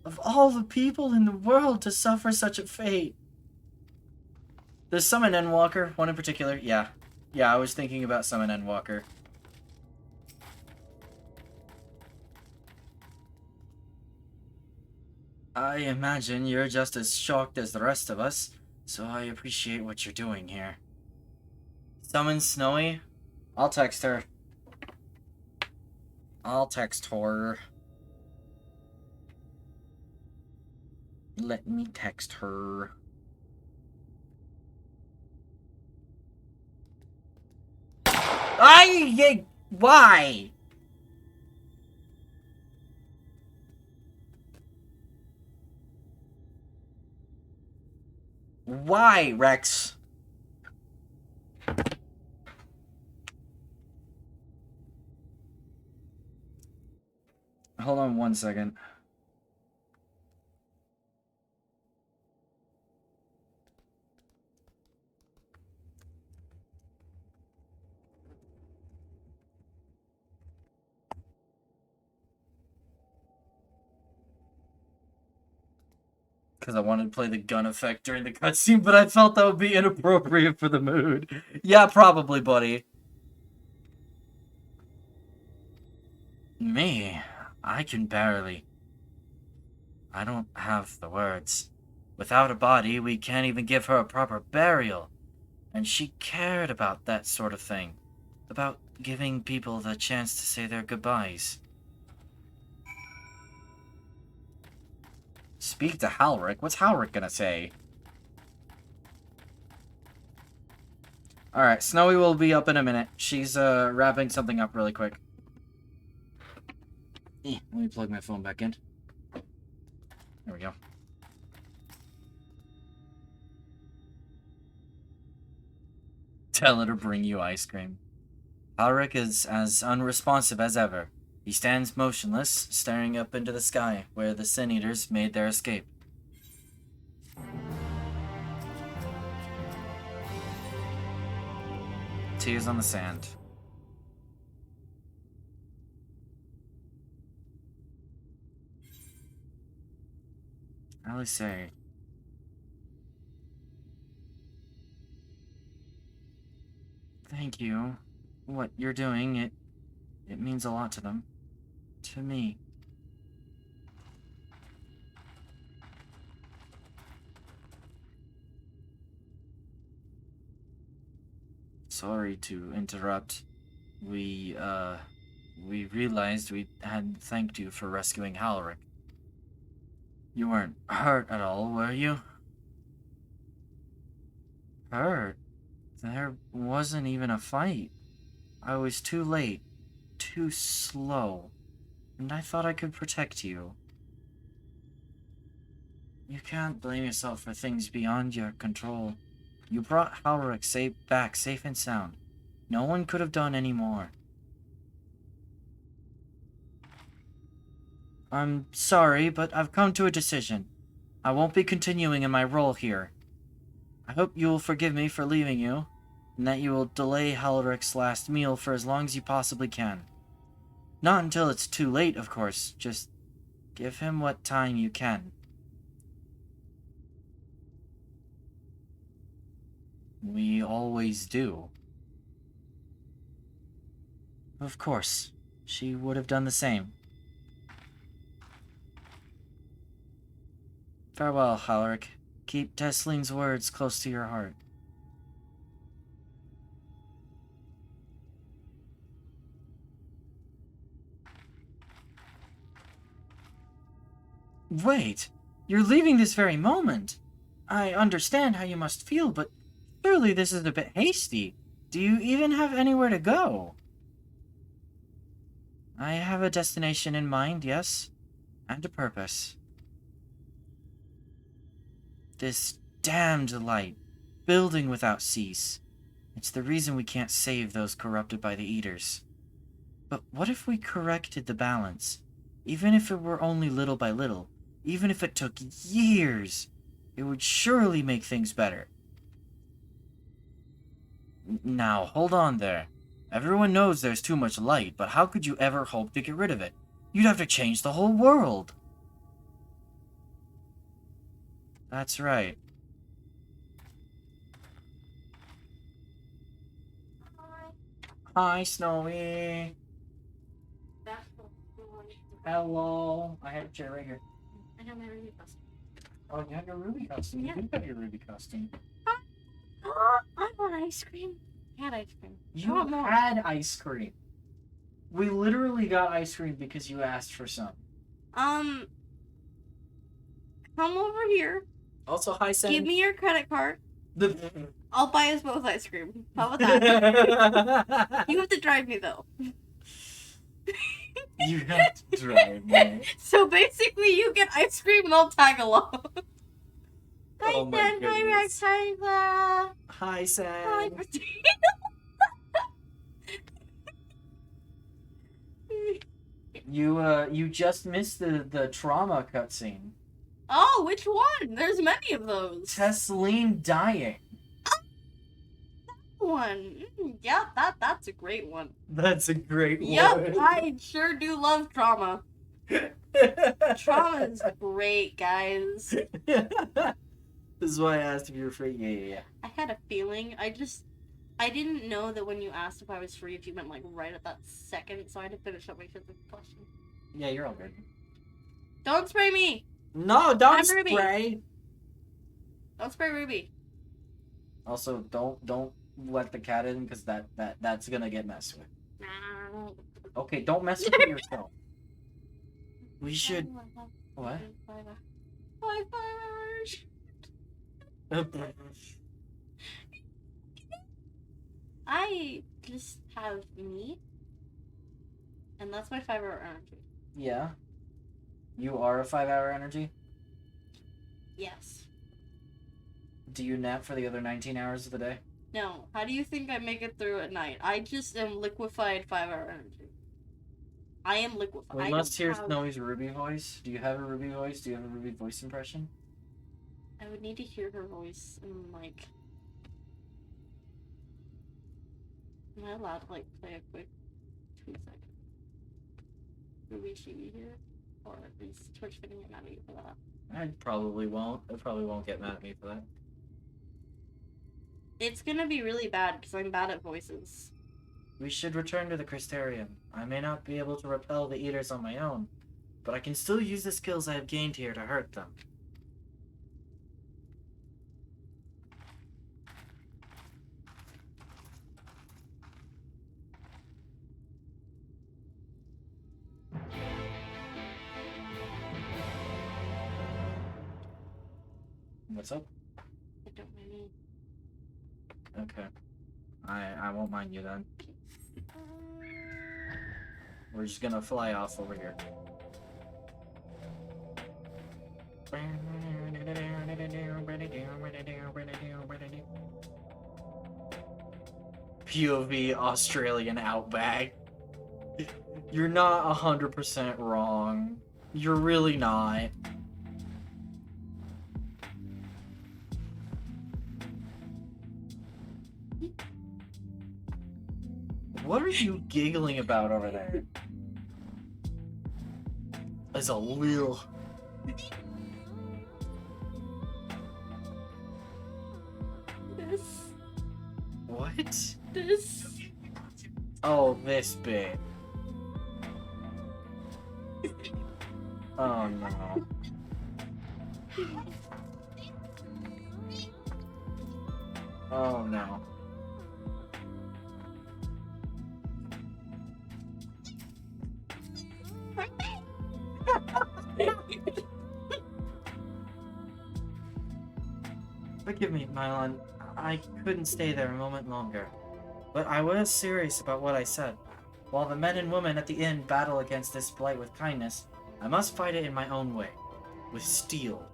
Of all the people in the world to suffer such a fate. There's Summon Endwalker, one in particular. Yeah, I was thinking about Summon Endwalker. I imagine you're just as shocked as the rest of us, so I appreciate what you're doing here. Summon Snowy? I'll text her. I'll text her. Let me text her. Why? Why, Rex? Hold on 1 second. Because I wanted to play the gun effect during the cutscene, but I felt that would be inappropriate for the mood. Yeah, probably, buddy. Me? I can barely. I don't have the words. Without a body, we can't even give her a proper burial. And she cared about that sort of thing. About giving people the chance to say their goodbyes. Speak to Halric? What's Halric gonna say? Alright, Snowy will be up in a minute. She's, wrapping something up really quick. Let me plug my phone back in. There we go. Tell her to bring you ice cream. Halric is as unresponsive as ever. He stands motionless, staring up into the sky, where the Sin Eaters made their escape. Tears on the sand. Alice. Thank you. What you're doing, it means a lot to them. To me. Sorry to interrupt. We realized we hadn't thanked you for rescuing Halric. You weren't hurt at all, were you? Hurt? There wasn't even a fight. I was too late. Too slow. And I thought I could protect you. You can't blame yourself for things beyond your control. You brought Halric back safe and sound. No one could have done any more. I'm sorry, but I've come to a decision. I won't be continuing in my role here. I hope you will forgive me for leaving you, and that you will delay Halric's last meal for as long as you possibly can. Not until it's too late, of course. Just give him what time you can. We always do. Of course. She would have done the same. Farewell, Halric. Keep Teslene's words close to your heart. Wait! You're leaving this very moment! I understand how you must feel, but surely this is a bit hasty. Do you even have anywhere to go? I have a destination in mind, yes, and a purpose. This damned light, building without cease. It's the reason we can't save those corrupted by the Eaters. But what if we corrected the balance? Even if it were only little by little, even if it took years, it would surely make things better. Now, hold on there. Everyone knows there's too much light, but how could you ever hope to get rid of it? You'd have to change the whole world. That's right. Hi, Snowy. Hello. I have a chair right here. I have my Ruby costume. Oh, you have your Ruby costume. Yeah. You do have your Ruby costume. I want ice cream. I had ice cream. You had ice cream. We literally got ice cream because you asked for some. Come over here. Also, hi, Sam. Give me your credit card. I'll buy us both ice cream. How about that? You have to drive me, though. You have to drive me. So basically, you get ice cream and I'll tag along. Hi, Oh my Sam. Hi, goodness. Rex. Hi, Clara. Hi, Sam. Hi, Christina. You just missed the trauma cutscene. Oh, which one? There's many of those. Tesleen dying. One. Yeah, that's a great one. That's a great Yep, one. I sure do love trauma. Trauma is great, guys. This is why I asked if you were free. Yeah. I had a feeling. I didn't know that when you asked if I was free, if you meant like right at that second, so I had to finish up my fifth question. Yeah, you're all good. Don't spray me! No, don't I'm Ruby. spray. Don't spray Ruby. Also, don't let the cat in because that's gonna get messed with. Okay, don't mess with it yourself. We should. What? I just have me, and that's my 5-hour energy. Yeah. You are a 5-hour energy? Yes. Do you nap for the other 19 hours of the day? No. How do you think I make it through at night? I just am liquefied 5-hour energy. I am liquefied. We must hear Snowy's Ruby voice. Do you have a Ruby voice? Do you have a Ruby voice impression? I would need to hear her voice and like. Am I allowed to like play a quick 2-second Ruby Chibi here? Or is Twitch gonna get mad at you for that? I probably won't. I probably won't get mad at me for that. It's gonna be really bad because I'm bad at voices. We should return to the Crystarium. I may not be able to repel the Eaters on my own, but I can still use the skills I have gained here to hurt them. What's up? I don't really. Okay. I won't mind you then. We're just gonna fly off over here. POV Australian outback. You're not 100% wrong. You're really not. What are you giggling about over there? As a little... This. What? This. Oh, this bit. Oh no. Oh no. Forgive me, Mylon. I couldn't stay there a moment longer. But I was serious about what I said. While the men and women at the inn battle against this blight with kindness, I must fight it in my own way. With steel.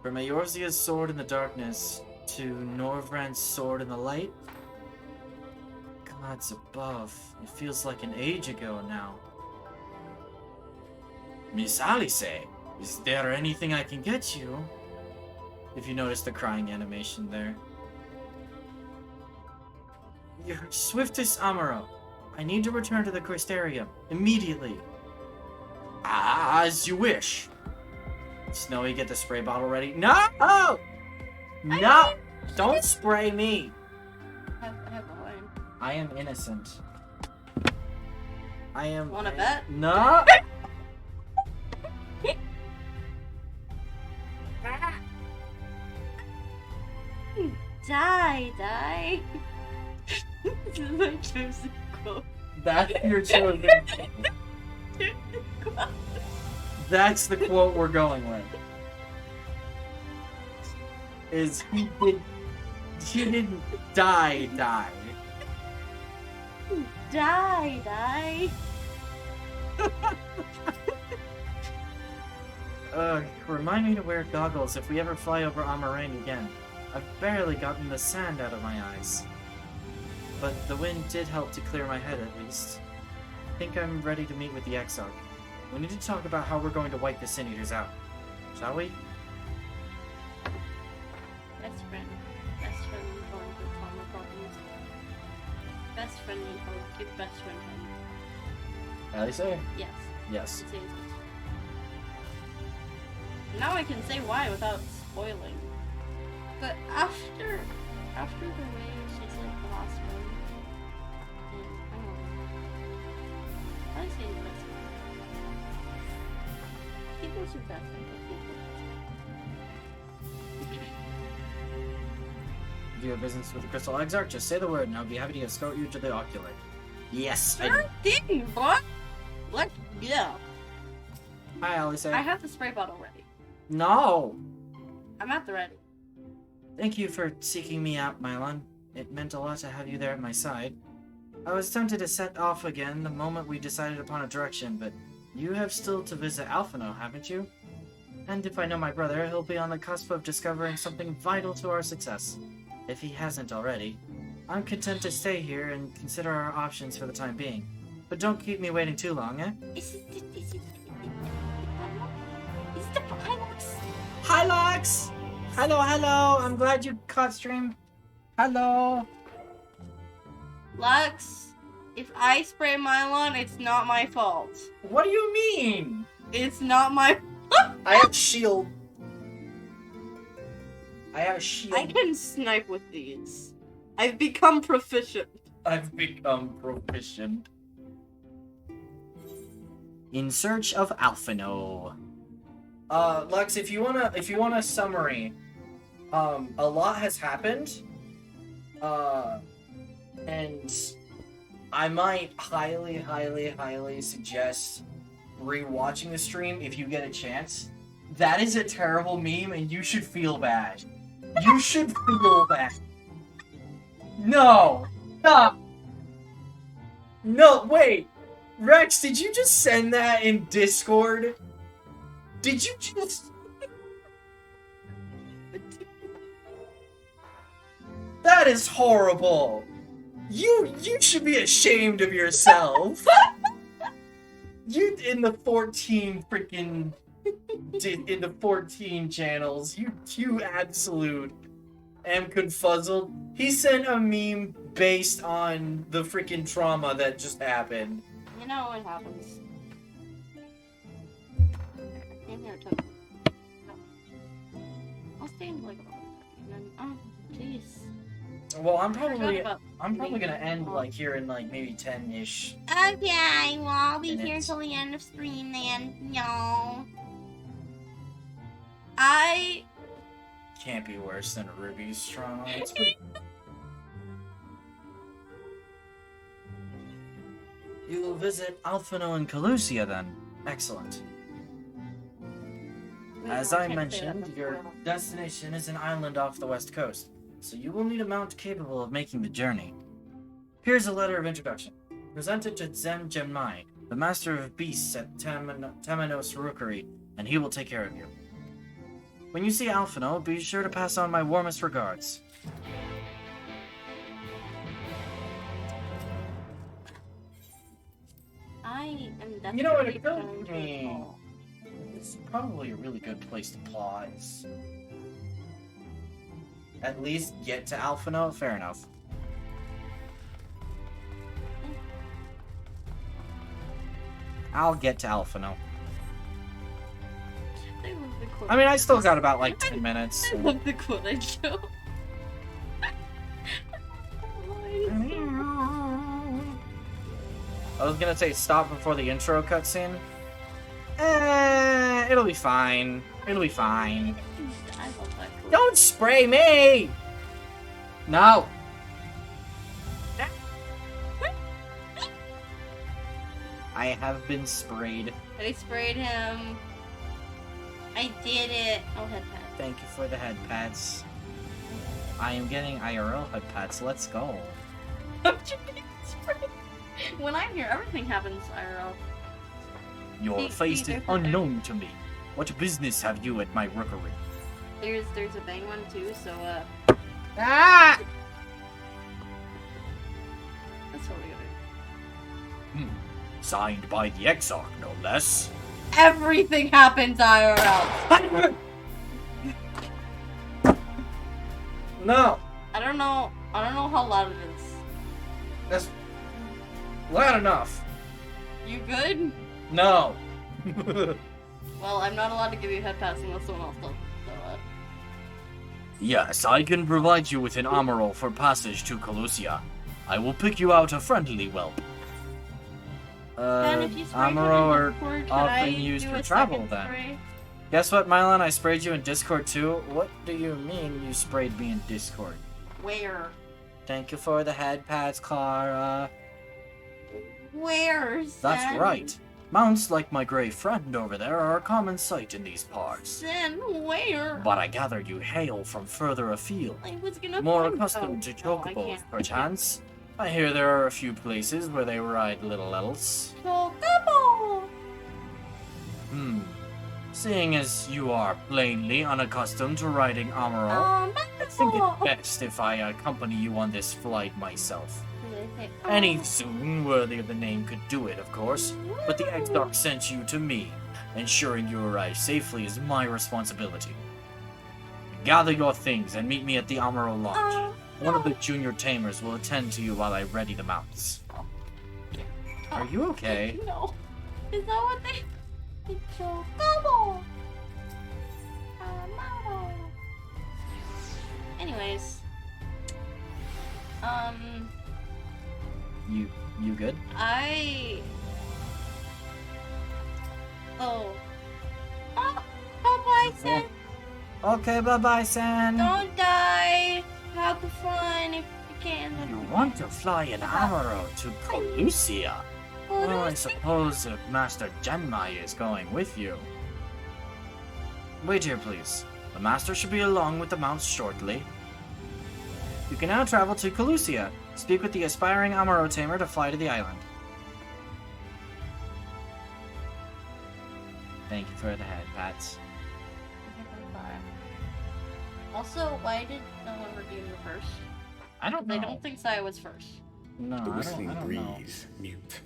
From Eorzea's sword in the darkness to Norvrand's sword in the light? Gods above. It feels like an age ago now. Miss Alice, is there anything I can get you? If you notice the crying animation there. Your swiftest Amaro. I need to return to the Crystarium. Immediately. As you wish. Snowy, get the spray bottle ready. No! No! Don't spray me! I have a line. I am innocent. I am... Wanna bet? No! Die. This is my chosen quote. That's your chosen quote. That's the quote we're going with. Is he didn't die. Die. Remind me to wear goggles if we ever fly over Amarane again. I've barely gotten the sand out of my eyes. But the wind did help to clear my head at least. I think I'm ready to meet with the Exarch. We need to talk about how we're going to wipe the Sin Eaters out. Shall we? Best friend going to trauma problems. Best friend need help. Give best friend help. Allie say? Yes. Yes. It says it. Now I can say why without spoiling. But after the way she's like the last one, I don't know. I say best friend. People should best friend. Do you have business with the Crystal Exarch? Just say the word and I'll be happy to escort you to the Oculate. Yes! Sure thing, boy! Let's go. Hi, Alice. I have the spray bottle ready. No! I'm at the ready. Thank you for seeking me out, Mylon. It meant a lot to have you there at my side. I was tempted to set off again the moment we decided upon a direction, but you have still to visit Alphino, haven't you? And if I know my brother, he'll be on the cusp of discovering something vital to our success. If he hasn't already. I'm content to stay here and consider our options for the time being. But don't keep me waiting too long, eh? Is it the Hylox? Hylox! Hello! I'm glad you caught stream. Hello! Lux, if I spray Mylon, it's not my fault. What do you mean? It's not my I have shield. I can snipe with these. I've become proficient. In search of Alphino. Lux, if you want a summary, a lot has happened. And I might highly suggest rewatching the stream if you get a chance. That is a terrible meme and you should feel bad. You should feel bad. No! Stop! No, wait! Rex, did you just send that in Discord? Did you just... That is horrible! You should be ashamed of yourself! You in the 14 freaking in the 14 channels. You absolute am confuzzled. He sent a meme based on the freaking trauma that just happened. You know what happens. In there too. I'll stay in like about 30 and then jeez. Well, I'm probably gonna end like here in like maybe 10-ish. Okay, well I'll be minutes. here till the end of stream then, y'all. I Can't be worse than Ruby's trauma. It's pretty... You will visit Alphino and Calusia then. Excellent. As I mentioned, your destination is an island off the west coast, so you will need a mount capable of making the journey. Here's a letter of introduction. Presented to Zem Genmai, the master of beasts at Temenos Rookery, and he will take care of you. When you see Alphino, be sure to pass on my warmest regards. I am definitely You know what, it going feels to me. call. It's probably a really good place to pause. At least get to Alphino? Fair enough. I'll get to Alphino. I love the quote. I mean, I still got about like 10 minutes. I love the quote I show. I was gonna say stop before the intro cutscene. It'll be fine. It'll be fine. I love that quote. Don't spray me! No. I have been sprayed. I sprayed him. I did it. Oh, head pad. Thank you for the head pads. I am getting IRL head pads. Let's go. When I'm here, everything happens IRL. Your face is unknown to me. What business have you at my rookery? There's a bang one too, so Ah! that's what we gotta Signed by the Exarch, no less. do. Everything happens IRL. No. I don't know how loud it is. That's loud enough. You good? No. Well, I'm not allowed to give you head pass unless someone else does. So, Yes, I can provide you with an armorol for passage to Calusia. I will pick you out a friendly whelp. Then if you sprayed him in Armorol are Discord, could I often used do for a travel second then. spray? Guess what, Mylon? I sprayed you in Discord too. What do you mean you sprayed me in Discord? Where? Thank you for the head pads, Clara. Where? That's Zen? right. Mounts like my gray friend over there are a common sight in these parts. Zen, where? But I gather you hail from further afield. I was gonna More find accustomed to no, I chocobos, can't. perchance. I hear there are a few places where they ride little elves. Chocobo! Seeing as you are plainly unaccustomed to riding Amaro, I think it's best if I accompany you on this flight myself. Any Zune worthy of the name could do it, of course, but the Exarch sent you to me. Ensuring you arrive safely is my responsibility. Gather your things and meet me at the Amaro Lodge. One of the junior tamers will attend to you while I ready the mounts. Are you okay? No. Is that what they... Chocobo! Amaro. Anyways. You good? Oh, bye-bye, Sen. Okay, bye-bye, San. Don't die. Have fun if you can. You want to fly an Amaro to Calusia? Well, I suppose if Master Genmai is going with you. Wait here, please. The Master should be along with the mounts shortly. You can now travel to Calusia. Speak with the aspiring Amaro tamer to fly to the island. Thank you for the head pats. Also, why did no one redeem the first? I don't know. They don't think Saya was first. No, The whistling I don't know. breeze, mute.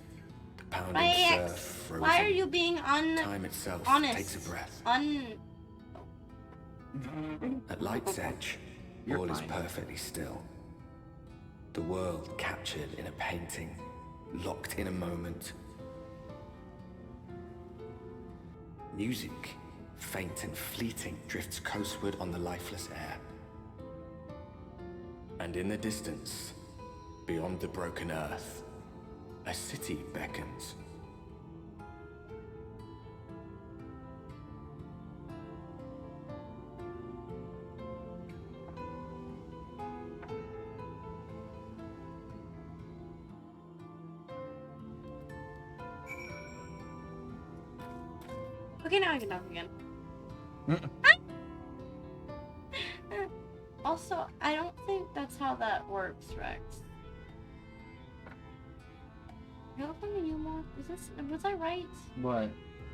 The Pounding My surf, ex, frozen. why are you being Time itself honest? takes a breath. At light's edge, all is perfectly still. The world captured in a painting, locked in a moment. Music, faint and fleeting, drifts coastward on the lifeless air. And in the distance, beyond the broken earth, a city beckons. Okay, now I can talk again. Also, I don't think that's how that works, Rex. You're going to Yulmore? Was I right? What? Are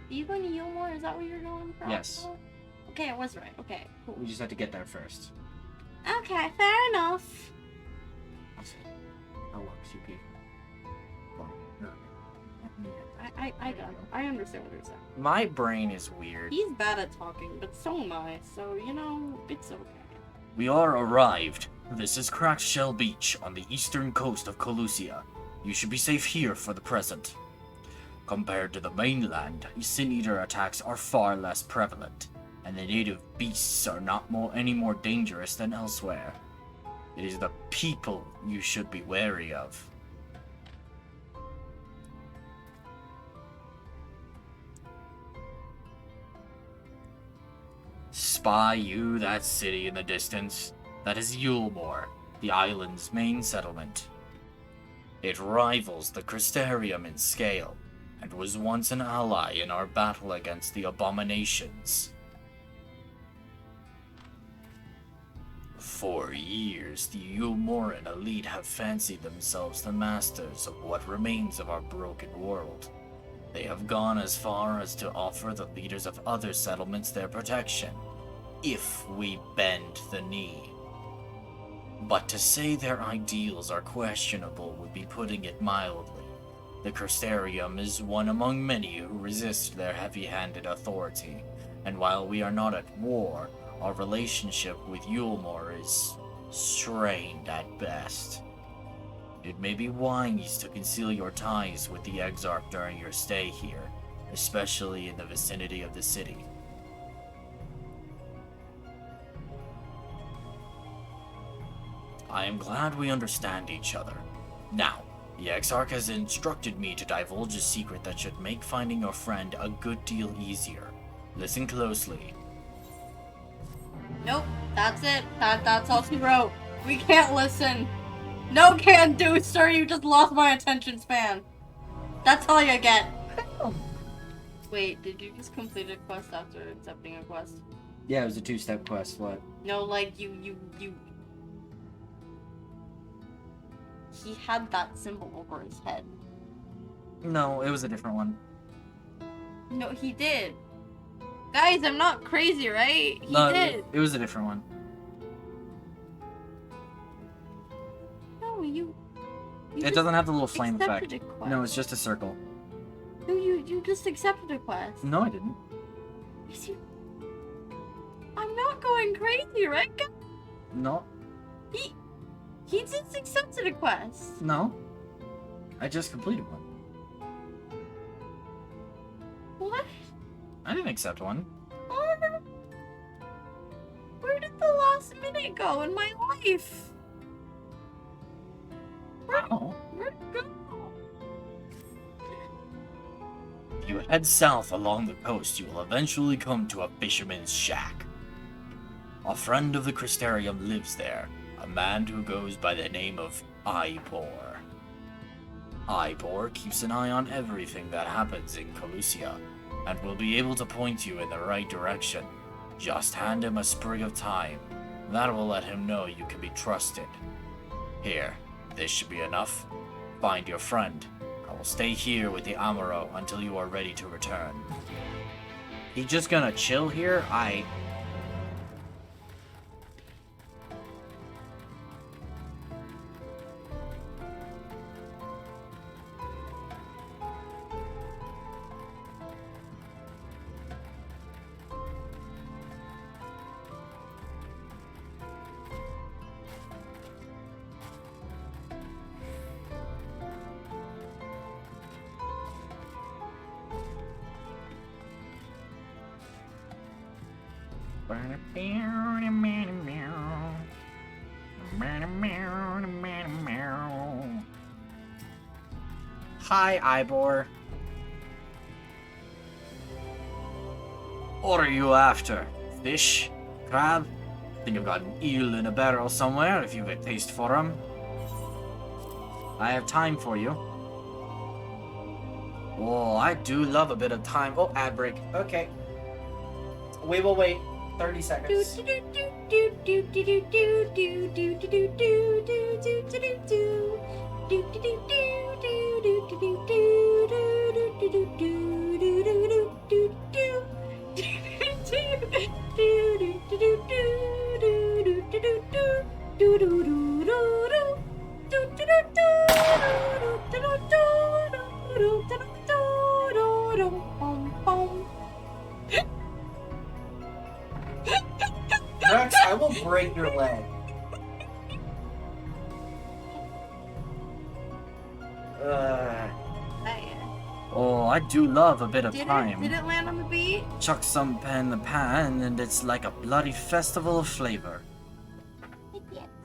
you going to Yulmore? Is that where you're going from? Yes. Okay, I was right. Okay, cool. We just have to get there first. Okay, fair enough. How works you people? I got it. I understand what you're saying. My brain is weird. He's bad at talking, but so am I, so, you know, it's okay. We are arrived. This is Cracked Shell Beach on the eastern coast of Colusia. You should be safe here for the present. Compared to the mainland, Sin Eater attacks are far less prevalent, and the native beasts are not any more dangerous than elsewhere. It is the people you should be wary of. Spy you that city in the distance? That is Yulmore, the island's main settlement. It rivals the Crystarium in scale, and was once an ally in our battle against the abominations. For years, the Yulmoran elite have fancied themselves the masters of what remains of our broken world. They have gone as far as to offer the leaders of other settlements their protection, if we bend the knee. But to say their ideals are questionable would be putting it mildly. The Crystarium is one among many who resist their heavy-handed authority, and while we are not at war, our relationship with Yulmore is strained at best. It may be wise to conceal your ties with the Exarch during your stay here, especially in the vicinity of the city. I am glad we understand each other. Now, the Exarch has instructed me to divulge a secret that should make finding your friend a good deal easier. Listen closely. Nope, that's it. That's all she wrote. We can't listen. No can do, sir. You just lost my attention span. That's all you get. Wait, did you just complete a quest after accepting a quest? Yeah, it was a two-step quest. What? No, like you. He had that symbol over his head. No, it was a different one. No, he did. Guys, I'm not crazy, right? He did. It was a different one. No, you It doesn't have the little flame effect. accepted a quest. No, it's just a circle. No, you just accepted a quest. No, I didn't. Yes, you... I'm not going crazy, right? No. He just accepted a quest. No. I just completed one. What? I didn't accept one. Oh, no. Where did the last minute go in my life? Where'd it go? If you head south along the coast, you will eventually come to a fisherman's shack. A friend of the Crystarium lives there, a man who goes by the name of Ipor. Ipor keeps an eye on everything that happens in Colusia, and will be able to point you in the right direction. Just hand him a sprig of thyme. That will let him know you can be trusted. Here, this should be enough. Find your friend. I will stay here with the Amuro until you are ready to return. He just gonna chill here? Hi, Ivor. What are you after? Fish? Crab? Think you've got an eel in a barrel somewhere if you've a taste for them. I have time for you. Oh, I do love a bit of time. Oh, ad break. Okay. We will wait 30 seconds. Rex, I will break your leg. Oh, I do love a bit of time. Did it land on the beat? Chuck some pen in the pan, and it's like a bloody festival of flavor.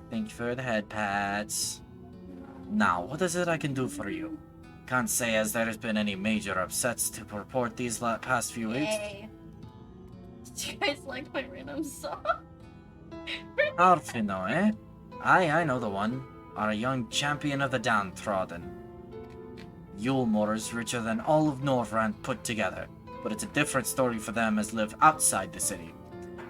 Thank you for the head pats. Now, what is it I can do for you? Can't say as there has been any major upsets to report these past few weeks. Yay. Did you guys like my random song? Arfino, eh? Aye, I know the one. Our young champion of the downtrodden. Yulmore is richer than all of Norvrand put together, but it's a different story for them as live outside the city.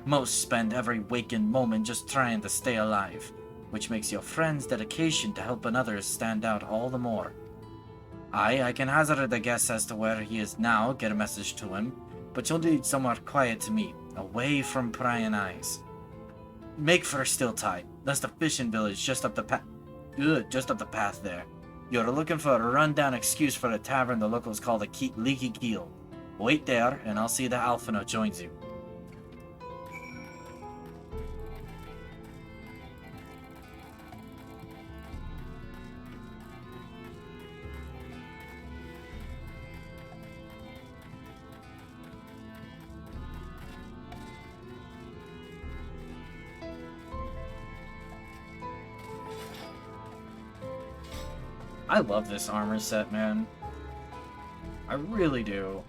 Most spend every waking moment just trying to stay alive, which makes your friend's dedication to helping others stand out all the more. I can hazard a guess as to where he is now, get a message to him, but you'll need somewhere quiet to meet, away from prying eyes. Make for Stilltide. That's the fishing village just up the path there. You're looking for a rundown excuse for a tavern the locals call the Leaky Keel. Wait there, and I'll see that Alphino joins you. I love this armor set, man. I really do.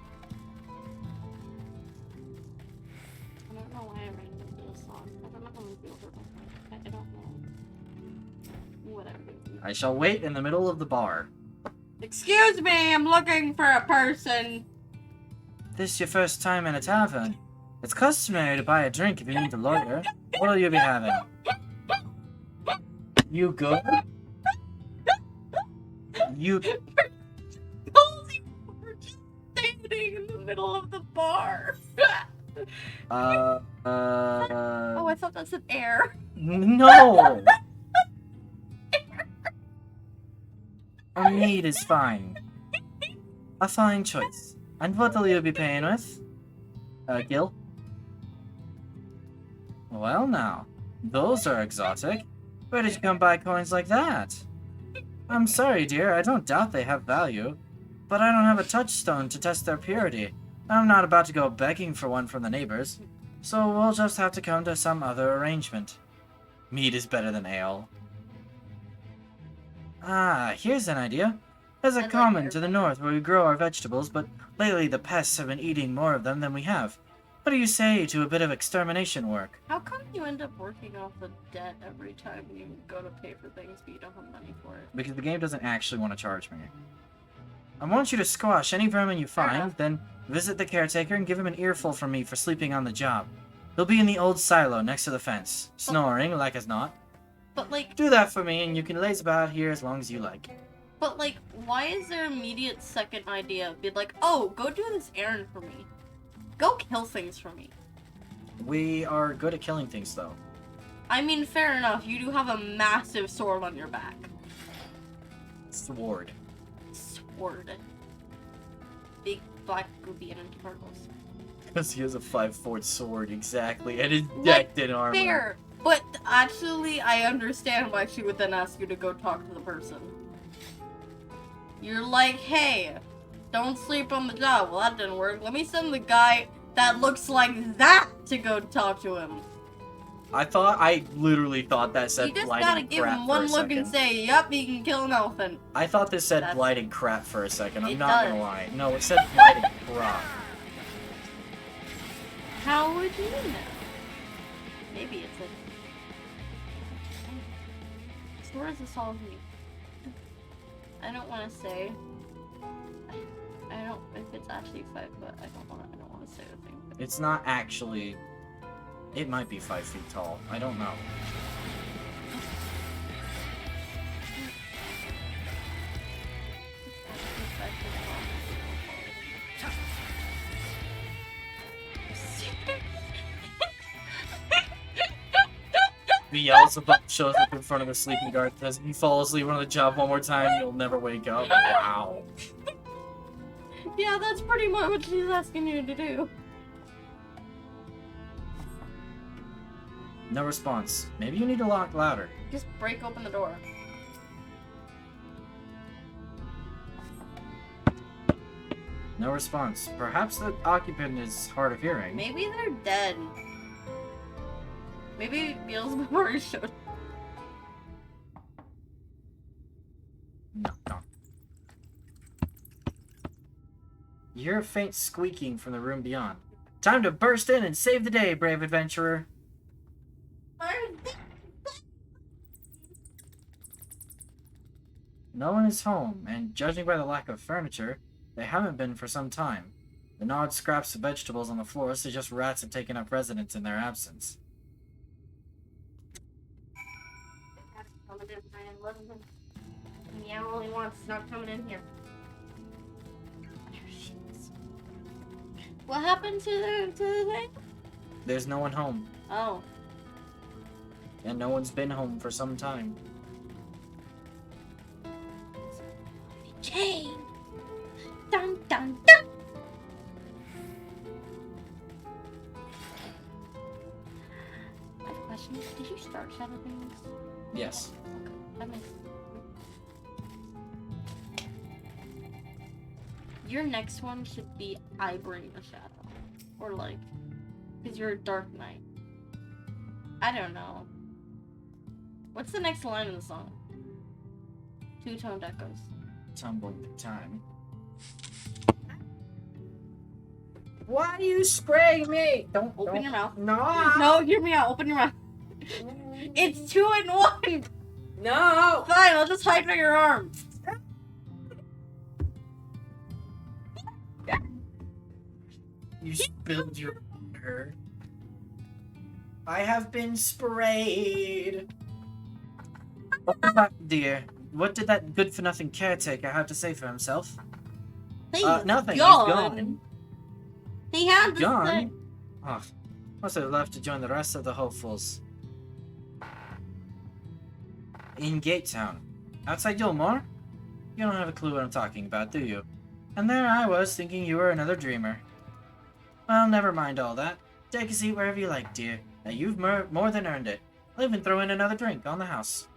I don't know why I ran into this song. I don't know how many people heard it. I don't know. Whatever. I shall wait in the middle of the bar. Excuse me, I'm looking for a person. This your first time in a tavern? It's customary to buy a drink if you need a lawyer. What'll you be having? You good? You... We're just standing in the middle of the bar. Oh, I thought that's an air. No! A mead is fine. A fine choice. And what'll you be paying with? Gil? Well now, those are exotic. Where did you come by coins like that? I'm sorry, dear, I don't doubt they have value, but I don't have a touchstone to test their purity. I'm not about to go begging for one from the neighbors, so we'll just have to come to some other arrangement. Mead is better than ale. Ah, here's an idea. There's a common to the north where we grow our vegetables, but lately the pests have been eating more of them than we have. What do you say to a bit of extermination work? How come you end up working off the debt every time you go to pay for things but you don't have money for it? Because the game doesn't actually want to charge me. I want you to squash any vermin you find, then visit the caretaker and give him an earful from me for sleeping on the job. He'll be in the old silo next to the fence, snoring like as not. But like... Do that for me and you can laze about here as long as you like. But like, why is their immediate second idea be like, oh, go do this errand for me. Go kill things for me. We are good at killing things, though. I mean, fair enough. You do have a massive sword on your back. Sword. Sword. Big black goopy and turtles. Because he has a 5-4 sword, exactly, and is decked in armor. Fair, but actually, I understand why she would then ask you to go talk to the person. You're like, hey, don't sleep on the job. Well, that didn't work. Let me send the guy that looks like that to go talk to him. I literally thought that said You just blighted gotta give crap him for a one look and second. say, yup, he can kill an elephant. I thought this said That's- blighted crap for a second. I'm It not does. gonna lie. No, it said blighted crap. How would you know? Maybe it's a... So where does this all lead? I don't want to say. I don't. If it's actually 5 foot, I don't want to say the thing. It's not actually. It might be 5 feet tall. I don't know. Beelzebub shows up in front of the sleeping guard. Says, if you fall asleep on the job one more time, you'll never wake up. Wow. Yeah, that's pretty much what she's asking you to do. No response. Maybe you need to lock louder. Just break open the door. No response. Perhaps the occupant is hard of hearing. Maybe they're dead. Maybe Beelzebub already showed. No. You hear a faint squeaking from the room beyond. Time to burst in and save the day, brave adventurer. No one is home, and judging by the lack of furniture, they haven't been for some time. The odd scraps of vegetables on the floor suggest rats have taken up residence in their absence. Yeah, all he wants is not coming in here. What happened to the thing? There's no one home, Oh. and no one's been home for some time. Jane! Dun dun dun! I have a question. Did you start Shadow Things? Yes. Okay, that makes Your next one should be I Bring the Shadow. Or like, because you're a Dark Knight. I don't know. What's the next line in the song? Two-toned echoes. Tumbling the time. Why do you spray me? Don't Open your mouth. No. No, hear me out. Open your mouth. It's 2 in 1. No. Fine, I'll just hide by your arm. You spilled your water. I have been sprayed. Welcome back, dear. What did that good-for-nothing caretaker have to say for himself? Nothing. He's gone. He had this Gone? thing. Oh, must have left to join the rest of the hopefuls. In Gatetown. Outside Gilmore? You don't have a clue what I'm talking about, do you? And there I was, thinking you were another dreamer. Well, never mind all that. Take a seat wherever you like, dear. Now you've more than earned it. I'll even throw in another drink on the house.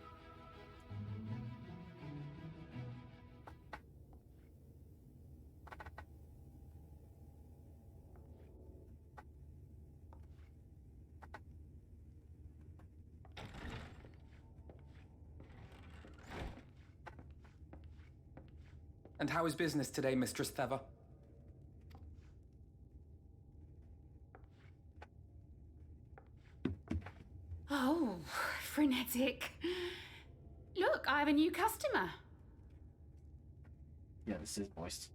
And how is business today, Mistress Theva? Oh, frenetic. Look, I have a new customer. Yeah, this is moist.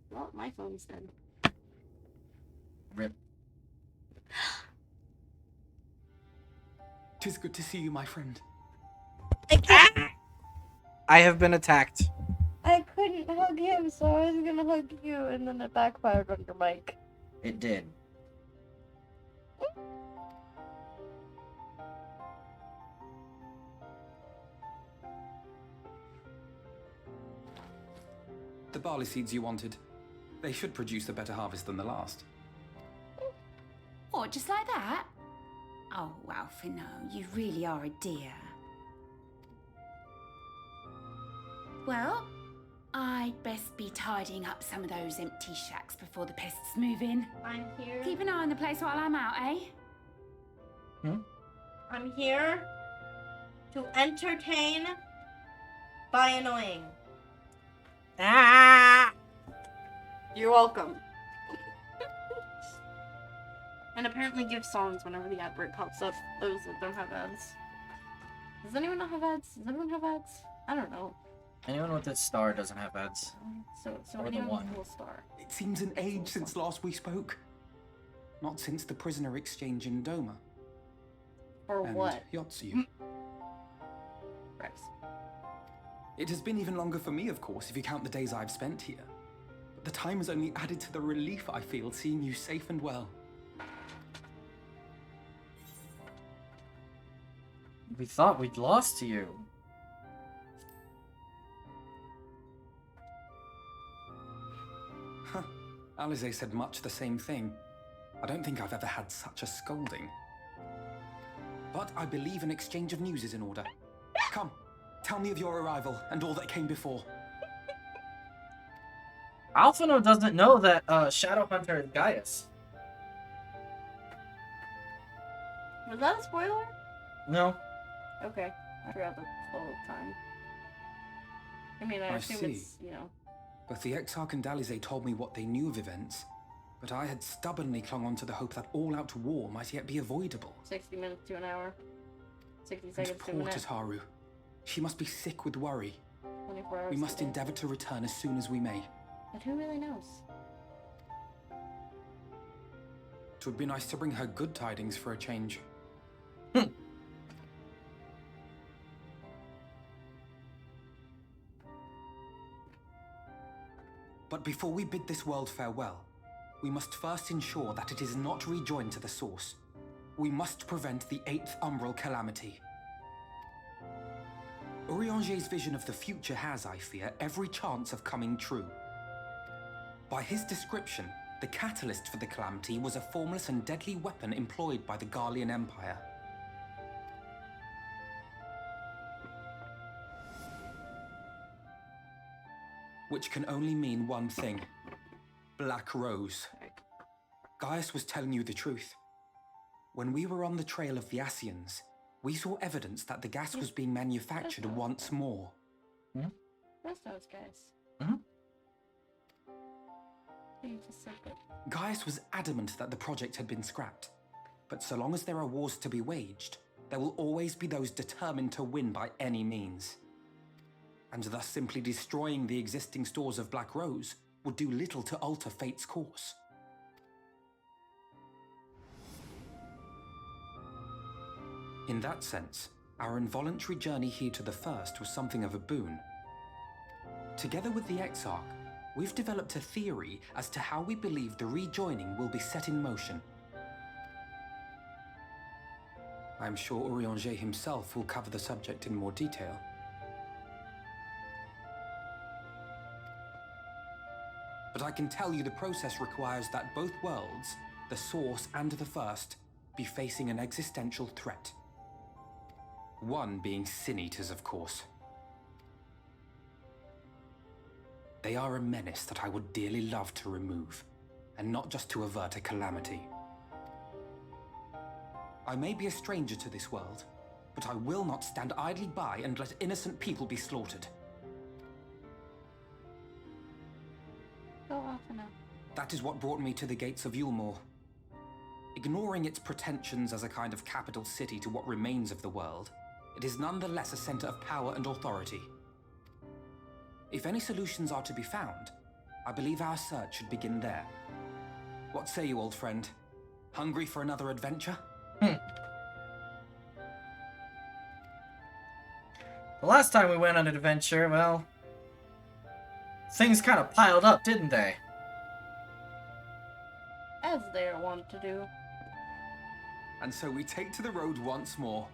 Well, my phone's dead. Rip. 'Tis good to see you, my friend. I have been attacked. I couldn't hug him, so I was gonna hug you, and then it backfired on your mic. It did. The barley seeds you wanted. They should produce a better harvest than the last. What, just like that? Oh, Alfie, no, you really are a dear. Well, I'd best be tidying up some of those empty shacks before the pests move in. I'm here. Keep an eye on the place while I'm out, eh? I'm here to entertain by annoying. Ah! You're welcome. And apparently give songs whenever the ad break pops up. Those that don't have ads. Does anyone not have ads? Does anyone have ads? I don't know. Anyone with a star doesn't have ads. So Or the anyone one. with a full star. It seems an age since last we spoke. Not since the prisoner exchange in Doma. Or and what? Yotsu. Rex. It has been even longer for me, of course, if you count the days I've spent here. But the time has only added to the relief I feel seeing you safe and well. We thought we'd lost you. Huh. Alize said much the same thing. I don't think I've ever had such a scolding. But I believe an exchange of news is in order. Come, tell me of your arrival and all that came before. Alphino doesn't know that Shadowhunter is Gaius. Was that a spoiler? No. Okay. I forgot the whole time. I mean, I assume see. it's, you know. Both the Exarch and Alize told me what they knew of events, but I had stubbornly clung on to the hope that all-out war might yet be avoidable. 60 minutes to an hour. 60 And seconds to a poor minute. Tataru. She must be sick with worry. 24 hours. We must a day. endeavor to return as soon as we may. But who really knows? It would be nice to bring her good tidings for a change. But before we bid this world farewell, we must first ensure that it is not rejoined to the source. We must prevent the 8th Umbral calamity. Urianger's vision of the future has, I fear, every chance of coming true. By his description, the catalyst for the calamity was a formless and deadly weapon employed by the Garlean Empire. Which can only mean one thing. Black Rose. Gaius was telling you the truth. When we were on the trail of the Asians, we saw evidence that the gas was being manufactured once more. That's those guys. You just said that. Gaius was adamant that the project had been scrapped. But so long as there are wars to be waged, there will always be those determined to win by any means. And thus simply destroying the existing stores of Black Rose would do little to alter fate's course. In that sense, our involuntary journey here to the First was something of a boon. Together with the Exarch, we've developed a theory as to how we believe the rejoining will be set in motion. I'm sure Urianger himself will cover the subject in more detail. But I can tell you the process requires that both worlds, the Source and the First, be facing an existential threat. One being Sin Eaters, of course. They are a menace that I would dearly love to remove, and not just to avert a calamity. I may be a stranger to this world, but I will not stand idly by and let innocent people be slaughtered. Go off now. That is what brought me to the gates of Yulmore. Ignoring its pretensions as a kind of capital city to what remains of the world, it is nonetheless a center of power and authority. If any solutions are to be found, I believe our search should begin there. What say you, old friend? Hungry for another adventure? The last time we went on an adventure, well, things kind of piled up, didn't they? As they are wont to do. And so we take to the road once more.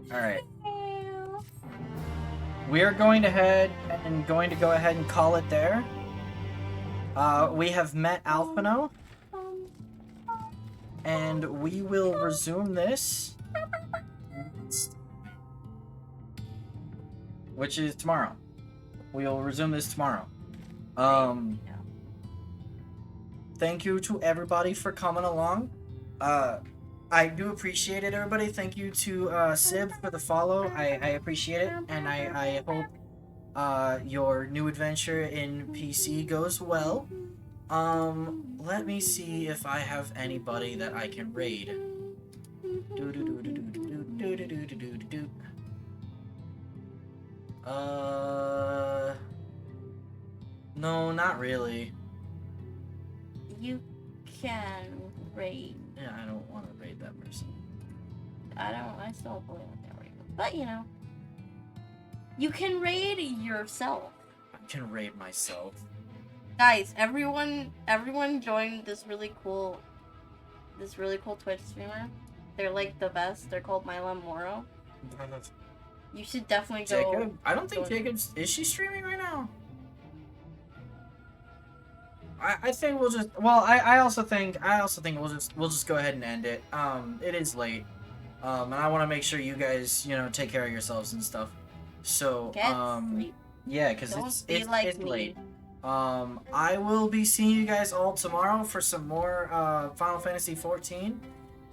Alright. We're going to go ahead and call it there. We have met Alphino. and we will resume this, which is tomorrow. We'll resume this tomorrow. Thank you to everybody for coming along. I do appreciate it, everybody. Thank you to Sib for the follow. I appreciate it, and I hope your new adventure in PC goes well. Let me see if I have anybody that I can raid. No, not really. You can raid. Yeah, I don't want to raid that person. I still don't believe in that raid. But, you know. You can raid yourself. I can raid myself. Guys, everyone join this really cool Twitch streamer. They're like the best. They're called Myla Moro. You should definitely go. Jacob? I don't think Jacob's... Is she streaming right now? I think we'll just... Well, I also think we'll just go ahead and end it. It is late. And I want to make sure you guys, you know, take care of yourselves and stuff. So, sleep. Yeah, because it's like late. I will be seeing you guys all tomorrow for some more Final Fantasy XIV.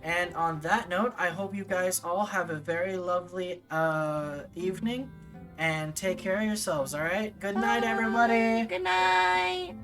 And on that note, I hope you guys all have a very lovely evening. And take care of yourselves, alright? Good night, everybody! Good night!